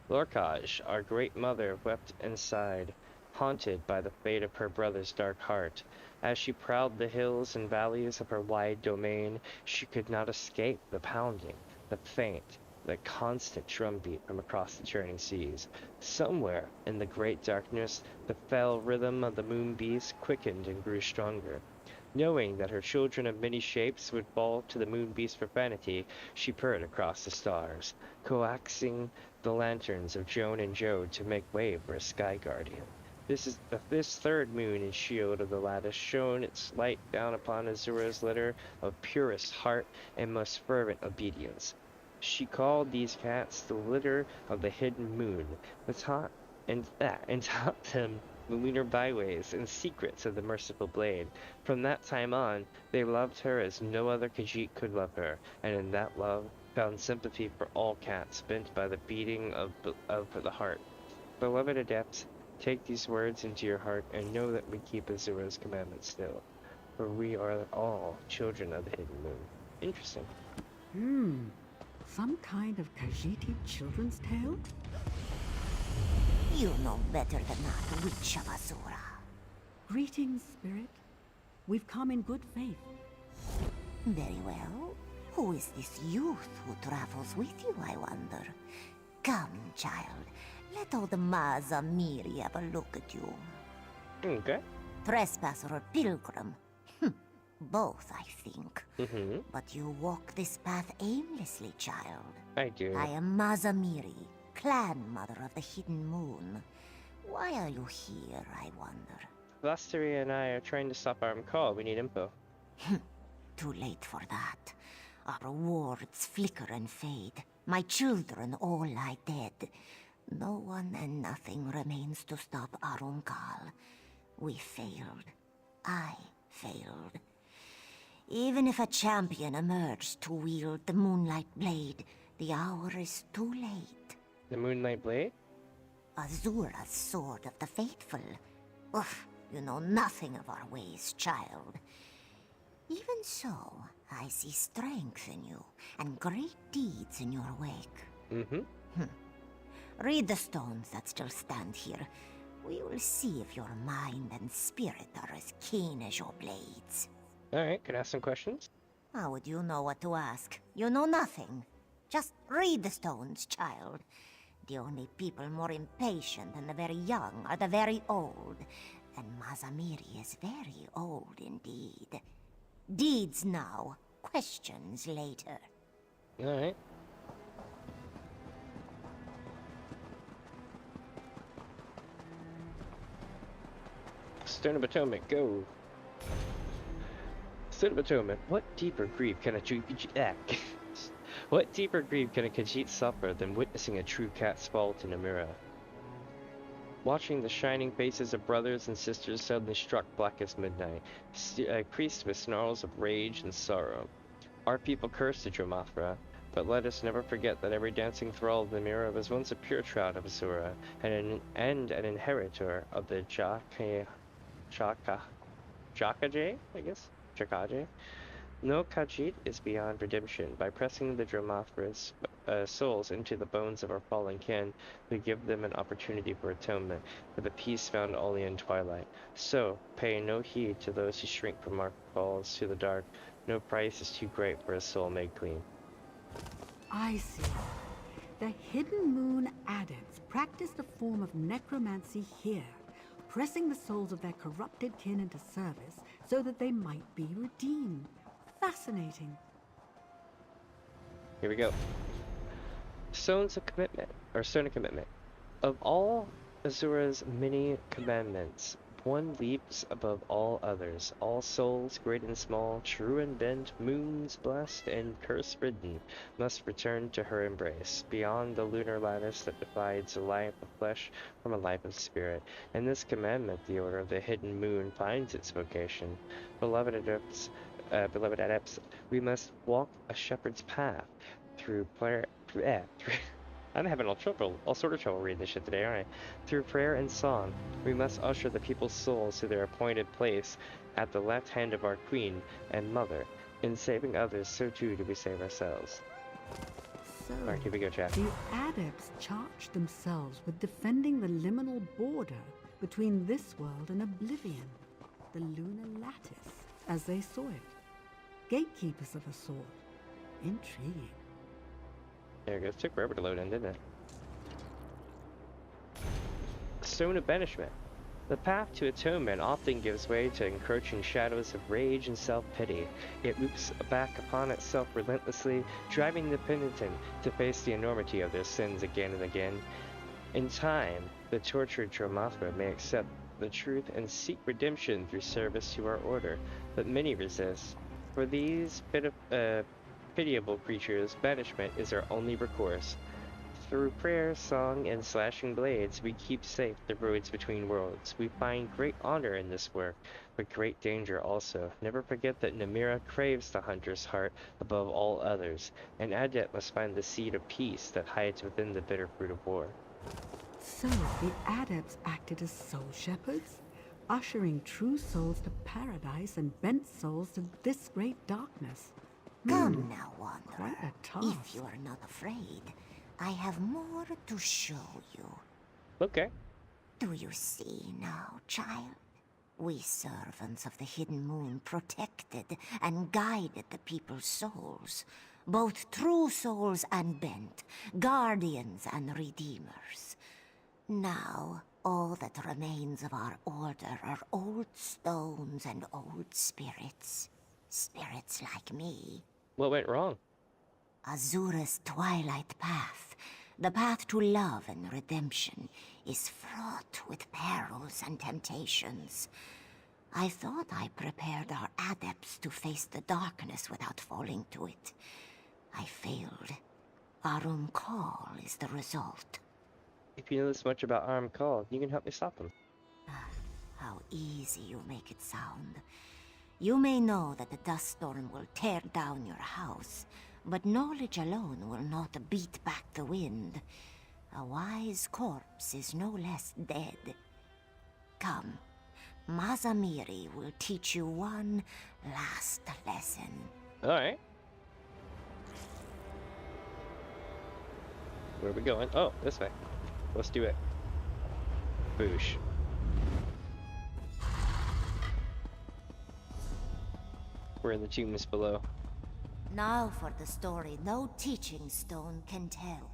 A: Lorkaj, our great mother, wept and sighed, haunted by the fate of her brother's dark heart. As she prowled the hills and valleys of her wide domain, she could not escape the pounding, the faint, the constant drumbeat from across the churning seas. Somewhere in the great darkness, the fell rhythm of the moon beast quickened and grew stronger. Knowing that her children of many shapes would fall to the moon beast's profanity, she purred across the stars, coaxing the lanterns of Joan and Jode to make way for a sky guardian. This third moon and shield of the lattice shone its light down upon Azura's litter of purest heart and most fervent obedience. She called these cats the litter of the hidden moon, and taught them the lunar byways and secrets of the merciful blade. From that time on, they loved her as no other Khajiit could love her, and in that love found sympathy for all cats bent by the beating of the heart. Beloved adepts, take these words into your heart and know that we keep Azura's commandments still, for we are all children of the hidden moon. Interesting.
R: Some kind of Khajiiti children's tale?
T: You know better than that, Witch of Azura.
R: Greetings, Spirit. We've come in good faith.
T: Very well. Who is this youth who travels with you, I wonder? Come, child. Let old Maza Miri have a look at you.
A: Okay.
T: Trespasser or pilgrim? Both, I think. But you walk this path aimlessly, child.
A: I do.
T: I am Maza Miri, clan mother of the Hidden Moon. Why are you here, I wonder?
A: Vlasteria and I are trying to stop our call. We need info.
T: Too late for that. Our wards flicker and fade. My children all lie dead. No one and nothing remains to stop Arunkal. We failed. I failed. Even if a champion emerged to wield the Moonlight Blade, the hour is too late.
A: The Moonlight Blade?
T: Azura's sword of the faithful. Oof, you know nothing of our ways, child. Even so, I see strength in you, and great deeds in your wake. Read the stones that still stand here. We will see if your mind and spirit are as keen as your blades.
A: Alright, can I ask some questions?
T: How would you know what to ask? You know nothing. Just read the stones, child. The only people more impatient than the very young are the very old. And Maza Miri is very old indeed. Deeds now, questions later.
A: Alright. Stone of Atonement, go. Stone of Atonement. What deeper grief can a What deeper grief can a Khajiit suffer than witnessing a true cat's fault in a mirror? Watching the shining faces of brothers and sisters suddenly struck black as midnight, creased with snarls of rage and sorrow. Our people cursed the Dromathra, but let us never forget that every dancing thrall of the mirror was once a pure child of Azura, and an inheritor of the Jakaje, I guess? Jakaje? No Khajiit is beyond redemption. By pressing the Dromathra's souls into the bones of our fallen kin, we give them an opportunity for atonement, for the peace found only in twilight. So, pay no heed to those who shrink from our falls to the dark. No price is too great for a soul made clean.
R: I see. The Hidden Moon Adepts practiced a form of necromancy here, pressing the souls of their corrupted kin into service so that they might be redeemed. Fascinating.
A: Here we go. Stones of Commitment, or Stone of Commitment. Of all Azura's many commandments, one leaps above all others. All souls, great and small, true and bent, moons blessed and curse-ridden, must return to her embrace, beyond the lunar lattice that divides a life of flesh from a life of spirit. In this commandment, the Order of the Hidden Moon finds its vocation. Beloved adepts, we must walk a shepherd's path through prayer. I'm having all sort of trouble reading this shit today, aren't I? Through prayer and song, we must usher the people's souls to their appointed place at the left hand of our Queen and Mother. In saving others, so too do we save ourselves.
R: So,
A: Alright, here we go, chat.
R: the adepts charged themselves with defending the liminal border between this world and oblivion, the lunar lattice, as they saw it. Gatekeepers of a sort. Intriguing.
A: There it goes. Took forever to load in, didn't it? Stone of Banishment. The path to atonement often gives way to encroaching shadows of rage and self-pity. It loops back upon itself relentlessly, driving the penitent to face the enormity of their sins again and again. In time, the tortured Dromathra may accept the truth and seek redemption through service to our order, but many resist. For these pitiable creatures, banishment is our only recourse. Through prayer, song, and slashing blades, we keep safe the roads between worlds. We find great honor in this work, but great danger also. Never forget that Namira craves the hunter's heart above all others. An adept must find the seed of peace that hides within the bitter fruit of war.
R: So, the adepts acted as soul shepherds, ushering true souls to paradise and bent souls to this great darkness.
T: Come now, Wanderer.
R: Quite a task.
T: If you are not afraid, I have more to show you.
A: Okay.
T: Do you see now, child? We servants of the Hidden Moon protected and guided the people's souls, both true souls and bent, guardians and redeemers. Now, all that remains of our order are old stones and old spirits. Spirits like me.
A: What went wrong?
T: Azura's twilight path, the path to love and redemption, is fraught with perils and temptations. I thought I prepared our adepts to face the darkness without falling to it. I failed. Arum Call is the result.
A: If you know this much about Arum Call, you can help me stop them.
T: How easy you make it sound. You may know that the dust storm will tear down your house, but knowledge alone will not beat back the wind. A wise corpse is no less dead. Come, Mazamiri will teach you one last lesson.
A: Alright. Where are we going? Oh, this way. Let's do it. Boosh. We're in the tombs below.
T: Now for the story no teaching stone can tell.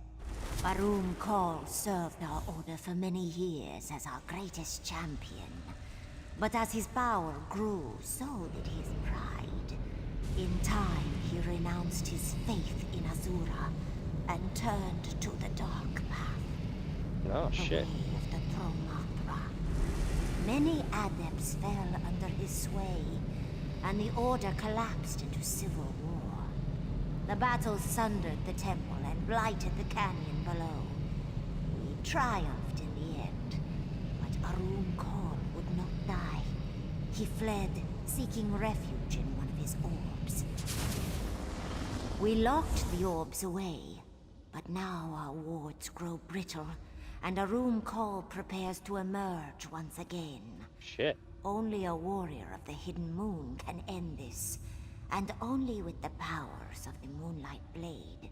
T: Arum Call served our order for many years as our greatest champion. But as his power grew, so did his pride. In time, he renounced his faith in Azura and turned to the dark path.
A: Oh, shit.
T: The way of the Dromathra. Many adepts fell under his sway, and the Order collapsed into civil war. The battle sundered the temple and blighted the canyon below. We triumphed in the end, but Arum Call would not die. He fled, seeking refuge in one of his orbs. We locked the orbs away, but now our wards grow brittle, and Arum Call prepares to emerge once again.
A: Shit.
T: Only a warrior of the Hidden Moon can end this, and only with the powers of the Moonlight Blade.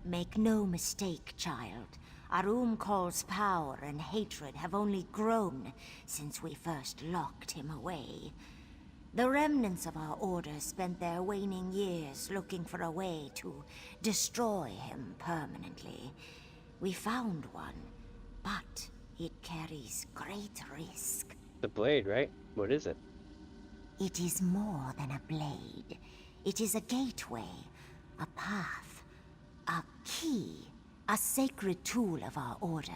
T: Make no mistake, child. Arum Call's power and hatred have only grown since we first locked him away. The remnants of our order spent their waning years looking for a way to destroy him permanently. We found one, but it carries great risk.
A: The blade, right? What is it?
T: It is more than a blade. It is a gateway, a path, a key, a sacred tool of our order,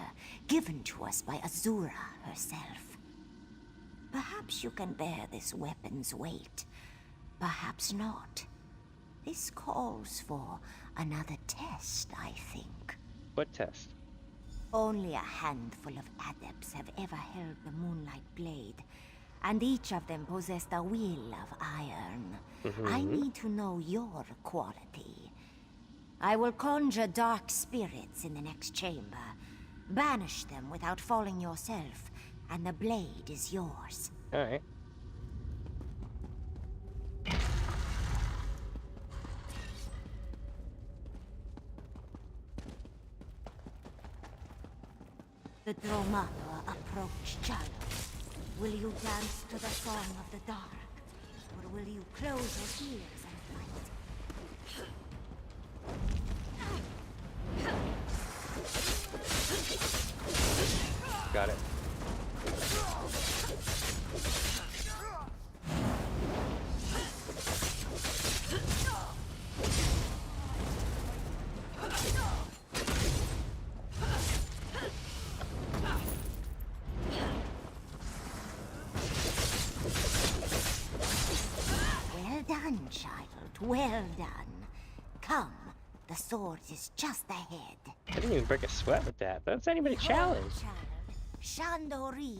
T: given to us by Azura herself. Perhaps you can bear this weapon's weight, perhaps not. This calls for another test, I think.
A: What test?
T: Only a handful of adepts have ever held the Moonlight Blade, and each of them possessed a will of iron. I need to know your quality. I will conjure dark spirits in the next chamber. Banish them without falling yourself, and the blade is yours.
A: Alright.
T: The Dromato approach, child. Will you dance to the song of the dark? Or will you close your ears and fight?
A: Got it.
T: Well done. Come, the sword is just ahead.
A: I didn't even break a sweat with that. That's not even a challenge.
T: Shandori,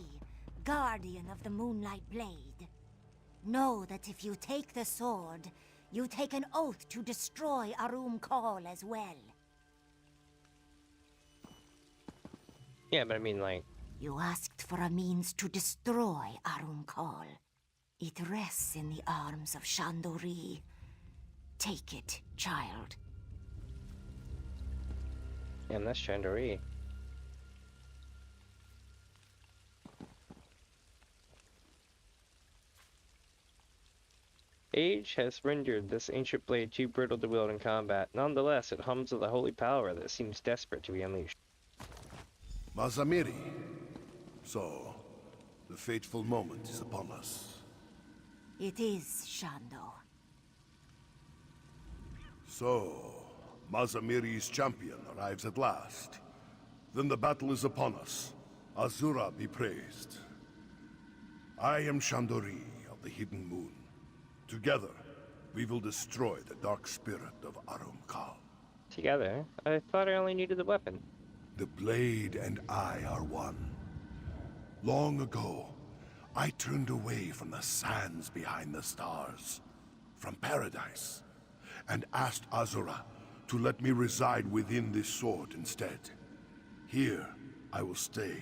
T: guardian of the Moonlight Blade. Know that if you take the sword, you take an oath to destroy Arum Kal as well.
A: Yeah, but I mean, like...
T: You asked for a means to destroy Arum Kal. It rests in the arms of Shandori. Take it, child.
A: Yeah, and that's Shandori. Age has rendered this ancient blade too brittle to wield in combat. Nonetheless, it hums with a holy power that seems desperate to be unleashed.
I: Mazamiri. So, the fateful moment is upon us.
T: It is, Shando.
I: So, Mazamiri's champion arrives at last. Then the battle is upon us. Azura be praised. I am Shandori of the Hidden Moon. Together, we will destroy the dark spirit of Arum Kal.
A: Together? I thought I only needed the weapon.
I: The blade and I are one. Long ago, I turned away from the sands behind the stars, from paradise, and asked Azura to let me reside within this sword instead. Here, I will stay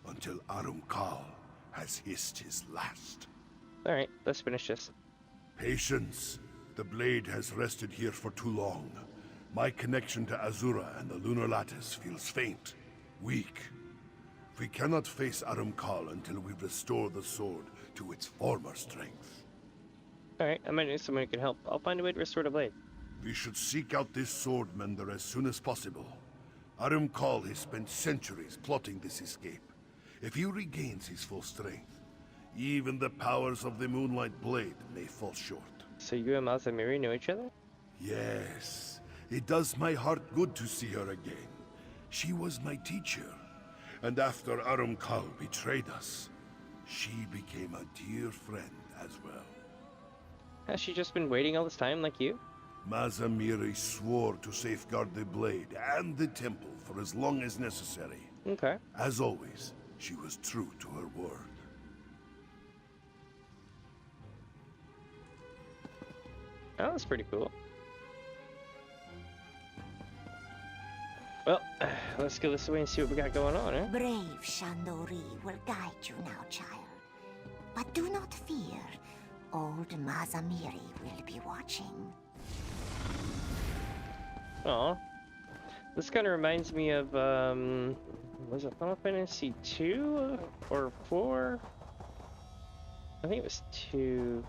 I: until Arum Kal has hissed his last.
A: Alright, let's finish this.
I: Patience. The blade has rested here for too long. My connection to Azura and the Lunar Lattice feels faint, weak. We cannot face Arum Kal until we restore the sword to its former strength.
A: Alright, I might know someone who can help. I'll find a way to restore the blade.
I: We should seek out this sword mender as soon as possible. Arum Kal has spent centuries plotting this escape. If he regains his full strength, even the powers of the Moonlight Blade may fall short.
A: So you and Mazamiri know each other?
I: Yes. It does my heart good to see her again. She was my teacher. And after Arum Kal betrayed us, she became a dear friend as well.
A: Has she just been waiting all this time like you?
I: Mazamiri swore to safeguard the blade and the temple for as long as necessary.
A: Okay.
I: As always, she was true to her word.
A: Oh, that's pretty cool. Well, let's go this way and see what we got going on, eh?
T: Brave Shandori will guide you now, child. But do not fear. Old Mazamiri will be watching.
A: Aw. This kind of reminds me of, was it Final Fantasy 2 or 4? I think it was 2.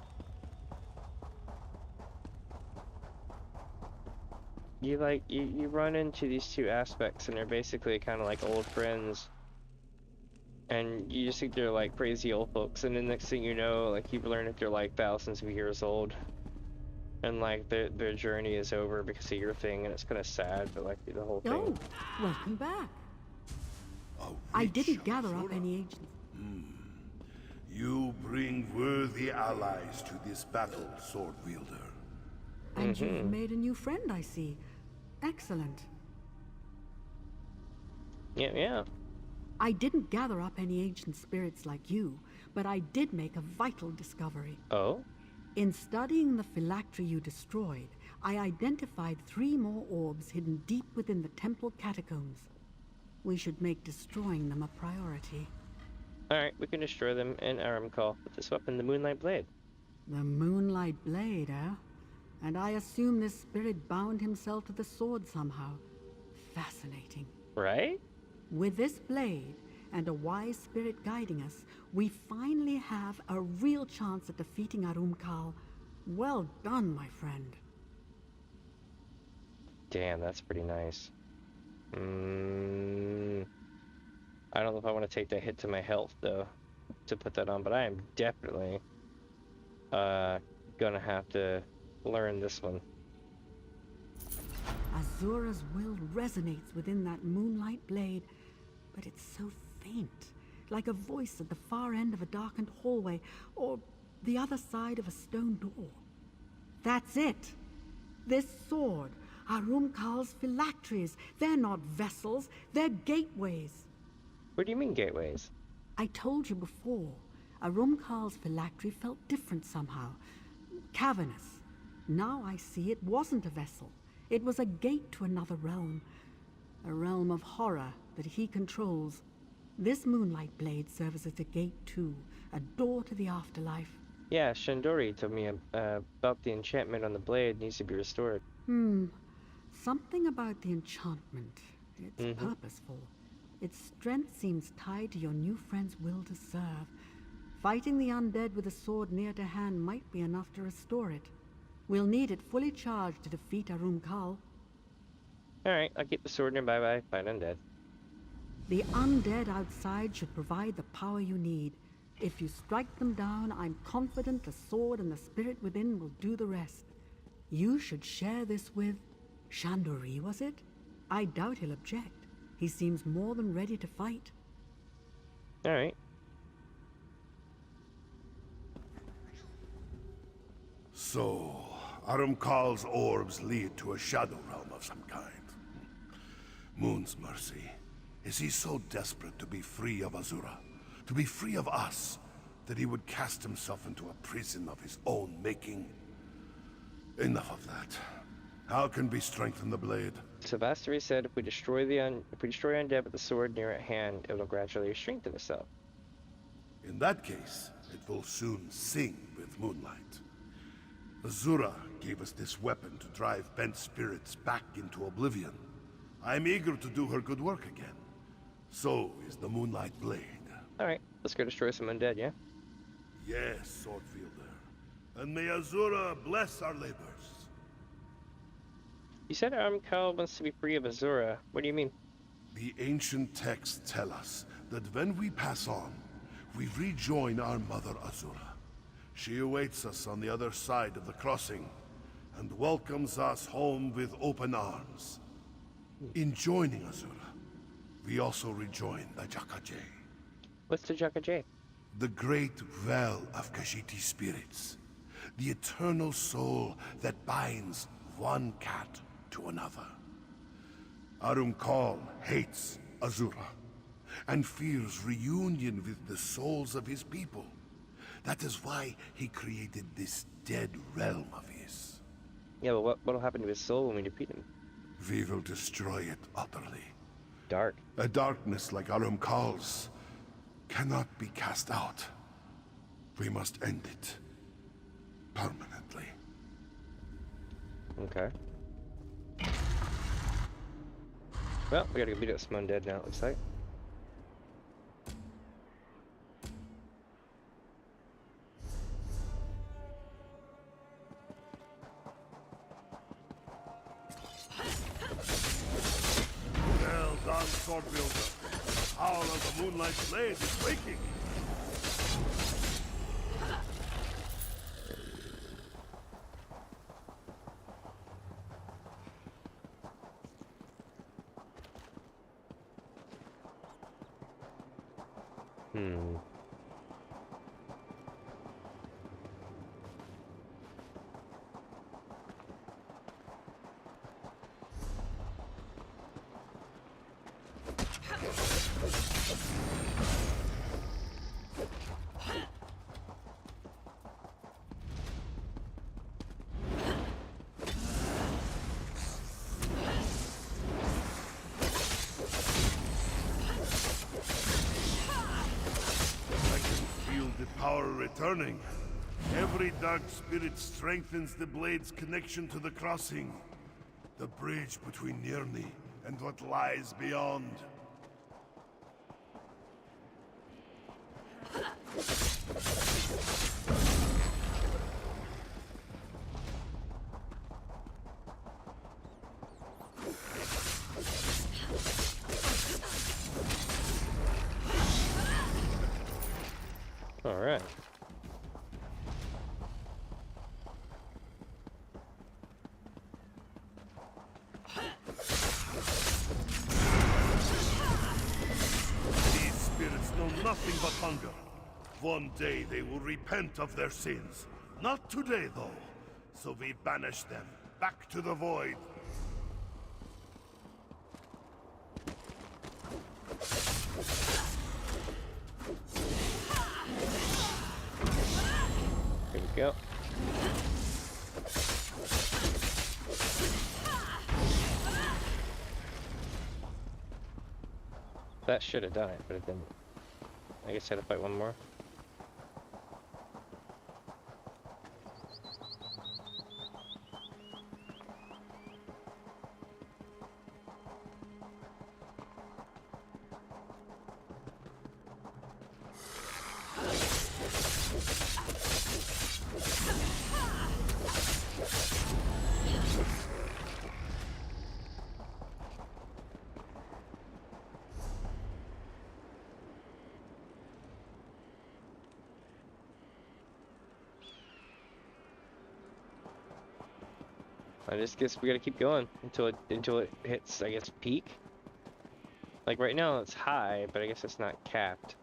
A: You run into these two aspects and they're basically kind of like old friends. And you just think they're like crazy old folks, and then next thing you know, like you learn that they're like thousands of years old. And like their journey is over because of your thing, and it's kind of sad, but like the whole thing.
R: Oh, welcome back. I didn't gather up any agents.
I: You bring worthy allies to this battle, sword wielder.
R: And you've made a new friend, I see. Excellent.
A: Yeah.
R: I didn't gather up any ancient spirits like you, but I did make a vital discovery.
A: Oh?
R: In studying the phylactery you destroyed, I identified 3 more orbs hidden deep within the temple catacombs. We should make destroying them a priority.
A: Alright, we can destroy them in Aramkal with this weapon, the Moonlight Blade.
R: The Moonlight Blade, eh? And I assume this spirit bound himself to the sword somehow. Fascinating.
A: Right?
R: With this blade, and a wise spirit guiding us, we finally have a real chance at defeating Arumkal. Well done, my friend.
A: Damn, that's pretty nice. I don't know if I want to take that hit to my health, though, to put that on, but I am definitely gonna have to learn this one.
R: Azura's will resonates within that moonlight blade, but it's so faint, like a voice at the far end of a darkened hallway, or the other side of a stone door. That's it! This sword, Arumkal's phylacteries, they're not vessels, they're gateways.
A: What do you mean, gateways?
R: I told you before, Arumkal's phylactery felt different somehow. Cavernous. Now I see it wasn't a vessel. It was a gate to another realm. A realm of horror that he controls. This moonlight blade serves as a gate too, a door to the afterlife.
A: Yeah, Shandori told me about the enchantment on the blade needs to be restored.
R: Something about the enchantment. It's purposeful. Its strength seems tied to your new friend's will to serve. Fighting the undead with a sword near to hand might be enough to restore it. We'll need it fully charged to defeat Arumkal.
A: Alright, I'll keep the sword nearby by fight undead.
R: The undead outside should provide the power you need. If you strike them down, I'm confident the sword and the spirit within will do the rest. You should share this with Shandori, was it? I doubt he'll object. He seems more than ready to fight.
A: Alright.
I: So, Arumkal's orbs lead to a shadow realm of some kind. Moon's mercy. Is he so desperate to be free of Azura? To be free of us? That he would cast himself into a prison of his own making? Enough of that. How can we strengthen the blade?
A: Sevastri said if we destroy undead with the sword near at hand, it will gradually strengthen itself.
I: In that case, it will soon sing with moonlight. Azura gave us this weapon to drive bent spirits back into oblivion. I'm eager to do her good work again. So is the Moonlight Blade.
A: Alright, let's go destroy some undead, yeah?
I: Yes, Swordfielder. And may Azura bless our labors.
A: You said Arumkal wants to be free of Azura. What do you mean?
I: The ancient texts tell us that when we pass on, we rejoin our mother Azura. She awaits us on the other side of the crossing, and welcomes us home with open arms. In joining Azura, we also rejoin the Jakaje.
A: What's the Jakaje?
I: The great well of Khajiit spirits. The eternal soul that binds one cat to another. Arumkal hates Azura, and fears reunion with the souls of his people. That is why he created this dead realm of his.
A: Yeah, but what'll happen to his soul when we defeat him?
I: We will destroy it utterly.
A: Dark.
I: A darkness like Arumkal's cannot be cast out. We must end it. Permanently.
A: Okay. Well, we gotta go beat up some undead now, it looks like.
I: Well done, Swordwielder. The power of the Moonlight Blade is waking.
A: Hmm.
I: Power returning. Every dark spirit strengthens the blade's connection to the crossing. The bridge between Nirni and what lies beyond.
A: All right.
I: These spirits know nothing but hunger. One day they will repent of their sins. Not today, though. So we banish them back to the void.
A: Here we go. That should have done it, but it didn't. I guess I had to fight one more. I just guess we gotta keep going until it hits, I guess, peak. Like right now it's high, but I guess it's not capped.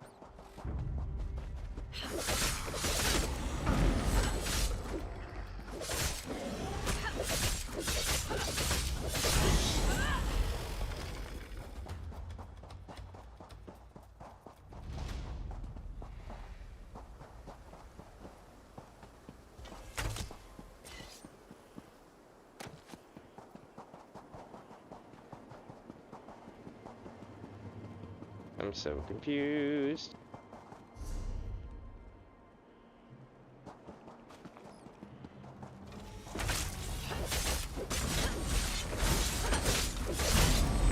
A: I'm so confused.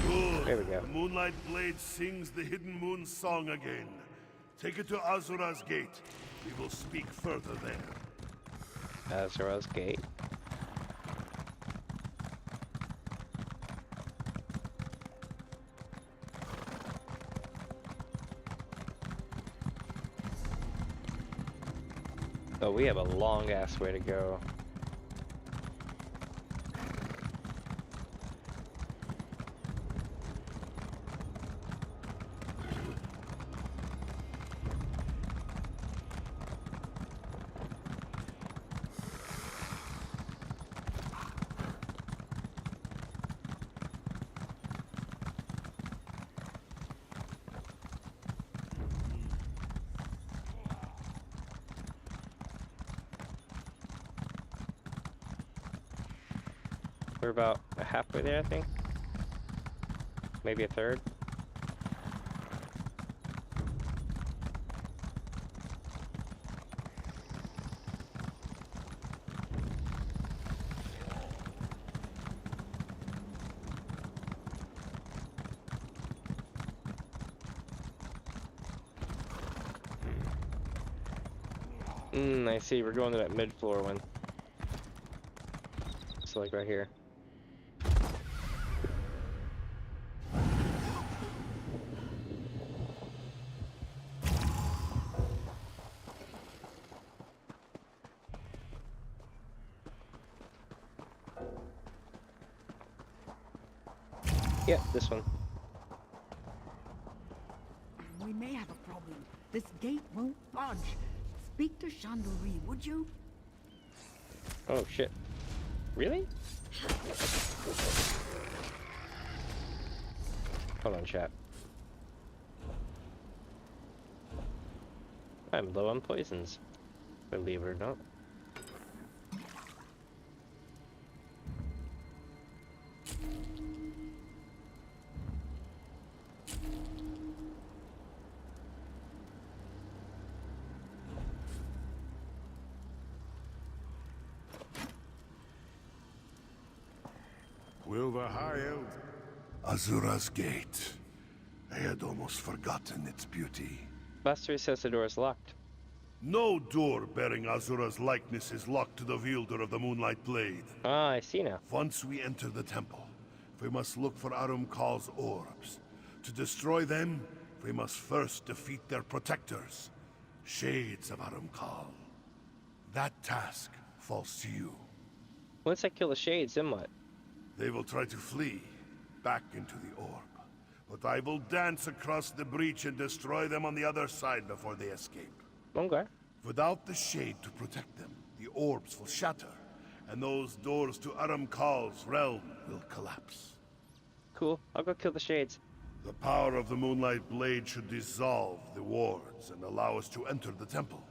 I: Good.
A: There we go.
I: The Moonlight Blade sings the Hidden Moon song again. Take it to Azura's Gate. We will speak further there.
A: Azura's Gate. Oh, we have a long ass way to go. We're about halfway there, I think. Maybe a third. I see. We're going to that mid-floor one. So like right here. Yeah, this one.
P: We may have a
R: the problem. This gate won't budge. Speak to Chandlery, would you?
A: Oh shit. Really? Hold on, chat. I'm low on poisons, believe it or not.
S: Will the High Elves...
I: Azura's Gate. I had almost forgotten its beauty.
A: Buster says the door is locked.
I: No door bearing Azura's likeness is locked to the wielder of the Moonlight Blade.
A: Ah, I see now.
I: Once we enter the temple, we must look for Arum Kal's orbs. To destroy them, we must first defeat their protectors, Shades of Arum Kal. That task falls to you.
A: Once I kill the Shades, then what?
I: They will try to flee back into the orb. But I will dance across the breach and destroy them on the other side before they escape.
A: Okay.
I: Without the shade to protect them, the orbs will shatter, and those doors to Arum Kal's realm will collapse.
A: Cool. I'll go kill the Shades.
I: The power of the Moonlight Blade should dissolve the wards and allow us to enter the temple.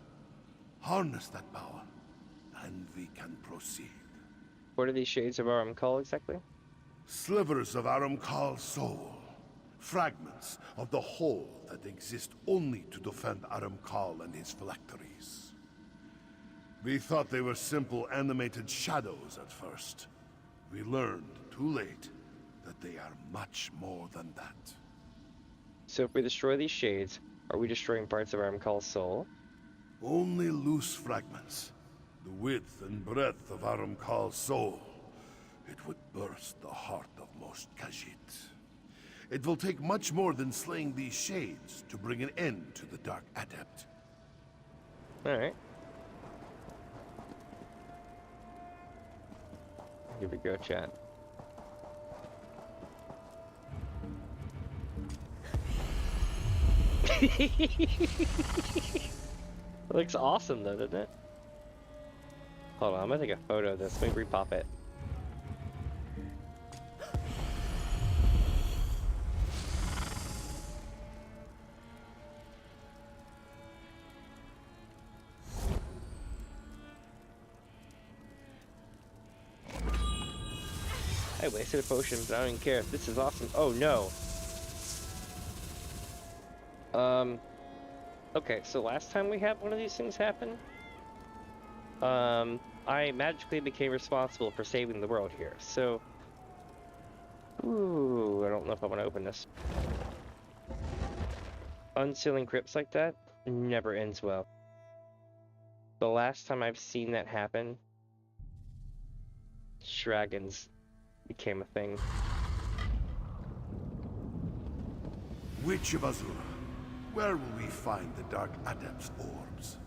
I: Harness that power, and we can proceed.
A: What are these Shades of Arum Kal exactly?
I: Slivers of Arum Kal's soul. Fragments of the whole that exist only to defend Arum Kal and his phylacteries. We thought they were simple animated shadows at first. We learned, too late, that they are much more than that.
A: So if we destroy these Shades, are we destroying parts of Arum Kal's soul?
I: Only loose fragments. The width and breadth of Arum Kal's soul. It would burst the heart of most Khajiit. It will take much more than slaying these Shades to bring an end to the Dark Adept.
A: Alright. Here we go, chat. It looks awesome though, doesn't it? Hold on, I'm gonna take a photo of this. Let me repop it. I wasted a potion, but I don't even care. This is awesome. Oh no. Okay, so last time we had one of these things happen, I magically became responsible for saving the world here. So, ooh, I don't know if I want to open this. Unsealing crypts like that never ends well. The last time I've seen that happen, dragons became a thing.
I: Witch of Azura, where will we find the Dark Adept's orbs?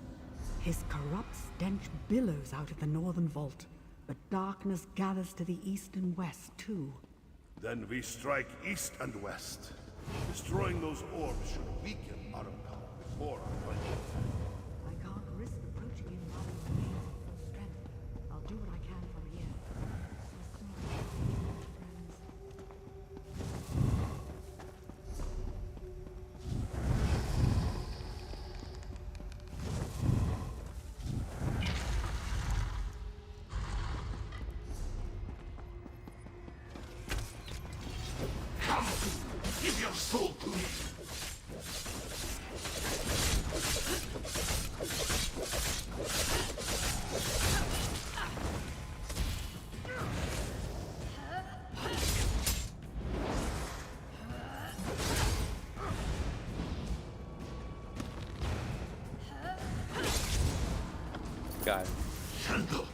R: His corrupt stench billows out of the northern vault, but darkness gathers to the east and west, too.
I: Then we strike east and west. Destroying those orbs should weaken Arum Kal before our fight.
R: I can't risk approaching him while he remains at full strength. I'll do what I can for a year.
S: Give your soul to me!
A: God.
S: Shandor,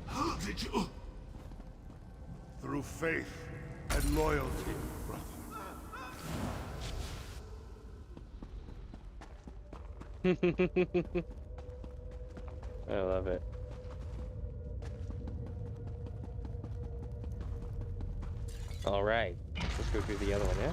S: how did you...
I: Through faith and loyalty, brother.
A: I love it. Alright, let's go through the other one, yeah?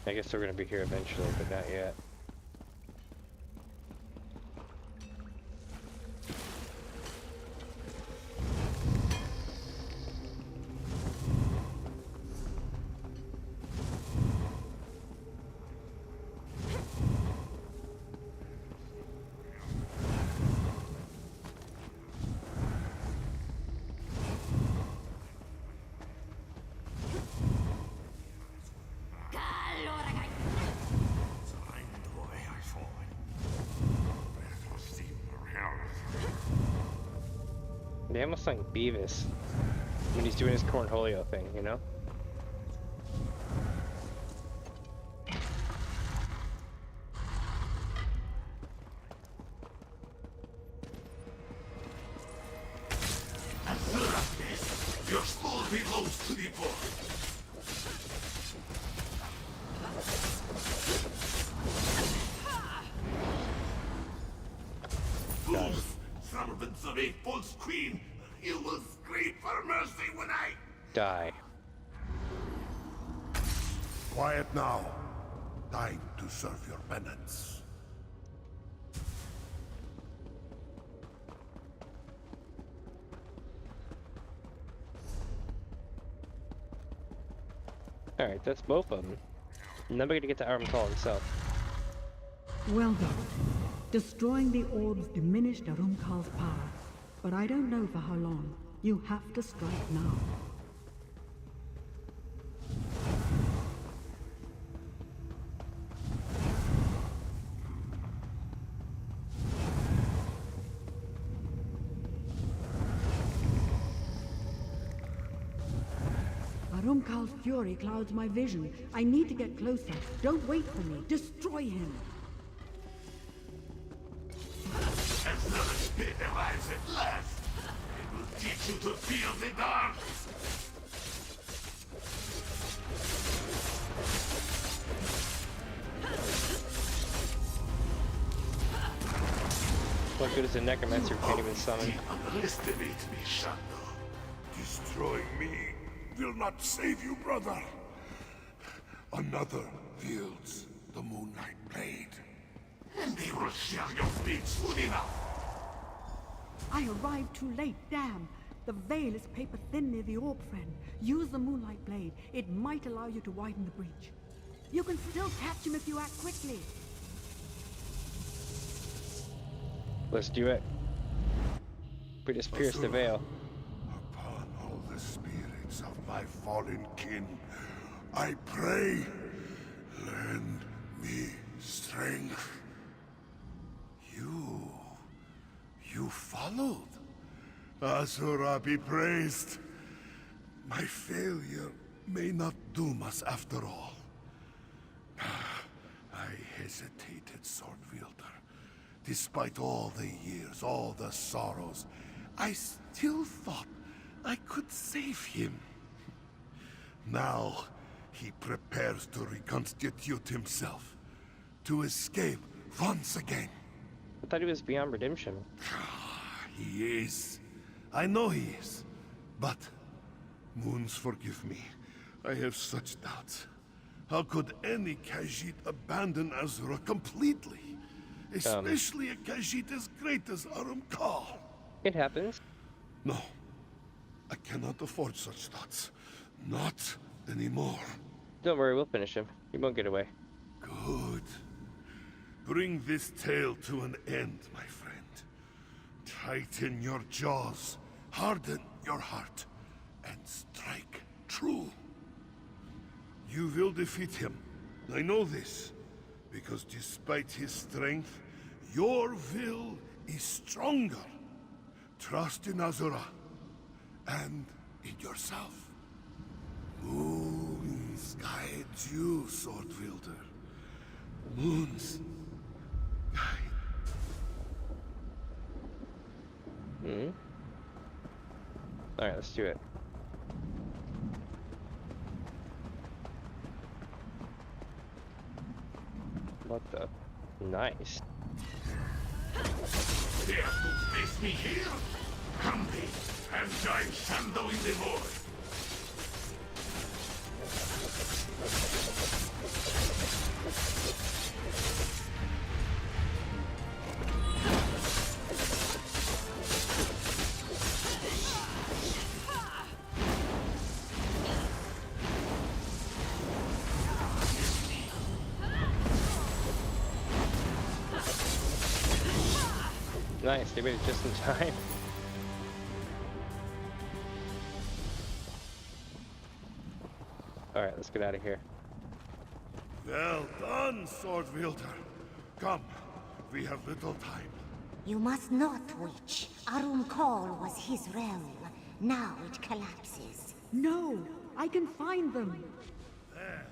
A: I guess they're gonna be here eventually, but not yet. They almost like Beavis when he's doing his cornholio thing, you know?
S: Your soul belongs to the poor. Fools, servants of a false queen, you will scream for mercy when I
A: die.
I: Quiet now. Time to serve your penance.
A: Alright, that's both of them. And then we're gonna get to Armcall himself.
R: Well done. Destroying the orbs diminished Arumkal's power, but I don't know for how long. You have to strike now. Arumkal's fury clouds my vision. I need to get closer. Don't wait for me. Destroy him.
S: Another spit arrives at last. It will teach you to feel the dark.
A: What good is a necromancer who can't even summon?
S: Underestimate me, Shadow.
I: Destroying me will not save you, brother. Another wields the Moonlight Blade.
S: And they will share your fate soon enough.
R: I arrived too late, damn. The veil is paper thin near the orb, friend. Use the Moonlight Blade. It might allow you to widen the breach. You can still catch him if you act quickly.
A: Let's do it. We just pierced the veil.
I: Upon all the spirits of my fallen kin, I pray, lend me strength. You followed. Azura be praised. My failure may not doom us after all. I hesitated, sword wielder. Despite all the years, all the sorrows, I still thought I could save him. Now, he prepares to reconstitute himself, to escape once again.
A: I thought he was beyond redemption.
I: He is. I know he is. But, Moons, forgive me. I have such doubts. How could any Khajiit abandon Azura completely? Especially a Khajiit as great as Arumkal.
A: It happens.
I: No. I cannot afford such thoughts. Not anymore.
A: Don't worry, we'll finish him. He won't get away.
I: Good. Bring this tale to an end, my friend. Tighten your jaws, harden your heart, and strike true. You will defeat him. I know this, because despite his strength, your will is stronger. Trust in Azura, and in yourself. Moons guide you, sword wielder. Moons guide.
A: Alright, let's do it. What the? Nice.
S: Dare to face me here? Come be, and join Shando in the void.
A: Nice, they made it just in time. Alright, let's get out of here.
I: Well done, sword wielder. Come, we have little time.
T: You must not, witch. Arum Kal was his realm. Now it collapses.
R: No, I can find them.
I: There,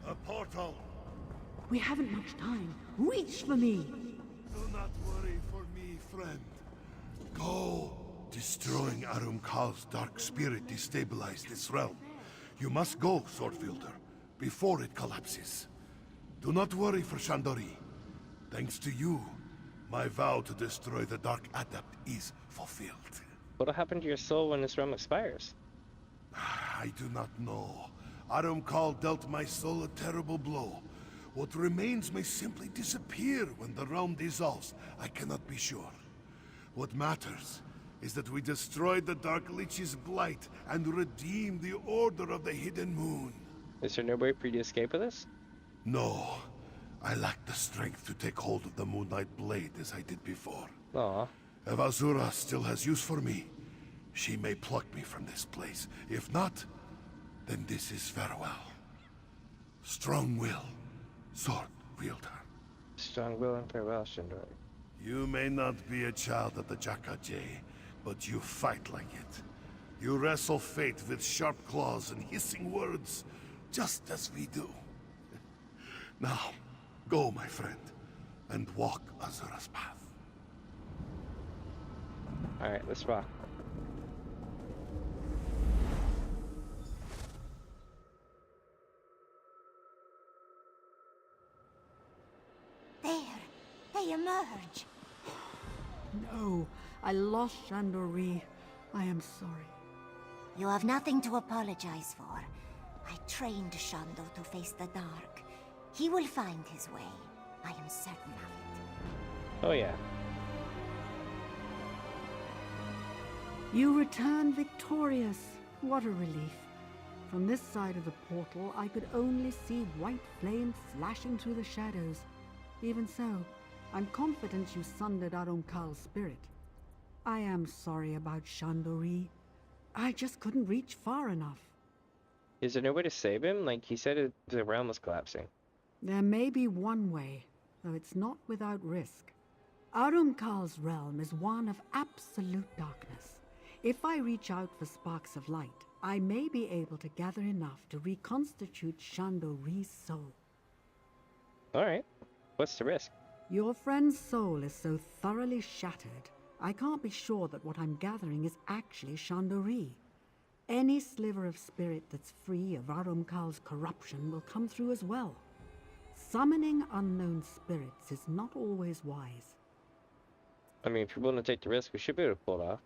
I: a portal.
R: We haven't much time. Reach for me.
I: Do not worry for me, friend. Go. Destroying Arum Kal's dark spirit destabilized this realm. You must go, sword wielder, before it collapses. Do not worry for Shandori. Thanks to you, my vow to destroy the Dark Adept is fulfilled.
A: What'll happen to your soul when this realm expires?
I: I do not know. Arum Kal dealt my soul a terrible blow. What remains may simply disappear when the realm dissolves. I cannot be sure. What matters is that we destroyed the Dark Lich's blight and redeemed the Order of the Hidden Moon.
A: Is there no way for you to escape with this?
I: No. I lack the strength to take hold of the Moonlight Blade as I did before.
A: Aw.
I: If Azura still has use for me, she may pluck me from this place. If not, then this is farewell. Strong will, sword wielder.
A: Strong will and farewell, Shandori.
I: You may not be a child of the Jakaje, but you fight like it. You wrestle fate with sharp claws and hissing words, just as we do. Now, go, my friend, and walk Azura's path.
A: Alright, let's rock.
T: There! They emerge!
R: No, I lost Shandori. I am sorry.
T: You have nothing to apologize for. I trained Shando to face the dark. He will find his way. I am certain of it.
A: Oh yeah.
R: You return victorious. What a relief. From this side of the portal, I could only see white flames slashing through the shadows. Even so, I'm confident you sundered Arum Kal's spirit. I am sorry about Shandori. I just couldn't reach far enough.
A: Is there no way to save him? Like, he said the realm was collapsing.
R: There may be one way, though it's not without risk. Arum Kal's realm is one of absolute darkness. If I reach out for sparks of light, I may be able to gather enough to reconstitute Shandori's soul.
A: Alright. What's the risk?
R: Your friend's soul is so thoroughly shattered, I can't be sure that what I'm gathering is actually Shandori. Any sliver of spirit that's free of Arum Kal's corruption will come through as well. Summoning unknown spirits is not always wise.
A: I mean, if you're willing to take the risk, we should be able to pull it off.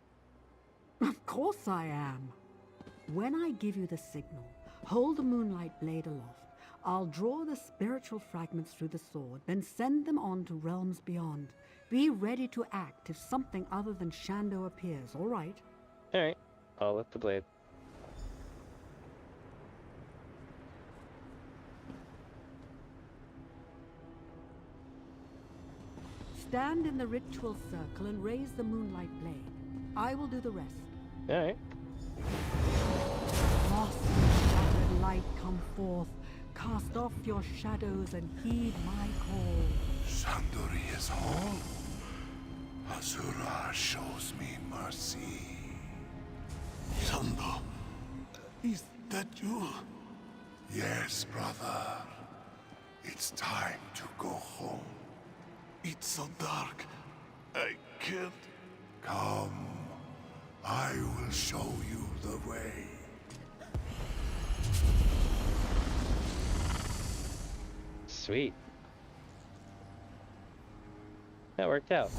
R: Of course I am. When I give you the signal, hold the Moonlight Blade aloft. I'll draw the spiritual fragments through the sword, then send them on to realms beyond. Be ready to act if something other than Shando appears, all right?
A: All right. I'll lift the blade.
R: Stand in the ritual circle and raise the Moonlight Blade. I will do the rest.
A: All right.
R: Lost and shattered light, come forth. Cast off your shadows and heed my call.
I: Shandori is home. Azura shows me mercy.
S: Shando, is that you?
I: Yes, brother. It's time to go home.
S: It's so dark. I can't.
I: Come. I will show you the way.
A: Sweet. That worked out.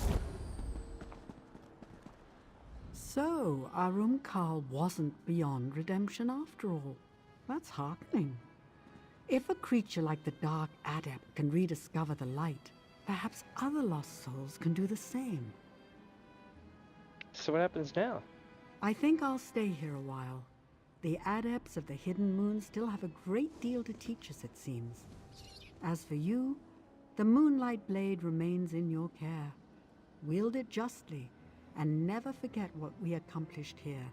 R: So, Arum Kal wasn't beyond redemption after all. That's heartening. If a creature like the Dark Adept can rediscover the light, perhaps other lost souls can do the same.
A: So what happens now?
R: I think I'll stay here a while. The Adepts of the Hidden Moon still have a great deal to teach us, it seems. As for you, the Moonlight Blade remains in your care. Wield it justly, and never forget what we accomplished here.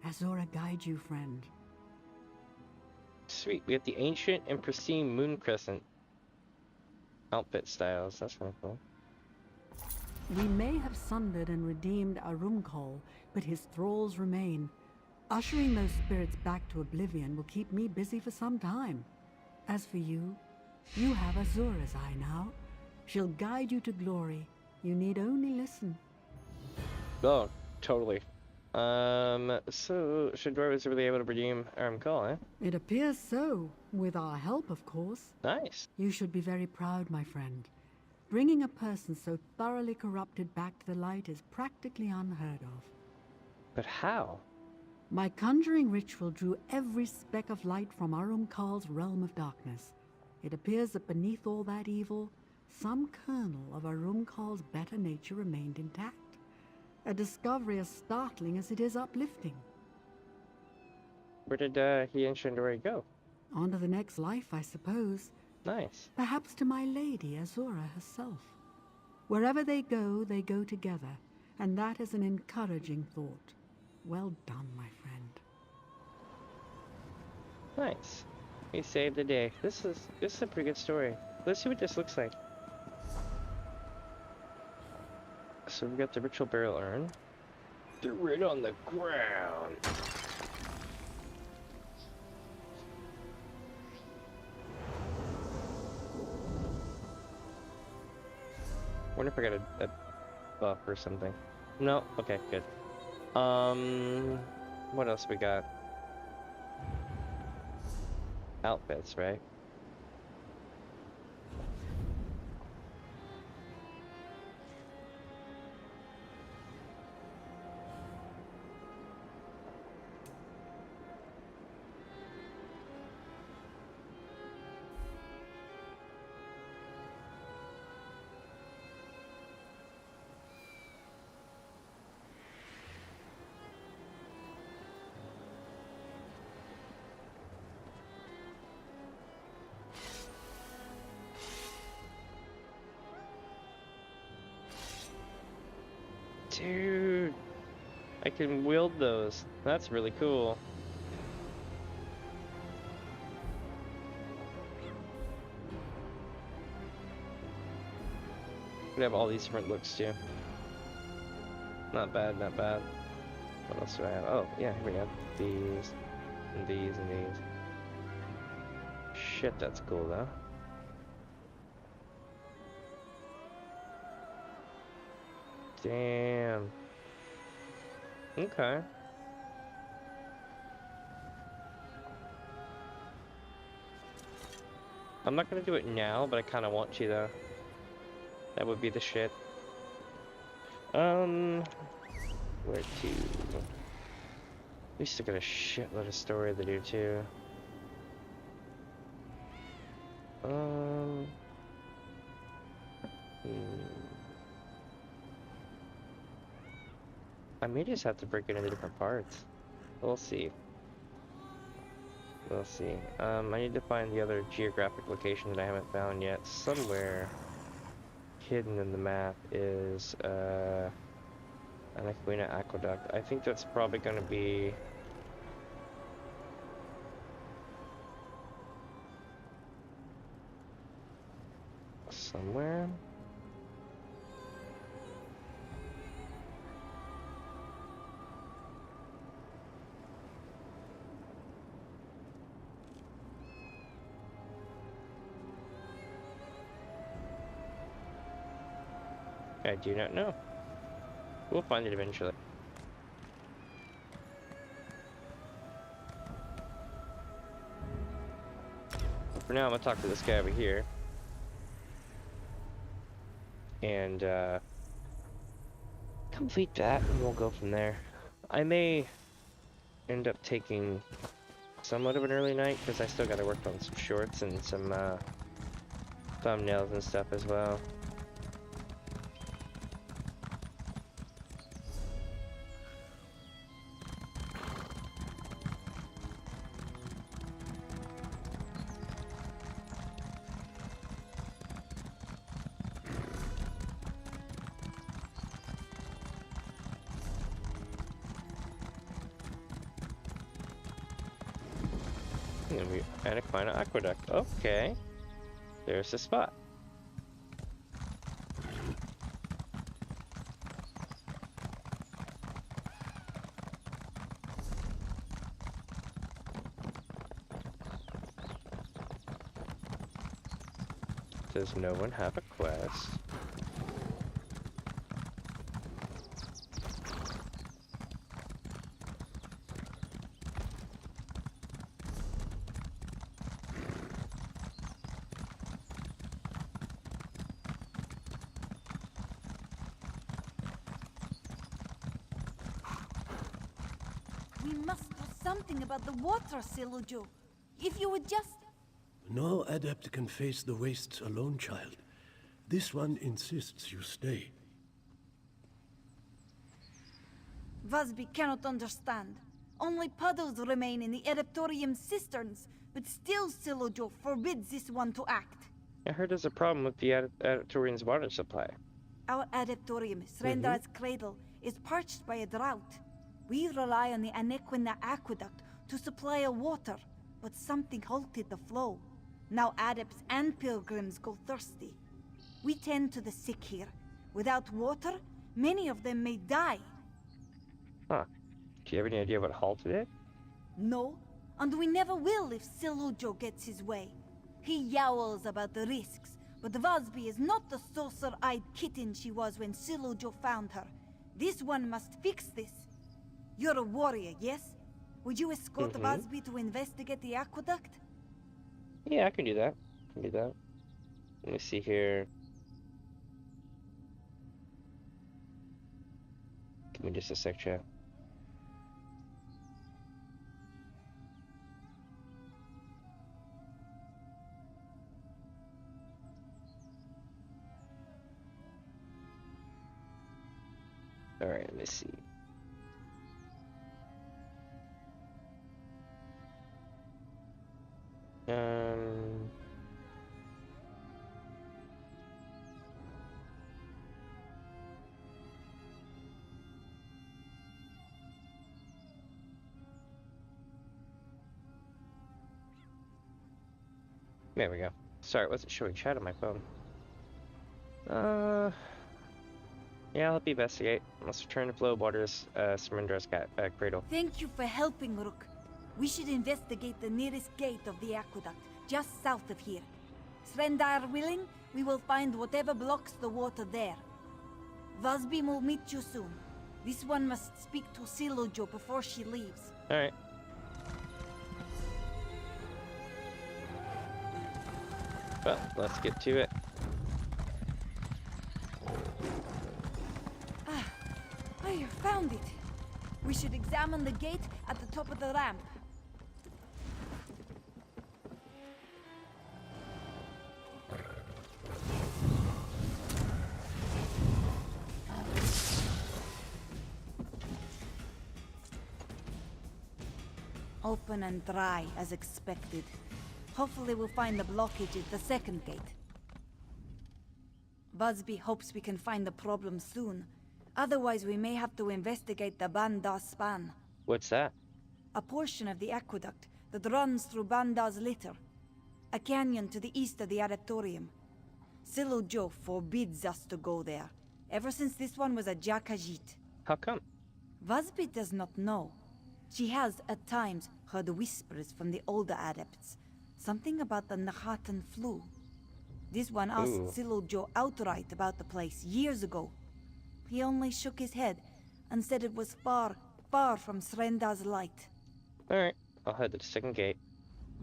R: Azura guide you, friend.
A: Sweet, we have the ancient and pristine moon crescent outfit styles. That's kind of cool.
R: We may have sundered and redeemed Arumkol, but his thralls remain. Ushering those spirits back to oblivion will keep me busy for some time. As for you, you have Azura's eye now. She'll guide you to glory. You need only listen.
A: Oh, totally. So Shador was really able to redeem Arumkol, eh?
R: It appears so, with our help, of course.
A: Nice.
R: You should be very proud, my friend. Bringing a person so thoroughly corrupted back to the light is practically unheard of.
A: But how?
R: My conjuring ritual drew every speck of light from Arumkal's realm of darkness. It appears that beneath all that evil, some kernel of Arumkal's better nature remained intact. A discovery as startling as it is uplifting.
A: Where did he and Shandori go?
R: On to the next life, I suppose.
A: Nice.
R: Perhaps to my lady, Azura herself. Wherever they go together, and that is an encouraging thought. Well done, my friend.
A: Nice. We saved the day. This is a pretty good story. Let's see what this looks like. So we got the ritual burial urn. Threw it on the ground. Wonder if I got a buff or something. No? Okay, good. What else we got? Outfits, right? Dude, I can wield those. That's really cool. We have all these different looks too. Not bad, not bad. What else do I have? Oh, yeah, here we have these, and these, and these. Shit, that's cool though. Damn. Okay. I'm not gonna do it now, but I kind of want to though. That would be the shit. Where to? We still got a shitload of story to do too. I may just have to break it into different parts. We'll see. We'll see. I need to find the other geographic location that I haven't found yet. Somewhere hidden in the map is Anaquina Aqueduct. I think that's probably going to be somewhere. I do not know. We'll find it eventually. For now, I'm gonna talk to this guy over here. And, complete that, and we'll go from there. I may end up taking somewhat of an early night, because I still gotta work on some shorts and some, thumbnails and stuff as well. And we Anaquina Aqueduct. Okay. There's the spot. Does no one have a quest?
U: We must do something about the water, Silujo. If you would just...
N: No adept can face the wastes alone, child. This one insists you stay.
U: Vasby cannot understand. Only puddles remain in the Adeptorium cisterns, but still Silujo forbids this one to act.
A: I heard there's a problem with the Adeptorium's water supply.
U: Our Adeptorium, Srendar's cradle, is parched by a drought. We rely on the Anaquina Aqueduct to supply our water, but something halted the flow. Now adepts and pilgrims go thirsty. We tend to the sick here. Without water, many of them may die.
A: Huh. Do you have any idea what halted it?
U: No, and we never will if Silujo gets his way. He yowls about the risks, but Vasby is not the saucer-eyed kitten she was when Silujo found her. This one must fix this. You're a warrior, yes? Would you escort Vasby to investigate the aqueduct?
A: Yeah, I can do that. Let me see here. Give me just a sec, chat. Alright, let me see. There we go. Sorry, it wasn't showing chat on my phone. Yeah, I'll help you investigate. Let's return to flow waters, Srendar's cradle.
U: Thank you for helping, Rook. We should investigate the nearest gate of the aqueduct, just south of here. Srendar willing, we will find whatever blocks the water there. Vasby will meet you soon. This one must speak to Silujo before she leaves.
A: Alright. Well, let's get to it.
U: I found it. We should examine the gate at the top of the ramp. Open and dry, as expected. Hopefully we'll find the blockage at the second gate. Busby hopes we can find the problem soon. Otherwise we may have to investigate the Banda's span.
A: What's that?
U: A portion of the aqueduct that runs through Banda's litter. A canyon to the east of the Adeptorium. Silujo forbids us to go there, ever since this one was a Khajiit.
A: How come?
U: Vasby does not know. She has, at times, heard whispers from the older adepts. Something about the Nahatan flu. This one asked Silujo outright about the place years ago. He only shook his head and said it was far, far from Srendar's light.
A: Alright, I'll head to the second gate.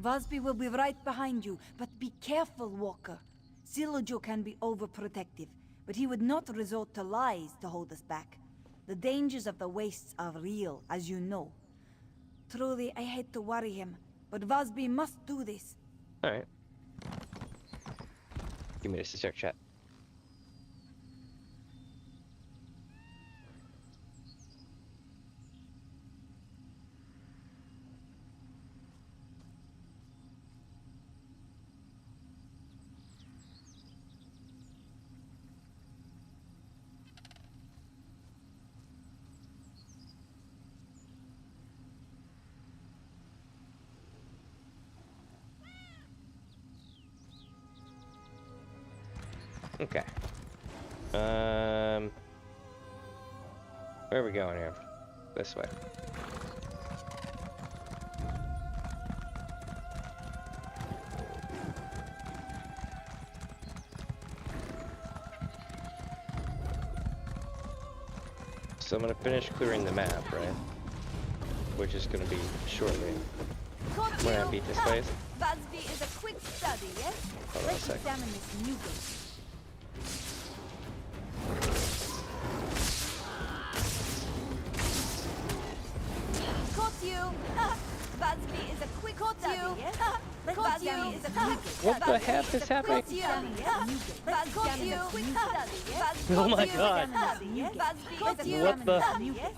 U: Vasby will be right behind you, but be careful, Walker. Silujo can be overprotective, but he would not resort to lies to hold us back. The dangers of the wastes are real, as you know. Truly, I hate to worry him, but Vasby must do this.
A: Alright. Give me this to start chat. Okay. Where are we going here? This way. So I'm gonna finish clearing the map, right? Which is gonna be shortly. When I beat this place.
U: Busby is a quick study, yes?
A: Hold on a
U: Let's
A: sec.
U: examine this new gate. Caught you! Busby is a quick study, yes? Caught you!
A: What the heck is happening?
U: Caught you!
A: Oh my god! What the?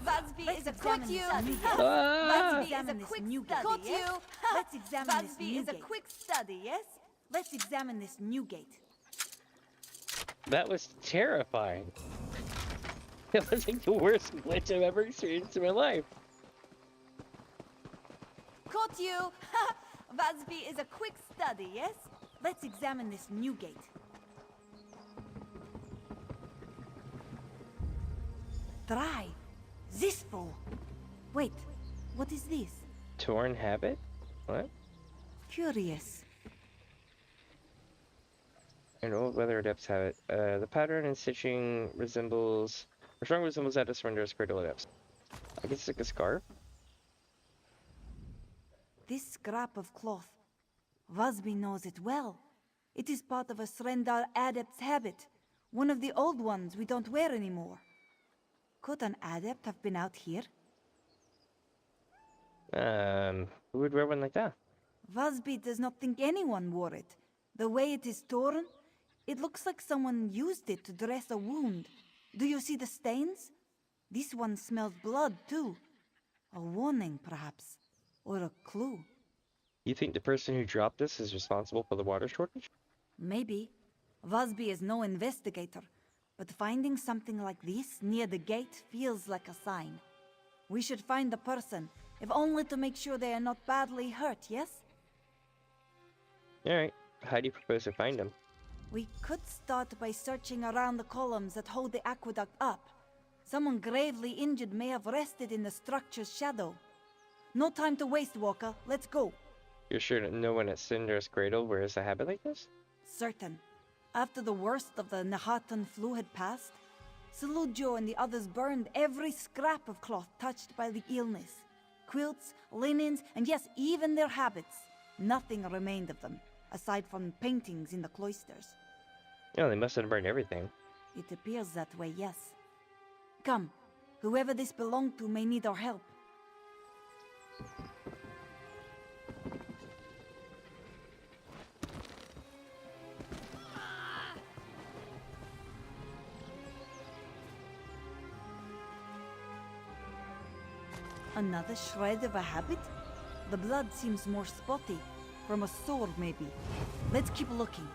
U: Busby is a quick study.
A: Ah!
U: Busby is a quick study, yes? Let's examine this new gate. Busby is a quick study, yes? Let's examine this new gate.
A: That was terrifying. That was like the worst glitch I've ever experienced in my life.
U: Caught you! Busby is a quick study, yes? Let's examine this new gate. Try. Zispo. Wait, what is this?
A: Torn habit? What?
U: Curious.
A: An old weather adept's habit. The pattern and stitching resembles, or strongly resembles that of Surrender's cradle adepts. I guess it's like a scarf?
U: This scrap of cloth. Busby knows it well. It is part of a Srendar adept's habit. One of the old ones we don't wear anymore. Could an adept have been out here?
A: Who would wear one like that?
U: Busby does not think anyone wore it. The way it is torn, it looks like someone used it to dress a wound. Do you see the stains? This one smells blood, too. A warning, perhaps. Or a clue.
A: You think the person who dropped this is responsible for the water shortage?
U: Maybe. Busby is no investigator, but finding something like this near the gate feels like a sign. We should find the person, if only to make sure they are not badly hurt, yes?
A: Alright, how do you propose to find him?
U: We could start by searching around the columns that hold the aqueduct up. Someone gravely injured may have rested in the structure's shadow. No time to waste, Walker. Let's go.
A: You're sure that no one at Cinder's cradle wears a habit like this?
U: Certain. After the worst of the Nahatan flu had passed, Salujo and the others burned every scrap of cloth touched by the illness. Quilts, linens, and yes, even their habits. Nothing remained of them, aside from paintings in the cloisters.
A: Oh, they must have burned everything.
U: It appears that way, yes. Come, whoever this belonged to may need our help. Another shred of a habit? The blood seems more spotty. From a sword, maybe. Let's keep looking.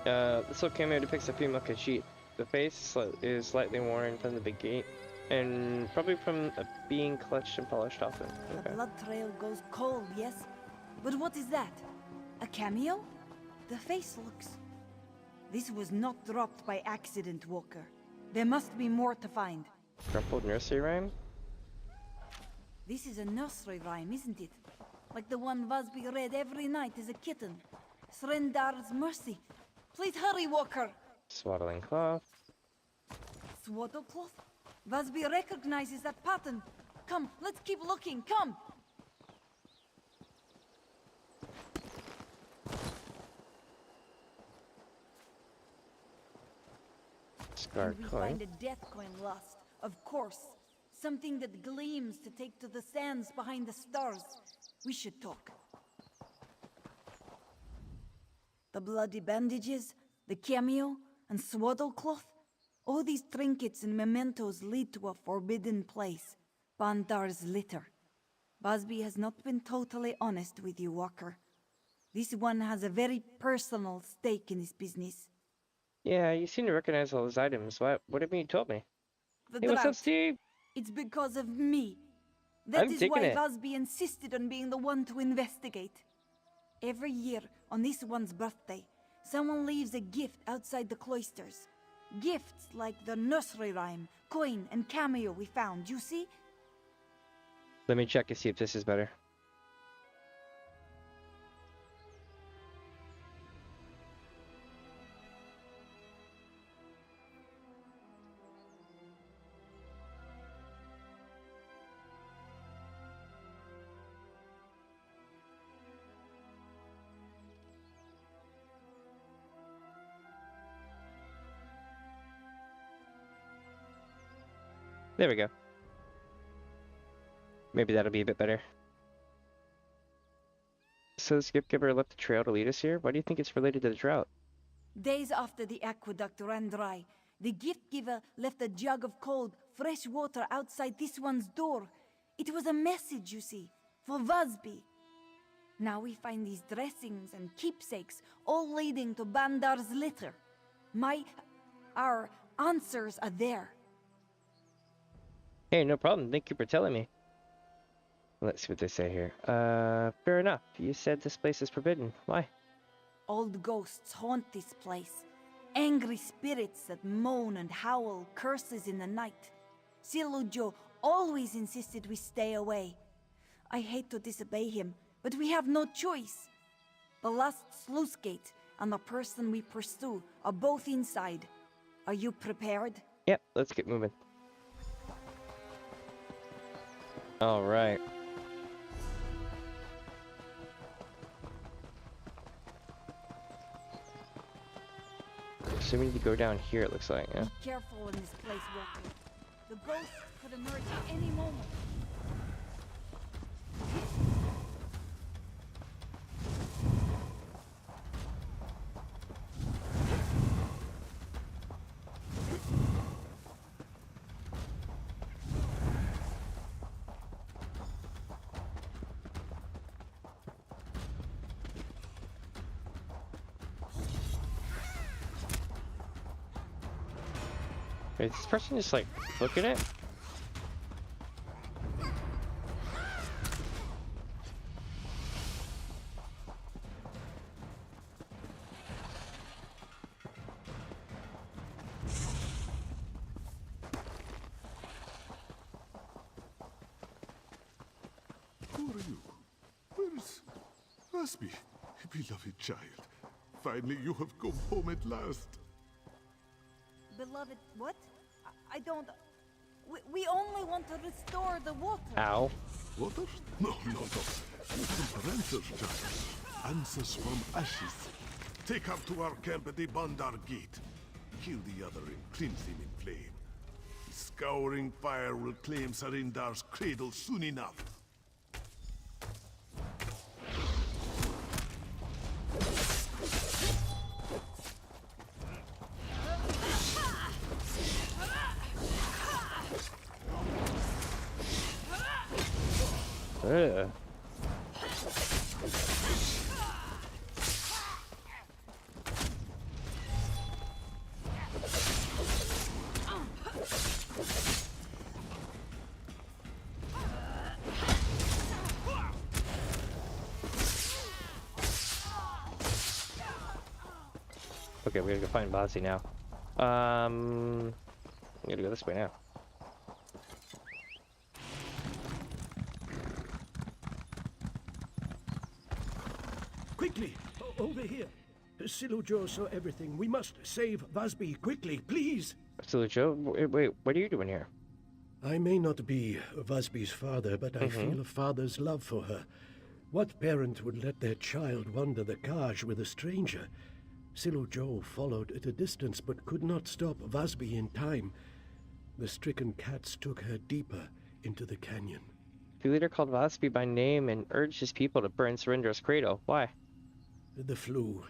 A: This little cameo depicts a female Khajiit. The face is slightly worn from the beginning, and probably from being clutched and polished often.
U: The blood trail goes cold, yes? But what is that? A cameo? The face looks... This was not dropped by accident, Walker. There must be more to find.
A: Crumpled nursery rhyme?
U: This is a nursery rhyme, isn't it? Like the one Busby read every night as a kitten. Srendar's mercy. Please hurry, Walker!
A: Swaddling cloth.
U: Swaddle cloth? Busby recognizes that pattern. Come, let's keep looking, come!
A: Scarred
U: We
A: coin.
U: find a death coin lost, of course. Something that gleams to take to the sands behind the stars. We should talk. The bloody bandages, the cameo, and swaddle cloth. All these trinkets and mementos lead to a forbidden place. Bandar's litter. Busby has not been totally honest with you, Walker. This one has a very personal stake in this business.
A: Yeah, you seem to recognize all those items. What do you mean you told me?
U: The
A: Hey, what's up,
U: drought.
A: Steve?
U: It's because of me. That
A: I'm
U: is
A: digging
U: why
A: it.
U: Vasby insisted on being the one to investigate. Every year, on this one's birthday, someone leaves a gift outside the cloisters. Gifts like the nursery rhyme, coin, and cameo we found, you see?
A: Let me check and see if this is better. There we go. Maybe that'll be a bit better. So this gift giver left the trail to lead us here? Why do you think it's related to the drought?
U: Days after the aqueduct ran dry, the gift giver left a jug of cold, fresh water outside this one's door. It was a message, you see, for Vasby. Now we find these dressings and keepsakes, all leading to Bandar's litter. Our answers are there.
A: Hey, no problem. Thank you for telling me. Let's see what they say here. Fair enough. You said this place is forbidden. Why?
U: Old ghosts haunt this place. Angry spirits that moan and howl curses in the night. Silujo always insisted we stay away. I hate to disobey him, but we have no choice. The last sluice gate and the person we pursue are both inside. Are you prepared?
A: Yep, let's get moving. All right. So we need to go down here, it looks like, yeah?
U: Be careful in this place, Walker. The ghosts could emerge at any moment.
A: Is this person just like looking at it?
S: Who are you? Where's Vasby, beloved child? Finally, you have come home at last.
U: Beloved, what? I don't... We only want to restore the water.
A: Ow.
S: Water? No. Answers, child. Answers from ashes. Take up to our camp at the Bandar Gate. Kill the other and cleanse him in flame. The scouring fire will claim Sarindar's cradle soon enough.
A: Ugh. Okay, we gotta go find Bozzy now. We gotta go this way now.
N: Quickly! Over here! Silujo saw everything. We must save Vasby. Quickly, please!
A: Silujo, wait, what are you doing here?
N: I may not be Vasby's father, but I feel a father's love for her. What parent would let their child wander the Kaj with a stranger? Silujo followed at a distance, but could not stop Vasby in time. The stricken cats took her deeper into the canyon.
A: The leader called Vasby by name and urged his people to burn Sarindar's cradle. Why?
N: The flu.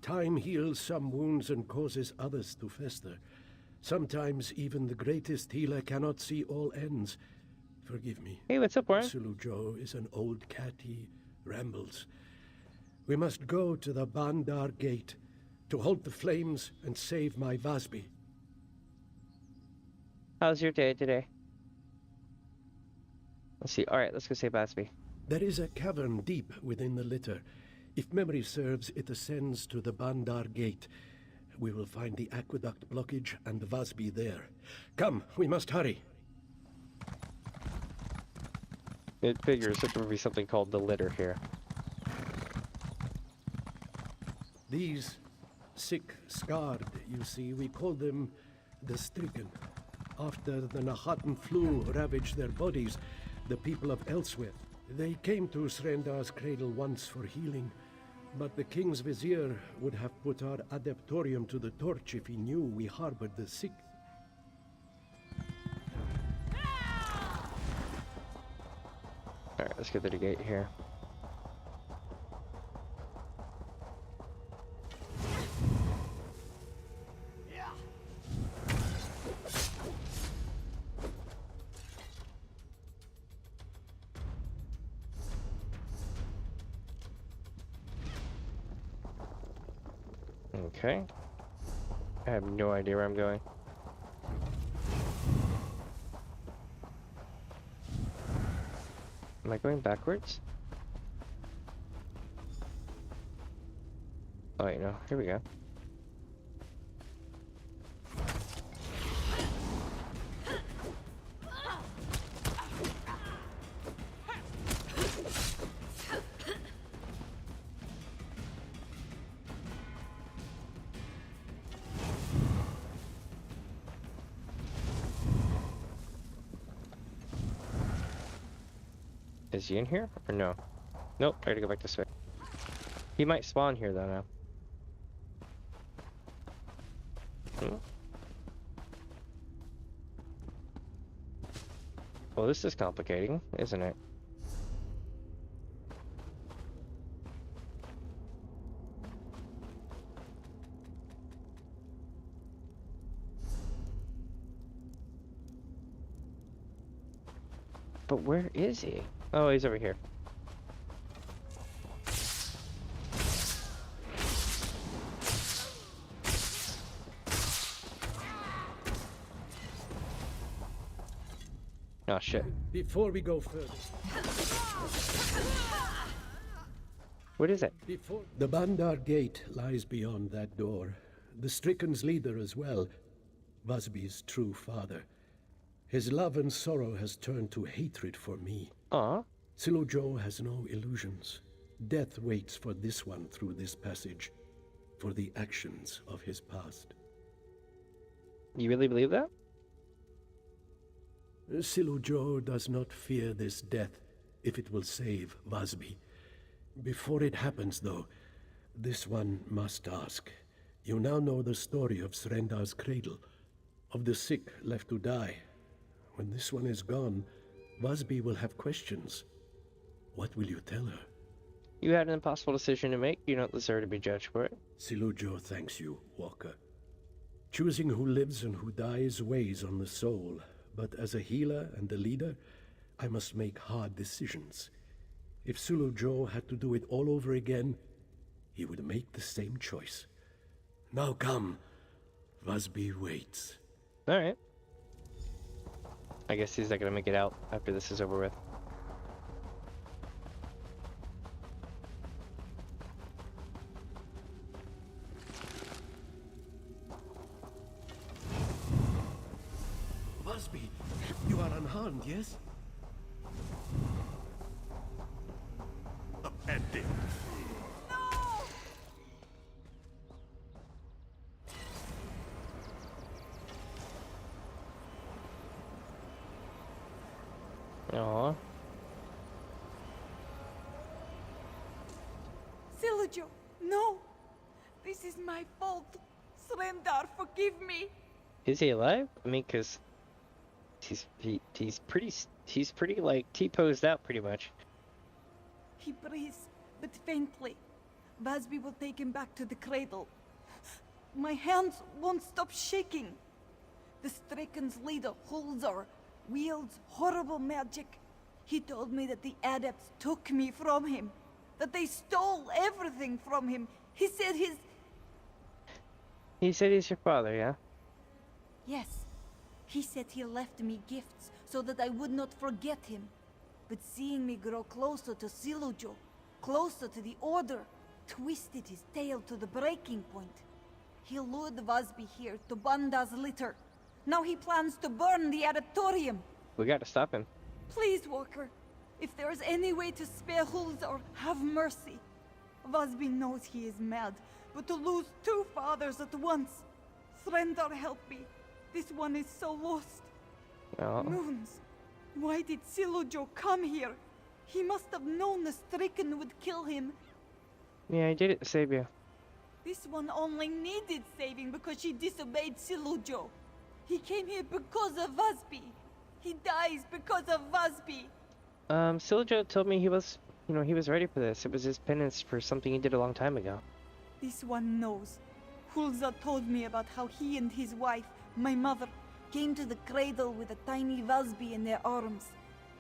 N: Time heals some wounds and causes others to fester. Sometimes even the greatest healer cannot see all ends. Forgive me.
A: Hey, what's up, Warren?
N: Silujo is an old cat. He rambles. We must go to the Bandar Gate to halt the flames and save my Vasby.
A: How's your day today? Let's see. Alright, let's go save Basby.
N: There is a cavern deep within the litter. If memory serves, it ascends to the Bandar Gate. We will find the aqueduct blockage and Vasby there. Come, we must hurry.
A: It figures there would be something called the litter here.
N: These sick, scarred, you see, we call them the stricken. After the Nahatan flu ravaged their bodies, the people of Elsweyr, they came to Srendar's cradle once for healing, but the king's vizier would have put our adeptorium to the torch if he knew we harbored the sick.
A: Alright, let's get to the gate here. Okay. I have no idea where I'm going. Am I going backwards? Oh, wait, no. Here we go. Is he in here or no? Nope, I gotta go back this way. He might spawn here though now. Well, this is complicating, isn't it? But where is he? Oh, he's over here. Oh shit.
N: Before we go further.
A: What is it?
N: The Bandar Gate lies beyond that door. The Stricken's leader as well, Vasby's true father. His love and sorrow has turned to hatred for me. Silujo has no illusions. Death waits for this one through this passage, for the actions of his past.
A: You really believe that?
N: Silujo does not fear this death, if it will save Vasby. Before it happens, though, this one must ask. You now know the story of Srendar's cradle, of the sick left to die. When this one is gone, Vasby will have questions. What will you tell her?
A: You had an impossible decision to make. You don't deserve to be judged for it.
N: Silujo thanks you, Walker. Choosing who lives and who dies weighs on the soul, but as a healer and a leader, I must make hard decisions. If Silujo had to do it all over again, he would make the same choice. Now come. Vasby waits.
A: Alright. I guess he's not gonna make it out after this is over with.
N: Vasby, you are unharmed, yes?
S: Abandoned.
A: Aww.
U: Silujo, no! This is my fault. Srendar, forgive me.
A: Is he alive? I mean, cause he's pretty like T-posed out pretty much.
U: He breathes, but faintly. Vasby will take him back to the cradle. My hands won't stop shaking. The Stricken's leader, Hulzar, wields horrible magic. He told me that the adepts took me from him, that they stole everything from him. He said
A: he's your father, yeah?
U: Yes. He said he left me gifts so that I would not forget him. but seeing me grow closer to Silujo, closer to the Order, twisted his tail to the breaking point. He lured Vasby here to Banda's litter. Now he plans to burn the Adaptorium.
A: We gotta stop him.
U: Please, Walker. If there is any way to spare Hulzar, have mercy. Vasby knows he is mad, but to lose two fathers at once. Threndar, help me. This one is so lost.
A: Oh.
U: Moons. Why did Silujo come here? He must have known the stricken would kill him.
A: Yeah, I did it to save you.
U: This one only needed saving because she disobeyed Silujo. He came here because of Vasby. He dies because of Vasby.
A: Silujo told me he was, he was ready for this. It was his penance for something he did a long time ago.
U: This one knows. Hulza told me about how he and his wife, my mother, came to the cradle with a tiny Vasby in their arms.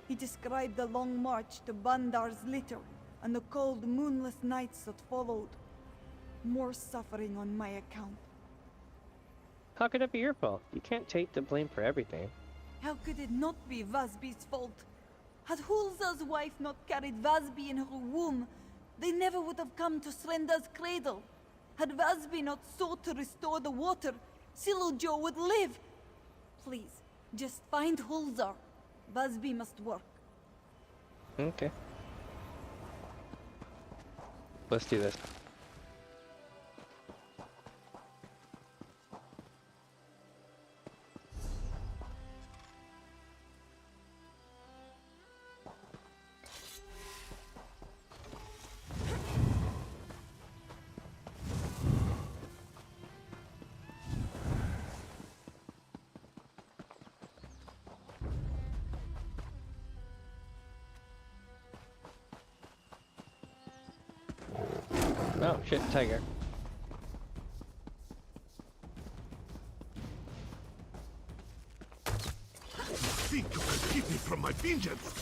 U: He described the long march to Bandar's litter and the cold, moonless nights that followed. More suffering on my account.
A: How could it be your fault? You can't take the blame for everything.
U: How could it not be Vasby's fault? Had Hulza's wife not carried Vasby in her womb, they never would have come to Srenda's cradle. Had Vasby not sought to restore the water, Silujo would live. Please, just find Hulzar. Vasby must work.
A: Okay. Let's do this. Oh shit, tiger.
S: Think you can keep me from my vengeance?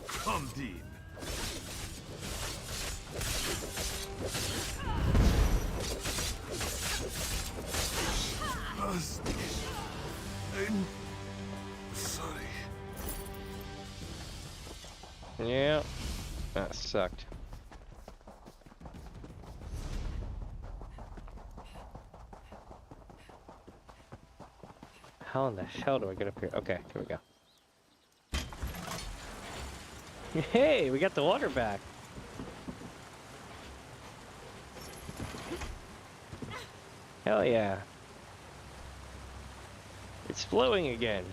S: Come, Dean. I'm sorry.
A: Yeah, that sucked. How in the hell do I get up here? Okay, here we go. Hey, we got the water back. Hell yeah. It's flowing again.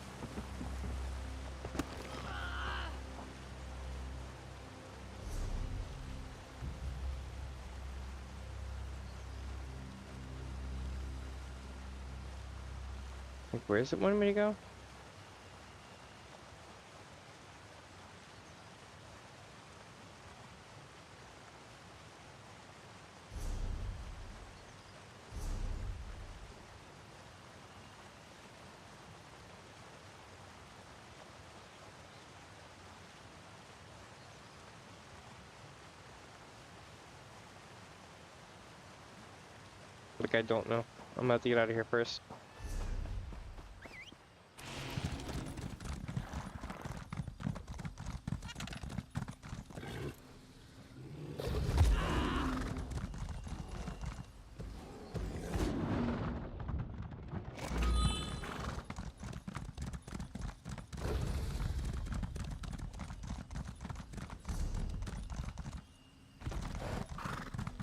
A: Where is it wanting me to go? Like, I don't know. I'm gonna have to get out of here first.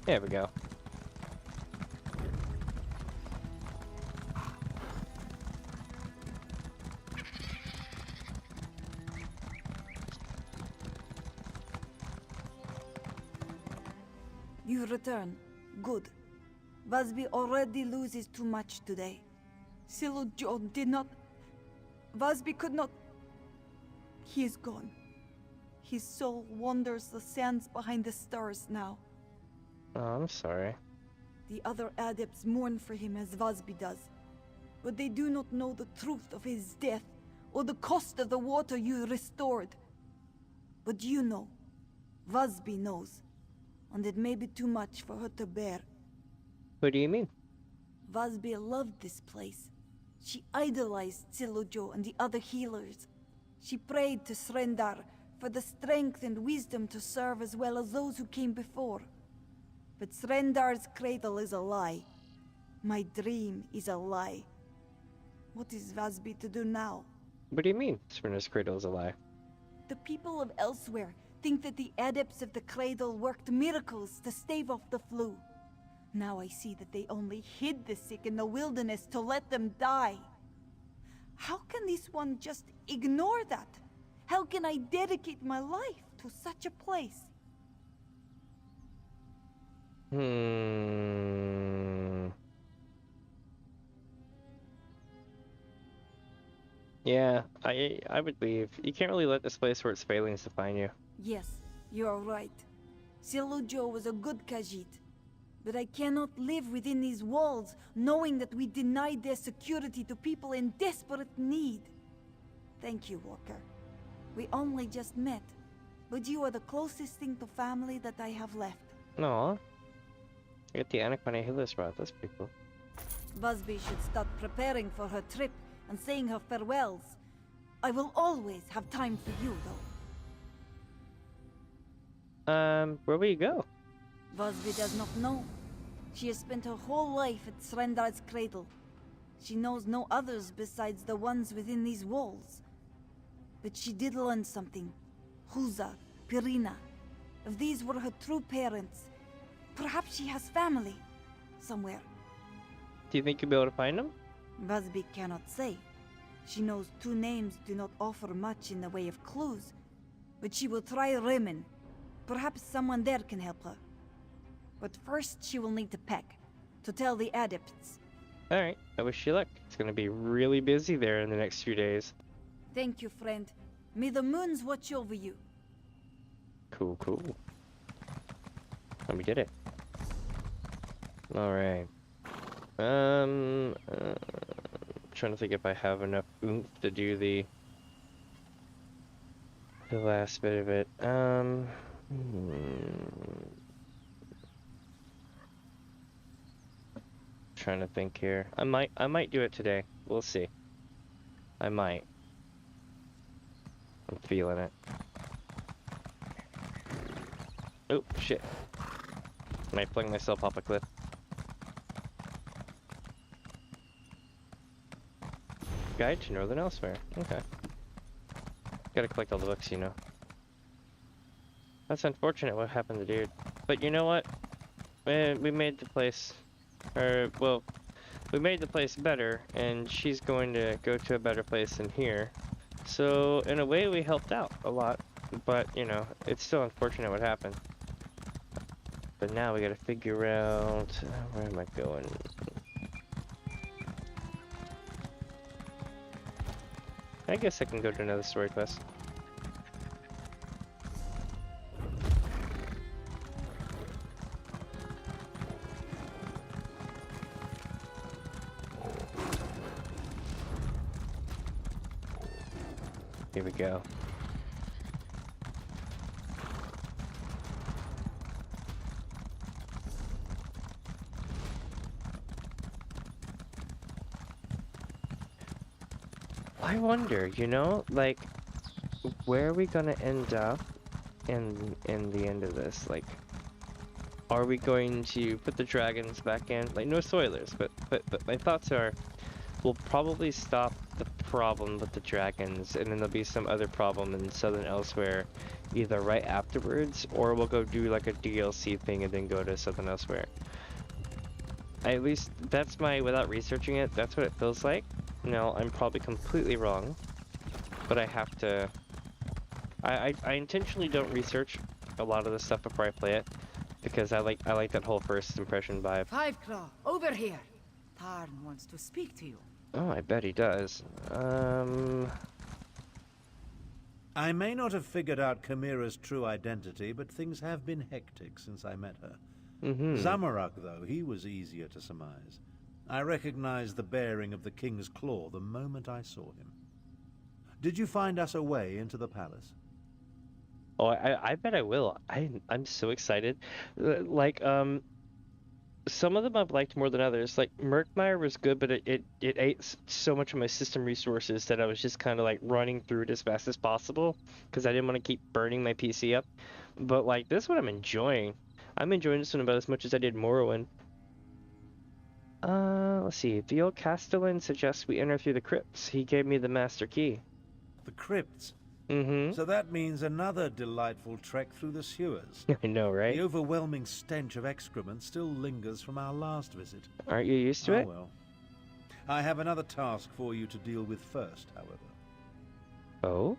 A: There we go.
U: You return. Good. Vasby already loses too much today. Silujo did not... Vasby could not... He is gone. His soul wanders the sands behind the stars now.
A: Oh, I'm sorry.
U: The other adepts mourn for him as Vasby does. But they do not know the truth of his death, or the cost of the water you restored. But you know. Vasby knows. And it may be too much for her to bear.
A: What do you mean?
U: Vasby loved this place. She idolized Silujo and the other healers. She prayed to Srendar, for the strength and wisdom to serve as well as those who came before. But Srendar's cradle is a lie. My dream is a lie. What is Vasby to do now?
A: What do you mean, Srendar's cradle is a lie?
U: The people of Elsweyr think that the adepts of the cradle worked miracles to stave off the flu. Now I see that they only hid the sick in the wilderness to let them die. How can this one just ignore that? How can I dedicate my life to such a place?
A: Yeah, I would leave. You can't really let this place where its failings define you.
U: Yes, you are right. Silujo was a good Khajiit. But I cannot live within these walls, knowing that we denied their security to people in desperate need. Thank you, Walker. We only just met, but you are the closest thing to family that I have left.
A: No. I get the Anaquana Hillis route, that's pretty cool.
U: Busby should start preparing for her trip and saying her farewells. I will always have time for you, though.
A: Where will you go?
U: Busby does not know. She has spent her whole life at Srendar's cradle. She knows no others besides the ones within these walls. But she did learn something. Huza, Pirina. If these were her true parents, perhaps she has family somewhere.
A: Do you think you'll be able to find them?
U: Busby cannot say. She knows two names do not offer much in the way of clues. But she will try Remen. Perhaps someone there can help her. But first she will need to pack, to tell the adepts.
A: Alright, I wish you luck. It's gonna be really busy there in the next few days.
U: Thank you, friend. May the moons watch over you.
A: Cool, cool. And we did it. Alright. Trying to think if I have enough oomph to do the last bit of it. Trying to think here. I might do it today. We'll see. I might. I'm feeling it. Oh shit. Might fling myself off a cliff. Guide to Northern Elsweyr. Okay. Gotta collect all the books, you know. That's unfortunate what happened to dude. But you know what? We made the place... well, we made the place better, and she's going to go to a better place than here. So, in a way, we helped out a lot. But, you know, it's still unfortunate what happened. But now we gotta figure out... where am I going? I guess I can go to another story quest. Here we go. I wonder, you know, like, where are we gonna end up in the end of this? Like, are we going to put the dragons back in? Like, no spoilers, but my thoughts are, we'll probably stop the problem with the dragons, and then there'll be some other problem in Southern Elsweyr, either right afterwards, or we'll go do like a DLC thing and then go to Southern Elsweyr. At least, that's without researching it, that's what it feels like. No, I'm probably completely wrong, but I have to... I intentionally don't research a lot of the stuff before I play it, because I like that whole first impression vibe.
P: Five Claw, over here. Tarn wants to speak to you.
A: Oh, I bet he does.
B: I may not have figured out Chimera's true identity, but things have been hectic since I met her. Zamorak, though, he was easier to surmise. I recognized the bearing of the King's Claw the moment I saw him. Did you find us a way into the palace?
A: Oh, I bet I will. I'm so excited. some of them I've liked more than others. Like Murkmire was good, but it ate so much of my system resources that I was just kind of like running through it as fast as possible because I didn't want to keep burning my PC up. But like this one I'm enjoying. I'm enjoying this one about as much as I did Morrowind. Let's see. The old Castellan suggests we enter through the crypts. He gave me the master key.
B: The crypts?
A: Mm-hmm.
B: So that means another delightful trek through the sewers.
A: I know, right?
B: The overwhelming stench of excrement still lingers from our last visit.
A: Aren't you used to it?
B: Well. I have another task for you to deal with first, however.
A: Oh?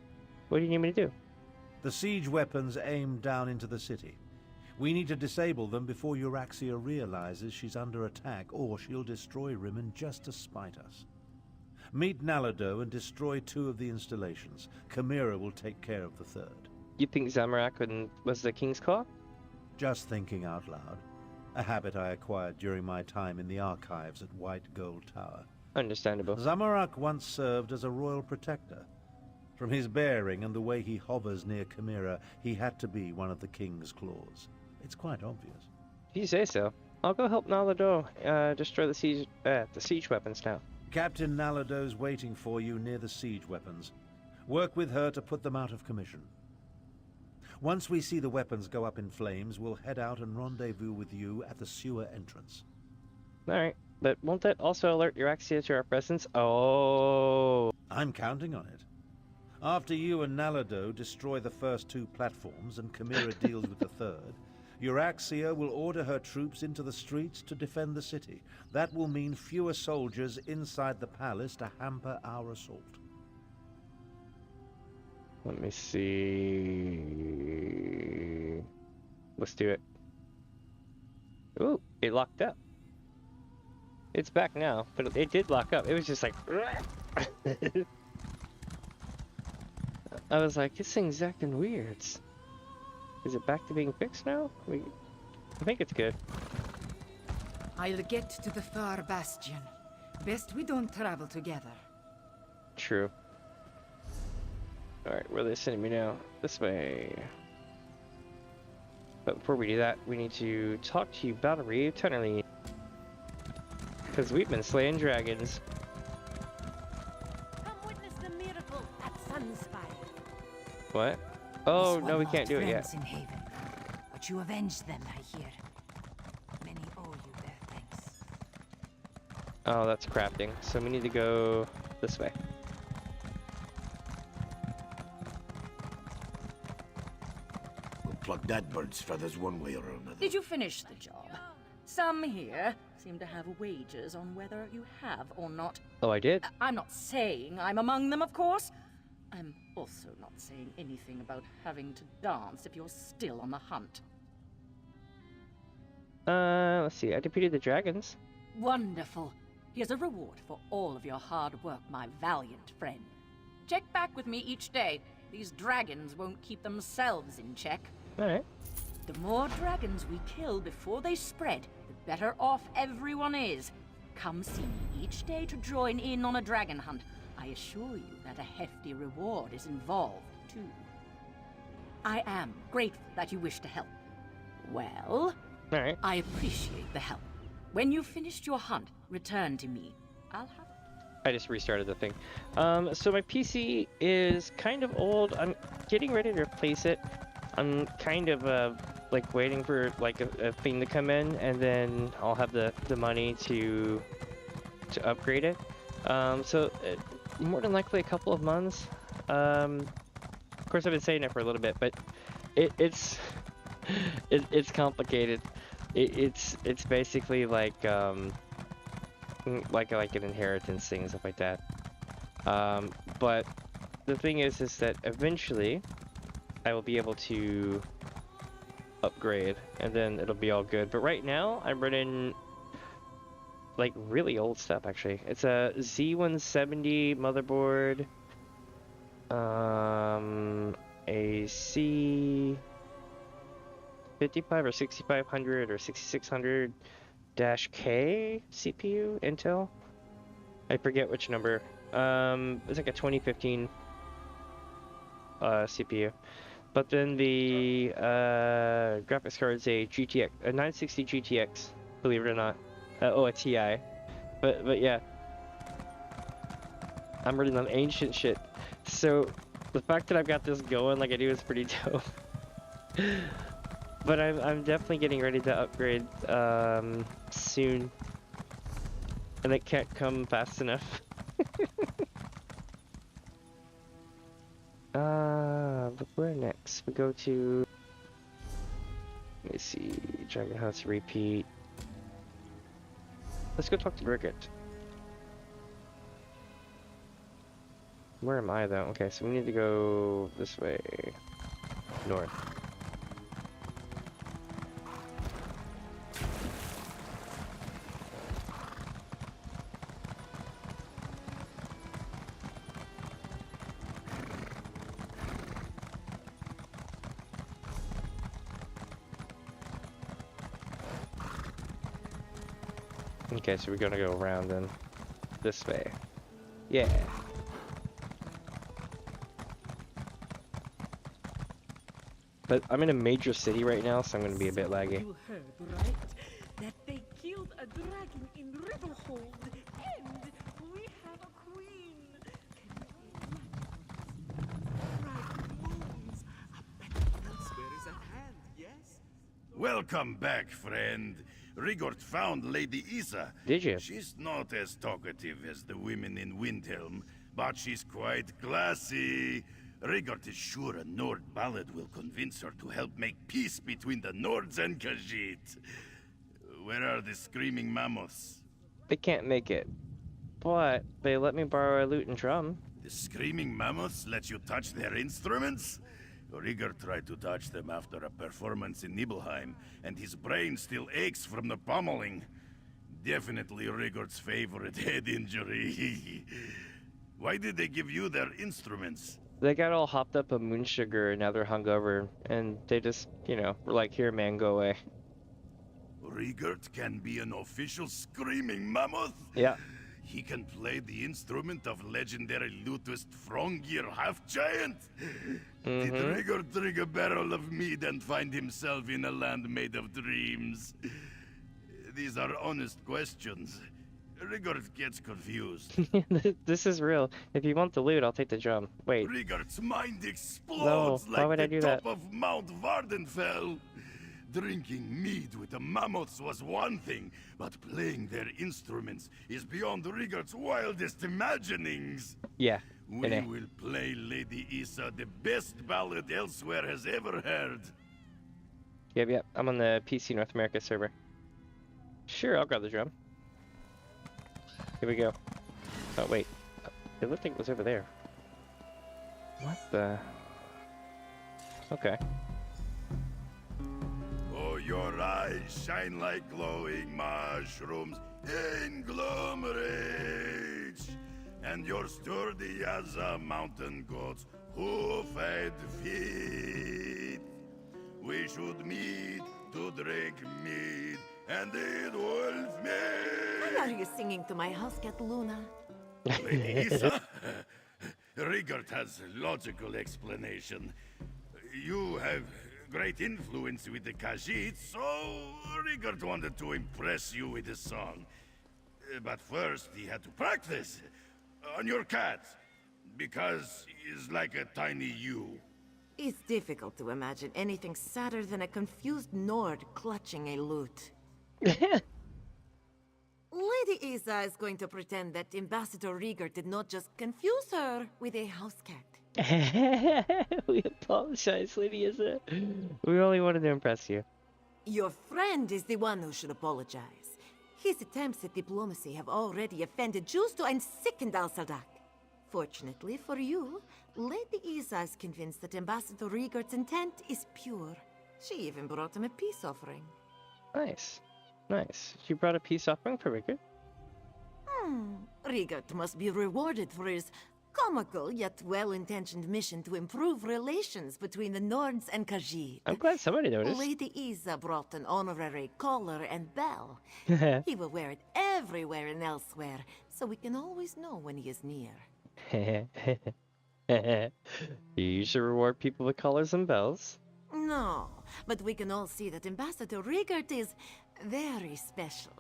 A: What do you need me to do?
B: The siege weapons aim down into the city. We need to disable them before Euraxia realizes she's under attack, or she'll destroy Rimmon just to spite us. Meet Nalado and destroy 2 of the installations. Chimera will take care of the 3rd.
A: You think Zamorak was the King's Claw?
B: Just thinking out loud. A habit I acquired during my time in the archives at White Gold Tower.
A: Understandable.
B: Zamorak once served as a royal protector. From his bearing and the way he hovers near Chimera, he had to be one of the King's Claws. It's quite obvious.
A: If you say so. I'll go help Nalado destroy the siege weapons now.
B: Captain Nalado's waiting for you near the siege weapons. Work with her to put them out of commission. Once we see the weapons go up in flames, we'll head out and rendezvous with you at the sewer entrance.
A: Alright, but won't that also alert Euraxia to our presence? Oh.
B: I'm counting on it. After you and Nalado destroy the first 2 platforms and Chimera deals with the 3rd, Euraxia will order her troops into the streets to defend the city. That will mean fewer soldiers inside the palace to hamper our assault.
A: Let me see. Let's do it. Ooh, it locked up. It's back now, but it did lock up. It was just like... I was like, this thing's acting weird. Is it back to being fixed now? I think it's good.
P: I'll get to the far bastion. Best we don't travel together.
A: True. Alright, where are they sending me now? This way. But before we do that, we need to talk to you about a Tenderly. Because we've been slaying dragons.
U: Come witness the miracle at Sunspire.
A: What? Oh, no, we can't do it yet.
U: In Haven, but you avenged them, I hear. Many owe you their thanks.
A: Oh, that's crafting. So we need to go this way.
Q: We'll pluck that bird's feathers one way or another.
F: Did you finish the job? Some here seem to have wagers on whether you have or not.
A: Oh, I did?
F: I'm not saying I'm among them, of course. I'm also not saying anything about having to dance if you're still on the hunt.
A: Let's see. I defeated the dragons.
F: Wonderful. Here's a reward for all of your hard work, my valiant friend. Check back with me each day. These dragons won't keep themselves in check.
A: Alright.
F: The more dragons we kill before they spread, the better off everyone is. Come see me each day to join in on a dragon hunt. I assure you that a hefty reward is involved, too. I am grateful that you wish to help. Well,
A: alright.
F: I appreciate the help. When you've finished your hunt, return to me. I'll have...
A: I just restarted the thing. So my PC is kind of old. I'm getting ready to replace it. I'm kind of like waiting for like a thing to come in, and then I'll have the money to upgrade it. So more than likely a couple of months. Of course, I've been saying it for a little bit, but it's complicated. It's basically like an inheritance thing and stuff like that. But the thing is that eventually I will be able to upgrade, and then it'll be all good. But right now I'm running like really old stuff. Actually, it's a Z170 motherboard, a C55 or 6500 or 6600-K CPU Intel. I forget which number. It's like a 2015 CPU. But then the graphics card's a 960 GTX believe it or not. A TI. But yeah. I'm running on ancient shit. So the fact that I've got this going like I do is pretty dope. But I'm definitely getting ready to upgrade soon. And it can't come fast enough. But where next? We go to... Let me see. Dragon House repeat. Let's go talk to Brigitte. Where am I though? Okay, so we need to go this way. North. Okay, so we're gonna go around then. This way. Yeah. But I'm in a major city right now, so I'm gonna be a bit laggy.
K: You heard, right? That they killed a dragon in Riverhold, and we have a queen.
O: Elsweyr is at hand, yes?
L: Welcome back, friend. Rigord found Lady Isa.
A: Did you?
L: She's not as talkative as the women in Windhelm, but she's quite classy. Rigord is sure a Nord ballad will convince her to help make peace between the Nords and Khajiit. Where are the screaming mammoths?
A: They can't make it. But they let me borrow a lute and drum.
L: The screaming mammoths let you touch their instruments? Rigord tried to touch them after a performance in Nibelheim, and his brain still aches from the pummeling. Definitely Rigord's favorite head injury. Why did they give you their instruments?
A: They got all hopped up on moon sugar and now they're hungover, and they just, you know, were like, here man, go away.
L: Rigord can be an official screaming mammoth?
A: Yeah.
L: He can play the instrument of legendary lutist Frongir Half-Giant? Did Rigord drink a barrel of mead and find himself in a land made of dreams? These are honest questions. Rigord gets confused.
A: This is real. If you want the lute, I'll take the drum. Wait.
L: Rigord's mind explodes
A: No, why would I
L: like
A: do
L: the
A: that?
L: top of Mount Vardenfell. Drinking mead with the mammoths was one thing, but playing their instruments is beyond Rigord's wildest imaginings.
A: Yeah.
L: We will play Lady Isa the best ballad Elsweyr has ever heard.
A: Yep. I'm on the PC North America server. Sure, I'll grab the drum. Here we go. Oh, wait. It looked like it was over there. What the... Okay.
L: Oh, your eyes shine like glowing mushrooms in glomerates, and you're sturdy as a mountain goat's hoof-fed feet. We should meet to drink mead and eat wolf meat.
V: Why are you singing to my house cat Luna?
L: Lady Isa? Rigord has logical explanation. You have great influence with the Khajiit, so Rigord wanted to impress you with his song. But first, he had to practice on your cat, because he's like a tiny you.
V: It's difficult to imagine anything sadder than a confused Nord clutching a lute. Lady Isa is going to pretend that Ambassador Rigord did not just confuse her with a house cat.
A: We apologize, Lady Isa. We only wanted to impress you.
V: Your friend is the one who should apologize. His attempts at diplomacy have already offended Justo and sickened Al-Sadak. Fortunately for you, Lady Isa is convinced that Ambassador Rigord's intent is pure. She even brought him a peace offering.
A: Nice. You brought a peace offering for Rigord?
V: Rigord must be rewarded for his comical yet well-intentioned mission to improve relations between the Nords and Khajiit.
A: I'm glad somebody noticed.
V: Lady Isa brought an honorary collar and bell. He will wear it everywhere in Elsweyr, so we can always know when he is near.
A: You should reward people with collars and bells.
V: No, but we can all see that Ambassador Rigord is very special.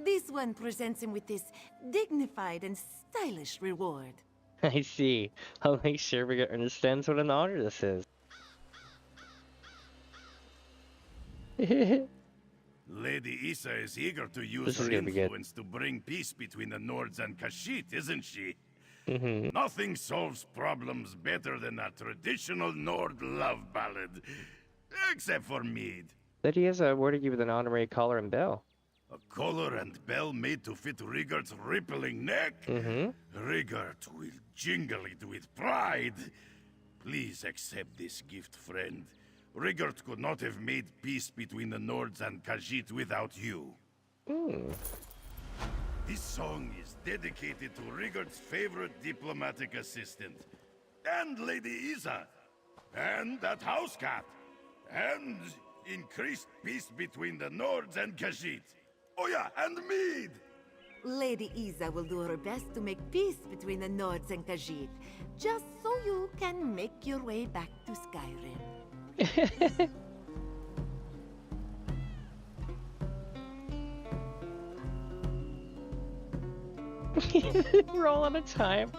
V: This one presents him with this dignified and stylish reward.
A: I see. I'll make sure Rigger understands what an honor this is.
L: Lady Isa is eager to use
A: This is
L: her
A: gonna be good.
L: influence to bring peace between the Nords and Khajiit, isn't she?
A: Mm-hmm.
L: Nothing solves problems better than a traditional Nord love ballad. Except for mead.
A: That he has awarded you with an honorary collar and bell.
L: A collar and bell made to fit Rigard's rippling neck?
A: Mm-hmm.
L: Rigard will jingle it with pride. Please accept this gift, friend. Rigard could not have made peace between the Nords and Khajiit without you. This song is dedicated to Rigard's favorite diplomatic assistant, and Lady Isa, and that house cat, and increased peace between the Nords and Khajiit. Oh yeah, and mead!
V: Lady Isa will do her best to make peace between the Nords and Khajiit, just so you can make your way back to Skyrim.
A: We're all out of time.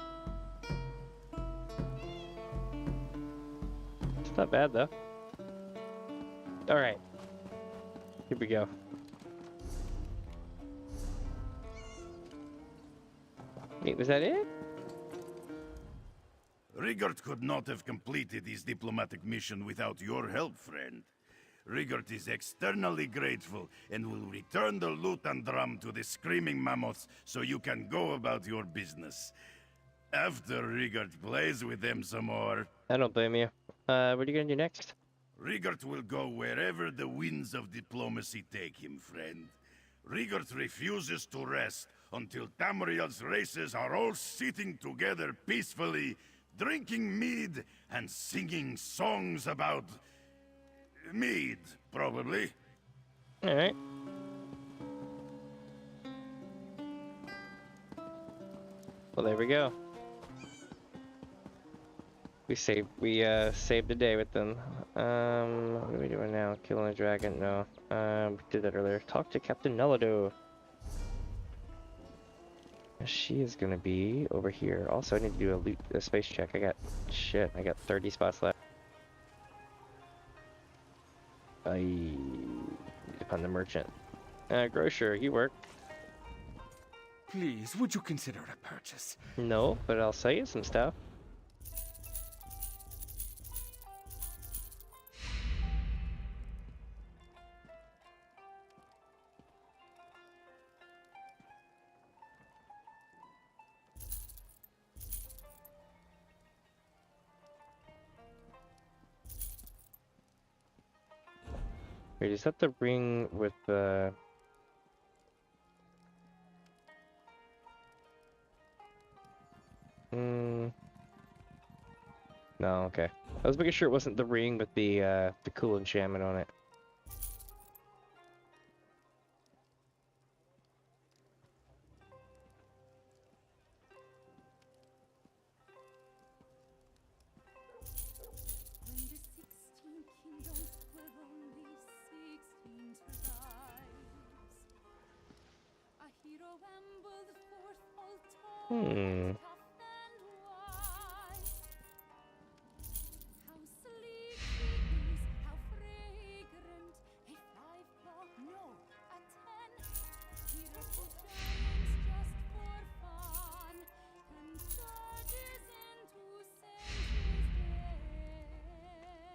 A: It's not bad though. Alright. Here we go. Wait, was that it?
L: Rigard could not have completed his diplomatic mission without your help, friend. Rigard is externally grateful and will return the lute and drum to the screaming mammoths so you can go about your business. After Rigard plays with them some more...
A: I don't blame you. What are you gonna do next?
L: Rigard will go wherever the winds of diplomacy take him, friend. Rigard refuses to rest until Tamriel's races are all sitting together peacefully, drinking mead and singing songs about... mead, probably.
A: Alright. Well, there we go. We saved the day with them. What are we doing now? Killing a dragon? No. We did that earlier. Talk to Captain Nelado. She is gonna be over here. Also, I need to do a space check. I got 30 spots left. I upon the merchant. Grocer, you work.
E: Please, would you consider a purchase?
A: No, but I'll sell you some stuff. Wait, is that the ring with the... No, okay. I was making sure it wasn't the ring with the cool enchantment on it.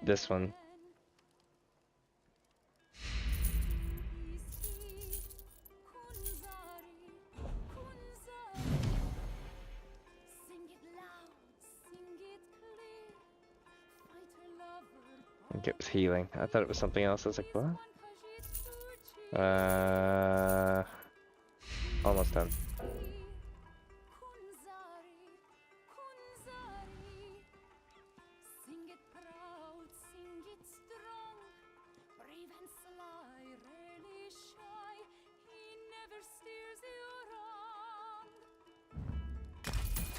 A: This one. I think it was healing. I thought it was something else. I was like, what? Almost done.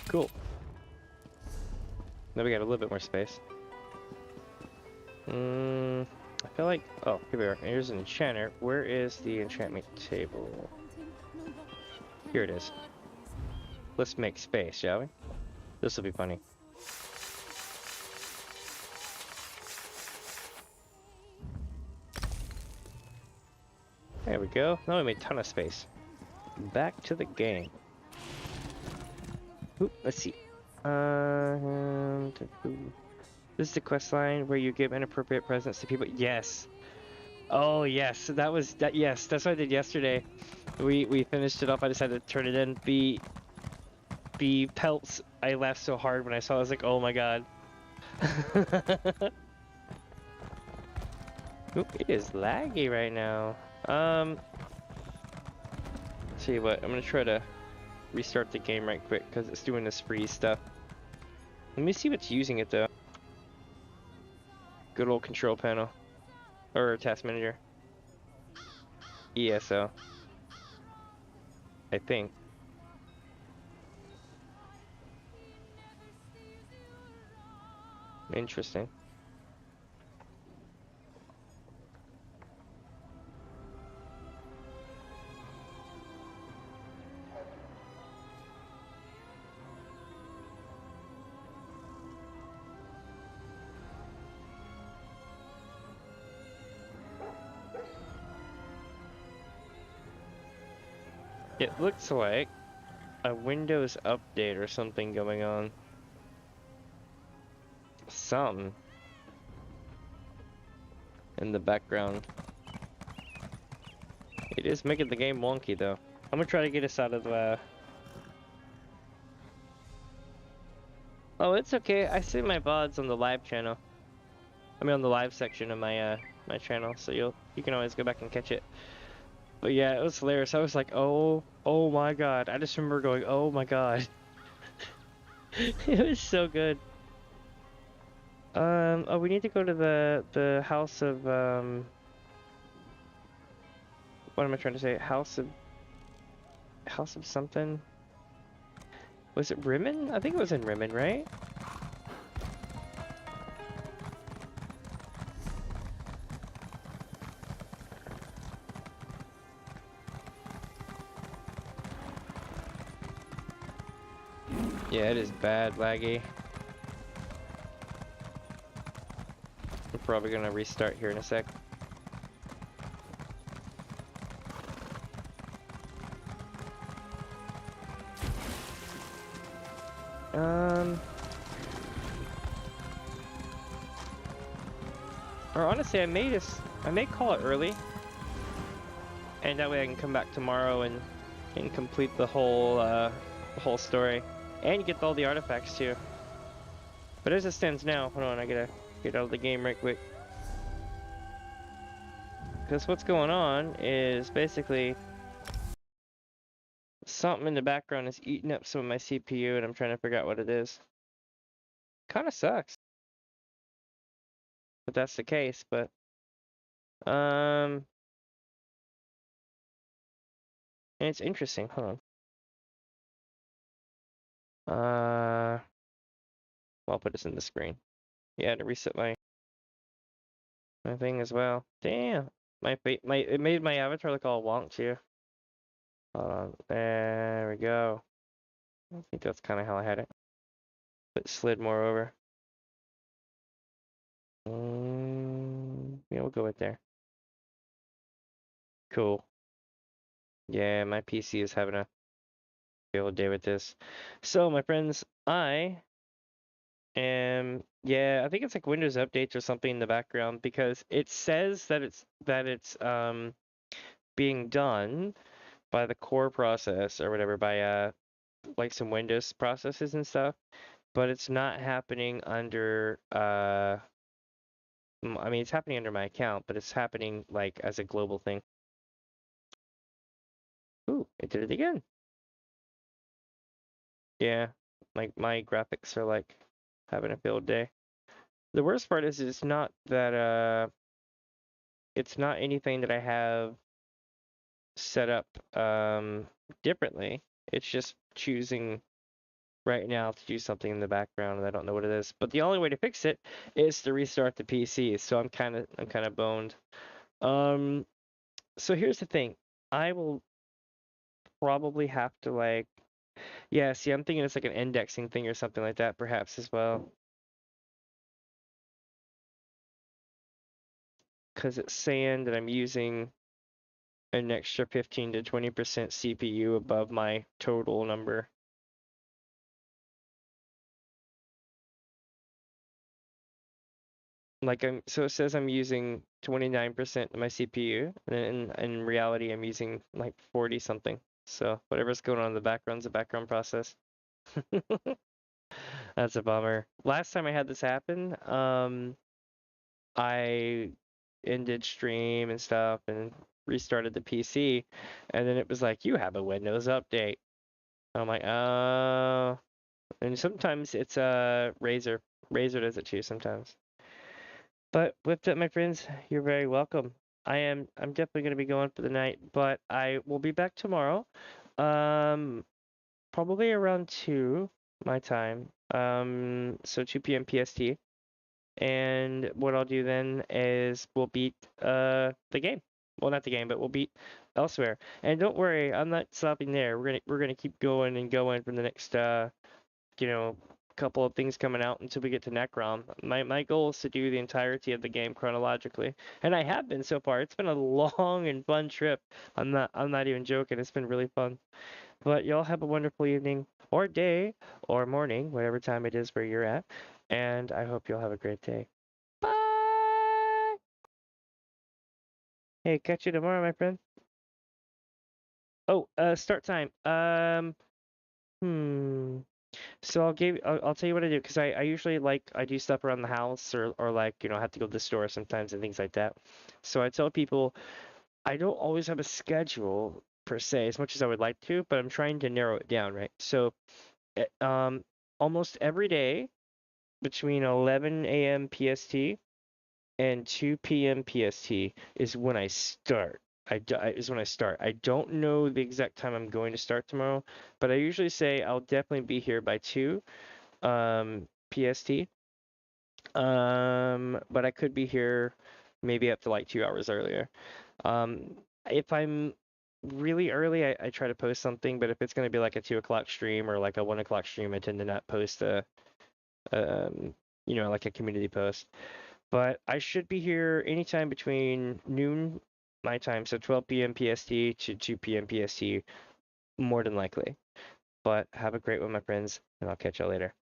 A: Cool. Now we got a little bit more space. I feel like, oh, here we are. Here's an enchanter. Where is the enchantment table? Here it is. Let's make space, shall we? This will be funny. There we go. Now we made a ton of space. Back to the game. Ooh, let's see. This is the quest line where you give inappropriate presents to people. Yes. Oh yes, that was that. Yes, that's what I did yesterday. We finished it off. I decided to turn it in. The pelts. I laughed so hard when I saw it. I was like, oh my god. Ooh, it is laggy right now. See what? I'm gonna try to restart the game right quick because it's doing this freeze stuff. Let me see what's using it though. Good old control panel. Or task manager. ESO. I think. Interesting. It looks like a Windows update or something going on. Something in the background. It is making the game wonky though. I'm gonna try to get us out of Oh, it's okay. I see my VODs on the live channel. I mean on the live section of my my channel, so you can always go back and catch it. But yeah, it was hilarious. I was like, oh my god. I just remember going, oh my god. It was so good. Oh, we need to go to the house of, what am I trying to say? House of something? Was it Rimmon? I think it was in Rimmon, right? Yeah, it is bad laggy. We're probably gonna restart here in a sec. Or honestly, I may call it early, and that way I can come back tomorrow and complete the whole story, and get all the artifacts too. But as it stands now, hold on, I gotta get out of the game right quick. Because what's going on is basically something in the background is eating up some of my CPU, and I'm trying to figure out what it is. Kind of sucks. But that's the case, but and it's interesting. Hold on. I'll put this in the screen. Yeah, to reset my thing as well. Damn, it made my avatar look all wonk too. Hold on, there we go. I think that's kind of how I had it. But slid more over. Yeah, we'll go with there. Cool. Yeah, my PC is having a field day with this. So, my friends, I think it's like Windows updates or something in the background because it says that it's being done by the core process or whatever, by like some Windows processes and stuff, but it's not happening under I mean, it's happening under my account, but it's happening like as a global thing. Ooh, it did it again. Yeah, like my graphics are like having a field day. The worst part is it's not that it's not anything that I have set up differently. It's just choosing right now to do something in the background, and I don't know what it is. But the only way to fix it is to restart the PC. So I'm kind of boned. So here's the thing. I will probably have to like, yeah. See, I'm thinking it's like an indexing thing or something like that, perhaps as well. Because it's saying that I'm using an extra 15 to 20% CPU above my total number. Like so it says I'm using 29% of my CPU, and in reality I'm using like 40 something. So whatever's going on in the background's a background process. That's a bummer. Last time I had this happen, I ended stream and stuff and restarted the PC, and then it was like, you have a Windows update. I'm like, oh. And sometimes it's Razer. Razer does it too sometimes. But with that, my friends, you're very welcome. I'm definitely gonna be going for the night, but I will be back tomorrow. Probably around 2 my time. So 2 p.m. PST. And what I'll do then is we'll beat the game. Well, not the game, but we'll beat Elsweyr. And don't worry, I'm not stopping there. We're gonna keep going and going for the next couple of things coming out until we get to Necrom. My goal is to do the entirety of the game chronologically, and I have been so far. It's been a long and fun trip. I'm not even joking. It's been really fun. But y'all have a wonderful evening or day or morning, whatever time it is where you're at, and I hope you'll have a great day. Bye. Hey, catch you tomorrow, my friend. Oh, start time. So I'll tell you what I do, because I usually I do stuff around the house, or like have to go to the store sometimes and things like that. So I tell people I don't always have a schedule per se as much as I would like to, but I'm trying to narrow it down, right? So almost every day between 11 a.m. PST and 2 p.m. PST is when I start. Is when I start. I don't know the exact time I'm going to start tomorrow, but I usually say I'll definitely be here by 2 PST. But I could be here maybe up to like 2 hours earlier. If I'm really early, I try to post something, but if it's going to be like a 2 o'clock stream or like a 1 o'clock stream, I tend to not post like a community post. But I should be here anytime between noon my time, so 12 p.m. PST to 2 p.m. PST, more than likely. But have a great one, my friends, and I'll catch y'all later.